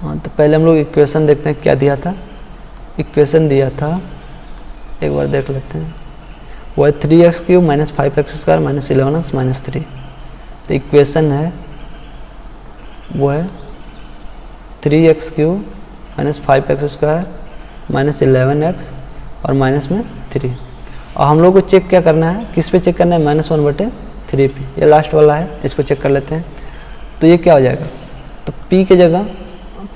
[SPEAKER 1] हाँ, तो पहले हम लोग इक्वेशन देखते हैं क्या दिया था। इक्वेशन दिया था, एक बार देख लेते हैं, वो है 3x³ - 5x² - 11x - 3। तो इक्वेशन है वो है 3x³ - 5x² - 11x और माइनस में 3। और हम लोग को चेक क्या करना है, किस पे चेक करना है, -1/3 पे। ये लास्ट वाला है, इसको चेक कर लेते हैं। तो ये क्या हो जाएगा, तो p के जगह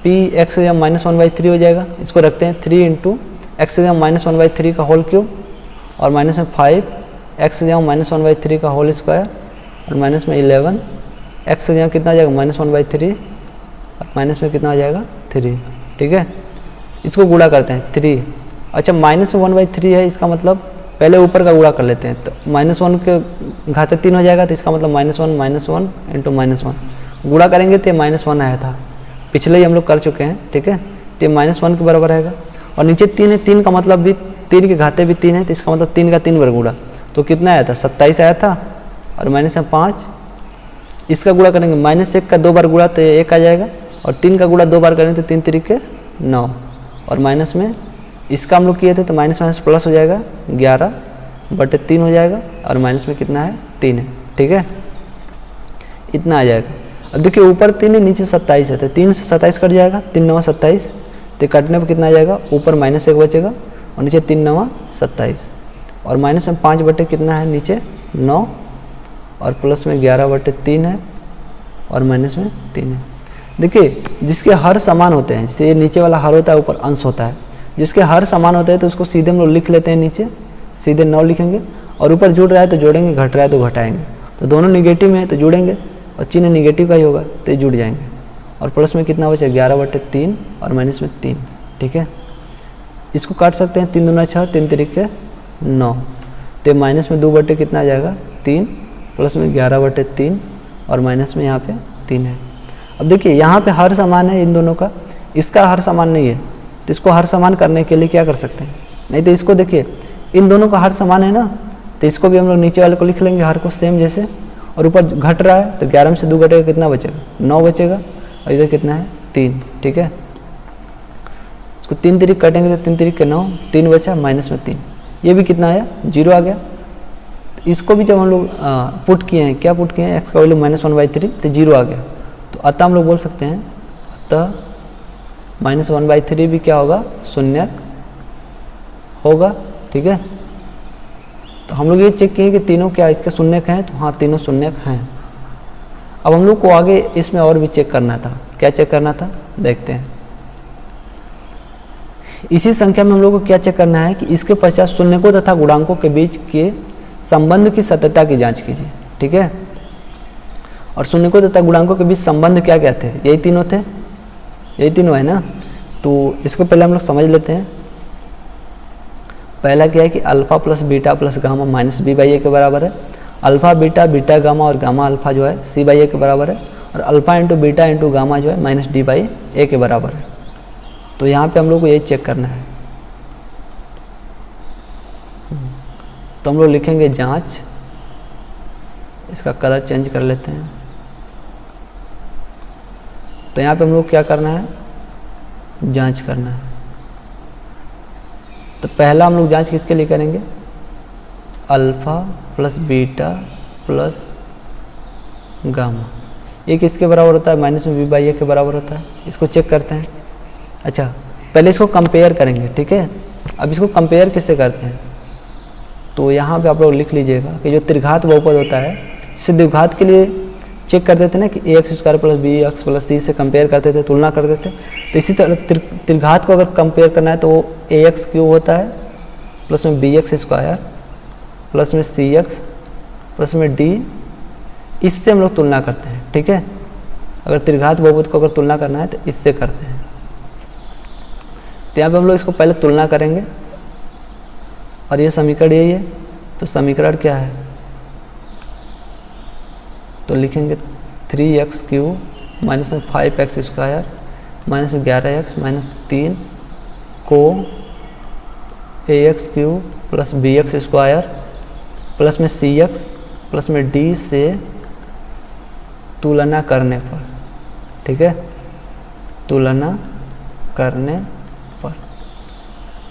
[SPEAKER 1] p x या -1/3 हो जाएगा। इसको रखते हैं 3 × x या -1/3 का होल क्यूब और माइनस में 5 x या -1/3 का होल स्क्वायर और माइनस में 11 x या कितना आ जाएगा, -1/3 और माइनस में कितना आ जाएगा, 3। ठीक है, इसको गुणा करते हैं 3। अच्छा, -1/3 है, इसका मतलब पहले ऊपर का गुणा कर लेते हैं। तो -1 के घाते 3 हो जाएगा, तो इसका मतलब -1 × -1 गुणा करेंगे तो -1 आया था, पिछले ही हम लोग कर चुके हैं। ठीक है, तो -1 के बराबर रहेगा। और नीचे 3 है, 3 का मतलब भी 3 के घाते भी 3 है, तो इसका मतलब 3 का 3 बार गुणा, तो कितना आया था, 27 आया था। और माइनस में 5, इसका गुणा करेंगे -1 का 2 बार गुणा तो 1 आ जाएगा, और 3 का गुणा 2 बार करेंगे तो 3 3 9, और माइनस में इसका हम लोग किए थे तो माइनस माइनस प्लस हो जाएगा, 11/3 हो जाएगा, और माइनस में कितना है, 3 है। ठीक है, इतना आ जाएगा। अब देखिए ऊपर 3 है, नीचे 27 है, तो 3 से 27 कट जाएगा, 3 9 27, तो कटने पर कितना आ जाएगा, ऊपर -1 बचेगा और नीचे 3 9 27, और माइनस में 5 कितना है, नीचे 9, और प्लस में 11/3 है, और माइनस में 3 है। देखिए जिसके हर समान होते हैं, जैसे नीचे वाला हर होता है, ऊपर अंश होता है, जिसके हर समान होते हैं तो उसको सीधे हम लोग लिख लेते हैं, नीचे सीधे 9 लिखेंगे, और ऊपर जुड़ रहा है तो जोड़ेंगे, घट रहा है तो घटाएंगे। तो दोनों निगेटिव में है तो जुड़ेंगे, और चिन्ह निगेटिव का ही होगा तो ये जुड़ जाएंगे, और प्लस में कितना बचे, 11/3 और माइनस में 3। ठीक है, इसको काट सकते हैं, 3 दूना 6, 3 3 9, तो माइनस में 2 कितना आ जाएगा, 3, प्लस में 11/3 और माइनस में यहाँ पे 3 है। अब देखिए यहाँ पे हर समान है इन दोनों का, इसका हर समान नहीं है, तो इसको हर समान करने के लिए क्या कर सकते हैं, नहीं तो इसको देखिए इन दोनों का हर समान है ना, तो इसको भी हम लोग नीचे वाले को लिख लेंगे हर को सेम जैसे, और ऊपर घट रहा है तो 11 में से 2 घटेगा, कितना बचेगा, 9 बचेगा, और इधर कितना है, 3। ठीक है, इसको 3 3 कटेंगे तो 3 3 9, 3 बचा, माइनस में 3, ये भी कितना आया, 0 आ गया। तो इसको भी जब हम लोग पुट किए हैं, क्या पुट किए हैं, x का वैल्यू -1/3 तो 0 आ गया। तो अतः हम लोग बोल सकते हैं, अतः -1/3 भी क्या होगा, शून्यक होगा। ठीक है, तो हम लोग ये चेक किए कि तीनों क्या इसके शून्यक हैं, तो हाँ तीनों शून्यक हैं। अब हम लोग को आगे इसमें और भी चेक करना था, क्या चेक करना था, देखते हैं। इसी संख्या में हम लोग को क्या चेक करना है कि इसके पश्चात शून्यकों तथा गुणांकों के बीच के संबंध की सत्यता की जांच कीजिए। ठीक है, और शून्यकों तथा गुणांकों के बीच संबंध क्या क्या थे, यही तीनों थे, यही तीनों है ना। तो इसको पहले हम लोग समझ लेते हैं। पहला क्या है कि alpha plus beta plus gamma -b/a के बराबर है। अल्फा बीटा, बीटा गामा और गामा अल्फा जो है c/a के बराबर है, और alpha into beta into gamma जो है -d/a के बराबर है। तो यहाँ पे हम लोग को यही चेक करना है। तो हम लोग लिखेंगे जांच, इसका कलर चेंज कर लेते हैं। तो यहाँ पे हम लोग क्या करना है, जांच करना है। तो पहला हम लोग जांच किसके लिए करेंगे, alpha plus beta plus gamma, ये किसके बराबर होता है, -b/a के बराबर होता है। इसको चेक करते हैं। अच्छा, पहले इसको कंपेयर करेंगे। ठीक है, अब इसको कंपेयर किससे करते हैं, तो यहाँ पे आप लोग लिख लीजिएगा कि जो त्रिघात बहुपद होता है, जैसे द्विघात के लिए चेक कर देते ना कि ax² + bx + c से कंपेयर करते थे, तुलना कर देते, तो इसी तरह त्रिघात को अगर कंपेयर करना है तो ax³ होता है, प्लस में bx² प्लस में cx प्लस में d, इससे हम लोग तुलना करते हैं। ठीक है, अगर त्रिघात बहुपद को अगर तुलना करना है तो इससे करते हैं। तो यहाँ पे हम लोग इसको पहले तुलना करेंगे और ये समीकरण यही है। तो समीकरण क्या है, तो लिखेंगे 3x³ माइनस में 5x² माइनस 11x माइनस 3 को ax³ प्लस bx² प्लस में cx प्लस में d से तुलना करने पर, ठीक है, तुलना करने पर।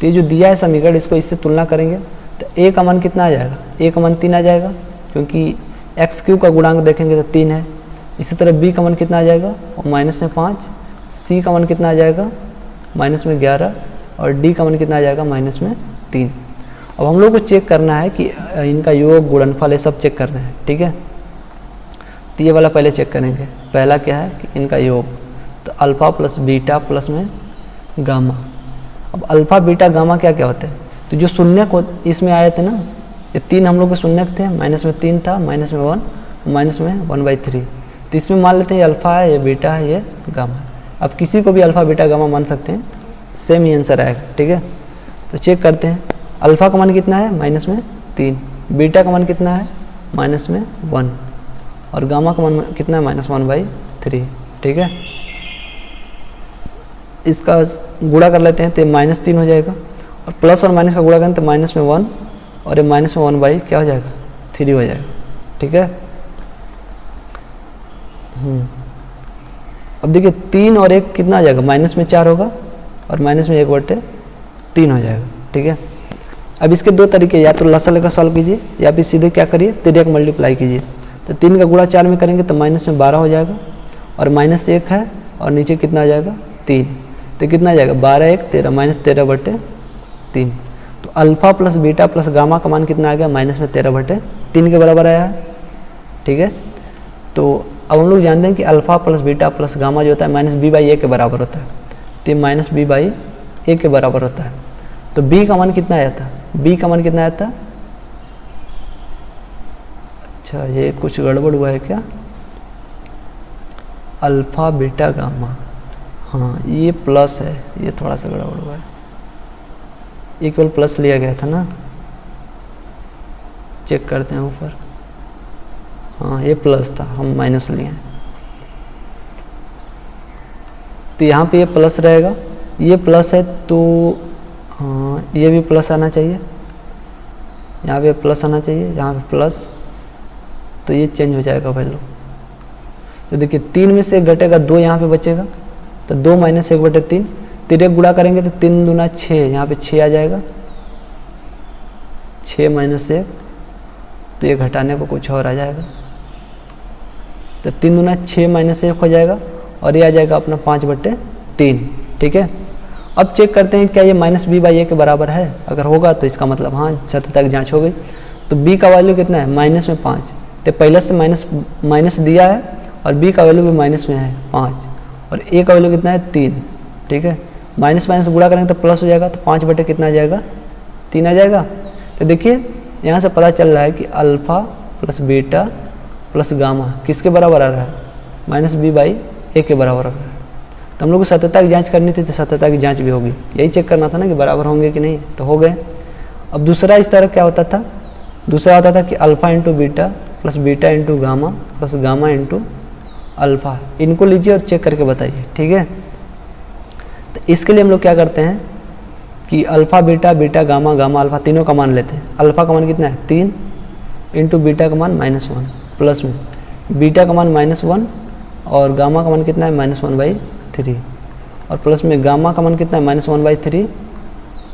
[SPEAKER 1] तो ये जो दिया है समीकरण, इसको इससे तुलना करेंगे तो a का मान कितना आ जाएगा, a का मान 3 आ जाएगा, क्योंकि x³ का गुणांक देखेंगे तो 3 है। इसी तरह b का मान कितना आ जाएगा, और माइनस में 5, c का मान कितना आ जाएगा, माइनस में 11, और d का मान कितना आ जाएगा, माइनस में 3। अब हम लोग को चेक करना है कि इनका योग गुणनफल ये सब चेक करना है, ठीक है। तो ये वाला पहले चेक करेंगे। पहला क्या है कि इनका योग, तो अल्फ़ा प्लस बीटा प्लस में गामा। अब अल्फ़ा बीटा गामा क्या क्या होते हैं, तो जो शून्य को इसमें आए थे ना, ये 3 हम लोग के शून्य थे, माइनस में 3 था, माइनस में 1, माइनस में 1/3। तो इसमें मान लेते हैं ये अल्फ़ा है, ये बीटा है, ये गामा है। अब किसी को भी अल्फ़ा बीटा गामा मान सकते हैं, सेम ही आंसर आएगा, ठीक है। तो चेक करते हैं, अल्फ़ा का मान कितना है, माइनस में 3, बीटा का मान कितना है, माइनस में 1, और गामा का मान कितना है, माइनस 1/3, ठीक है। इसका गुणा कर लेते हैं तो -3 हो जाएगा, और प्लस और माइनस का गुणा करें तो माइनस में 1, और ये माइनस में 1 क्या हो जाएगा, 3 हो जाएगा, ठीक है। अब देखिए 3 और 1 कितना आ जाएगा, माइनस में 4 होगा, और माइनस में 1/3 हो जाएगा, ठीक है। अब इसके दो तरीके, या तो लसा लेकर सॉल्व कीजिए, या फिर सीधे क्या करिए, तिर्यक मल्टीप्लाई कीजिए। तो 3 का गुणा 4 में करेंगे तो माइनस में 12 हो जाएगा, और माइनस 1 है, और नीचे कितना आ जाएगा, 3। तो कितना आ जाएगा, 12 1 13, माइनस 13/3। तो alpha plus beta plus gamma का मान कितना आ गया, माइनस में 13/3 के बराबर आया है, ठीक है। तो अब हम लोग जानते हैं कि alpha plus beta plus gamma जो होता है माइनस b/a के बराबर होता है। तो ये माइनस b/a के बराबर होता है। तो b का मान कितना आया था, b का मान कितना आया था, अच्छा ये कुछ गड़बड़ हुआ है क्या, अल्फ़ा बीटा गामा, हाँ ये प्लस है, ये थोड़ा सा गड़बड़ हुआ है, ये केवल प्लस लिया गया था ना, चेक करते हैं ऊपर, हाँ ये प्लस था, हम माइनस लिए हैं। तो यहाँ पे ये प्लस रहेगा, ये प्लस है तो हाँ ये भी प्लस आना चाहिए, यहाँ पे प्लस आना चाहिए, यहाँ पे प्लस, तो ये चेंज हो जाएगा वैल्यू। तो देखिए 3 में से 1 घटेगा, 2 यहाँ पे बचेगा, तो 2 माइनस 1/3, तिर्यक गुणा करेंगे तो 3 दूना 6, यहाँ पे 6 आ जाएगा, 6 माइनस 1, तो ये घटाने को कुछ और आ जाएगा, तो 3 दूना 6 माइनस 1 हो जाएगा, और ये आ जाएगा अपना 5/3, ठीक है। अब चेक करते हैं क्या ये माइनस b/a के बराबर है, अगर होगा तो इसका मतलब हाँ सत्यता की जाँच हो गई। तो b का वैल्यू कितना है, माइनस में 5, तो पहले से माइनस दिया है, और b का वैल्यू भी माइनस में है 5, और a का वैल्यू कितना है 3, ठीक है। माइनस माइनस गुणा करेंगे तो प्लस हो जाएगा, तो 5 कितना आ जाएगा, 3 आ जाएगा। तो देखिए यहाँ से पता चल रहा है कि alpha plus beta plus gamma किसके बराबर आ रहा है, माइनस b/a के बराबर आ रहा है। तो हम लोग को सत्यता की जांच करनी थी, तो सत्यता की जांच भी होगी, यही चेक करना था ना कि बराबर होंगे कि नहीं, तो हो गए। अब दूसरा इस तरह क्या होता था, दूसरा होता था कि alpha into beta plus beta into gamma plus gamma into alpha. इनको लीजिए और चेक करके बताइए, ठीक है। तो इसके लिए हम लोग क्या करते हैं कि alpha beta beta gamma gamma alpha तीनों का मान लेते हैं। अल्फ़ा का मान कितना है 3 इंटू बीटा का मान -1, प्लस में बीटा का मान -1, और गामा का मान कितना है -1/3, और प्लस में गामा का मान कितना है -1/3,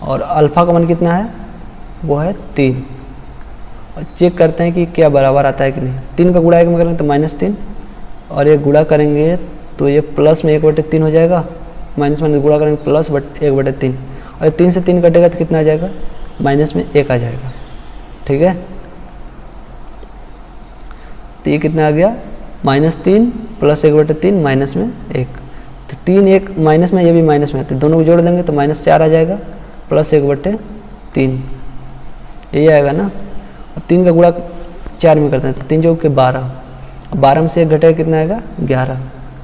[SPEAKER 1] और अल्फ़ा का मान कितना है वो है 3। और चेक करते हैं कि क्या बराबर आता है कि नहीं। 3 का गुणा 1 में करेंगे तो -3, और ये गुणा करेंगे तो ये प्लस में 1/3 हो जाएगा, माइनस में गुणा करेंगे प्लस 1/3, और 3 से 3 कटेगा तो कितना आ जाएगा, माइनस में 1 आ जाएगा, ठीक है। तो ये कितना आ गया, -3 प्लस 1/3 माइनस में 1, तो 3 1 माइनस में, ये भी माइनस में, तो दोनों को जोड़ देंगे तो -4 आ जाएगा, प्लस 1/3 यही आएगा ना। और 3 का गुणा 4 में करते हैं तो 3 × 4 = 12, 12 में से 1 घटेगा कितना आएगा 11,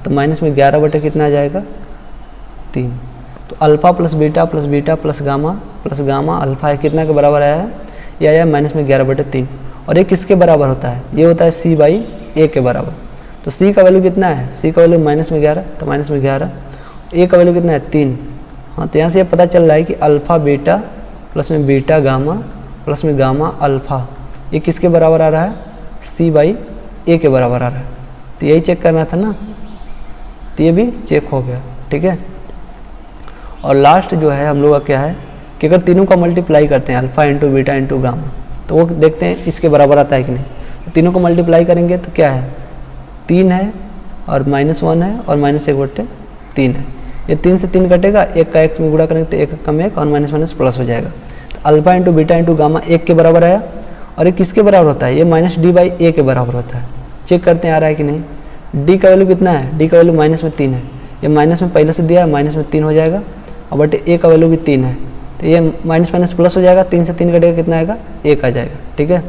[SPEAKER 1] तो माइनस में 11 बटे कितना आ जाएगा 3। तो alpha plus beta plus gamma alpha है कितना के बराबर आया है, ये आया माइनस में 11 बटे 3। और ये किसके बराबर होता है, ये होता है सी बाई ए के बराबर। तो सी का वैल्यू कितना है, सी का वैल्यू माइनस में 11, तो माइनस में 11, ए का वैल्यू कितना है 3। हाँ, तो यहाँ से ये पता चल रहा है कि अल्फ़ा बीटा प्लस में बीटा गामा प्लस में गामा अल्फ़ा ये किसके बराबर आ रहा है, सी बाई ए के बराबर आ रहा है। तो यही चेक करना था ना, तो ये भी चेक हो गया, ठीक है। और लास्ट जो है हम लोग का क्या है कि अगर तीनों का मल्टीप्लाई करते हैं alpha into beta into gamma, तो वो देखते हैं इसके बराबर आता है कि नहीं। तो तीनों को मल्टीप्लाई करेंगे तो क्या है, 3 है और -1 है और -1/3 है। ये 3 से 3 कटेगा, 1 का 1 में गुणा करेंगे तो 1 कम 1 और माइनस प्लस हो जाएगा। तो alpha into beta into gamma 1 के बराबर आया। और ये किसके बराबर होता है, ये -d/a के बराबर होता है। चेक करते हैं आ रहा है कि नहीं। d का वैल्यू कितना है, d का वैल्यू -3 है, ये माइनस में पहले से दिया है, -3 हो जाएगा। और बटे a का वैल्यू भी 3 है, तो ये माइनस प्लस हो जाएगा, 3 से 3 कटेगा कितना आएगा 1 आ जाएगा, ठीक है।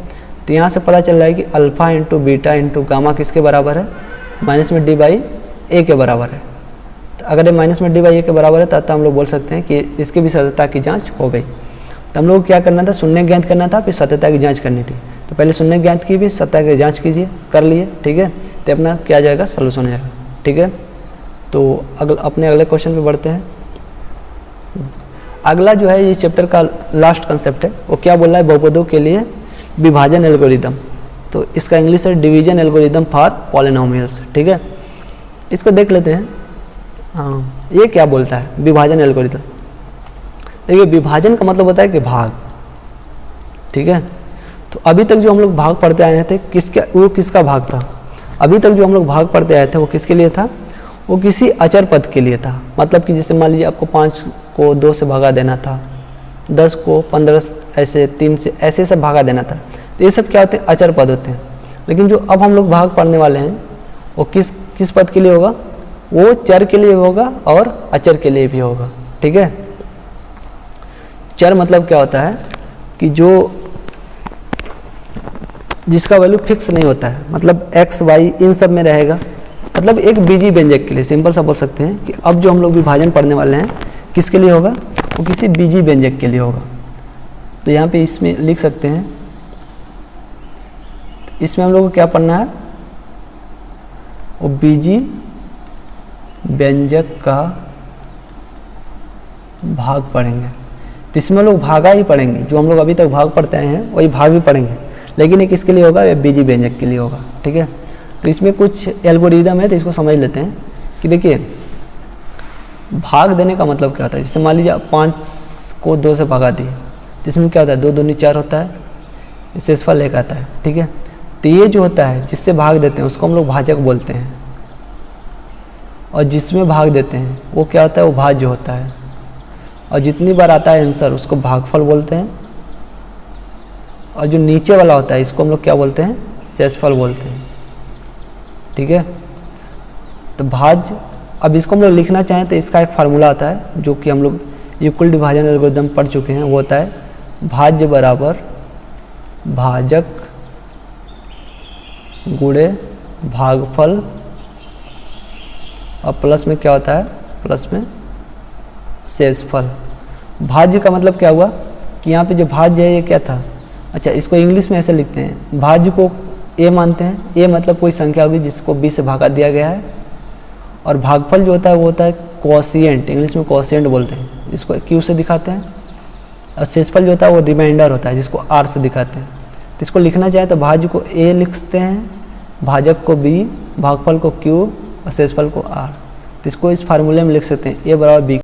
[SPEAKER 1] तो यहाँ से पता चल रहा है कि alpha into beta into gamma किसके बराबर है, माइनस में d/a के बराबर है। तो अगर ये माइनस में d/a के बराबर है तब हम लोग बोल सकते हैं कि इसकी भी सत्यता की जांच हो गई। तो हम लोग को क्या करना था, शून्य ज्ञात करना था, फिर सत्यता की जांच करनी थी। तो पहले शून्य ज्ञात की भी सत्यता की जांच कीजिए, कर लिए, ठीक है। तो अपना क्या जाएगा, सलूशन हो जाएगा, ठीक है। तो अपने अगले क्वेश्चन पे बढ़ते हैं। अगला जो है इस चैप्टर का लास्ट कंसेप्ट है, वो क्या बोल रहा है, बहुपदों के लिए विभाजन एल्गोरिदम। तो इसका इंग्लिश है डिवीजन एल्गोरिदम फॉर पॉलिनोमियल्स, ठीक है। इसको देख लेते हैं। हाँ, ये क्या बोलता है विभाजन एल्गोरिदम। देखिए विभाजन का मतलब होता है कि भाग, ठीक है। तो अभी तक जो हम लोग भाग पढ़ते आए थे वो किसका भाग था, अभी तक जो हम लोग भाग पढ़ते आए थे वो किसके लिए था, वो किसी अचर पद के लिए था। मतलब कि जैसे मान लीजिए आपको 5 को 2 से भागा देना था, 10 को 15 ऐसे 3 से ऐसे सब भागा देना था। तो ये सब क्या होते हैं, अचर पद होते हैं। लेकिन जो अब हम लोग भाग पढ़ने वाले हैं वो किस पद के लिए होगा, वो चर के लिए होगा और अचर के लिए भी होगा, ठीक है। चर मतलब क्या होता है कि जो जिसका वैल्यू फिक्स नहीं होता है, मतलब x y इन सब में रहेगा। मतलब एक बीजी व्यंजक के लिए सिंपल सा बोल सकते हैं कि अब जो हम लोग विभाजन पढ़ने वाले हैं किसके लिए होगा, वो किसी बीजी व्यंजक के लिए होगा। तो यहाँ पे इसमें लिख सकते हैं, इसमें हम लोग को क्या पढ़ना है, वो बीजी व्यंजक का भाग पढ़ेंगे। तो इसमें लोग भागा ही पढ़ेंगे, जो हम लोग अभी तक भाग पढ़ते आए हैं वही भाग ही पढ़ेंगे। लेकिन ये किसके लिए होगा, ये बीजी व्यंजक के लिए होगा, ठीक है। तो इसमें कुछ एल्गोरिदम है, तो इसको समझ लेते हैं कि देखिए भाग देने का मतलब क्या होता है। जैसे मान लीजिए 5 को 2 से भागा दिए, तो इसमें क्या होता है, 2 दूनी 4 होता है, शेषफल 1 आता है, ठीक है। तो ये जो होता है जिससे भाग देते हैं उसको हम लोग भाजक बोलते हैं, और जिसमें भाग देते हैं वो क्या होता है, वो भाज्य होता है। और जितनी बार आता है आंसर उसको भागफल बोलते हैं। और जो नीचे वाला होता है इसको हम लोग क्या बोलते हैं, शेषफल बोलते हैं, ठीक है। तो भाज्य, अब इसको हम लोग लिखना चाहें तो इसका एक फार्मूला आता है जो कि हम लोग युक्ल विभाजन एल्गोरिदम पढ़ चुके हैं। वो होता है भाज्य बराबर भाजक गुणे भागफल, और प्लस में क्या होता है, प्लस में शेषफल। भाज्य का मतलब क्या हुआ कि यहाँ पे जो भाज्य है ये क्या था, अच्छा इसको इंग्लिश में ऐसे लिखते हैं, भाज्य को a मानते हैं। a मतलब कोई संख्या होगी जिसको b से भागा दिया गया है। और भागफल जो होता है वो होता है कोशिएंट, इंग्लिश में कोशिएंट बोलते हैं, जिसको q से दिखाते हैं। और शेषफल जो होता है वो रिमाइंडर होता है जिसको r से दिखाते हैं। तो इसको लिखना चाहे तो भाज्य को a लिखते हैं, भाजक को b, भागफल को q और शेषफल को r। तो इसको इस फार्मूले में लिख सकते हैं a बराबर b।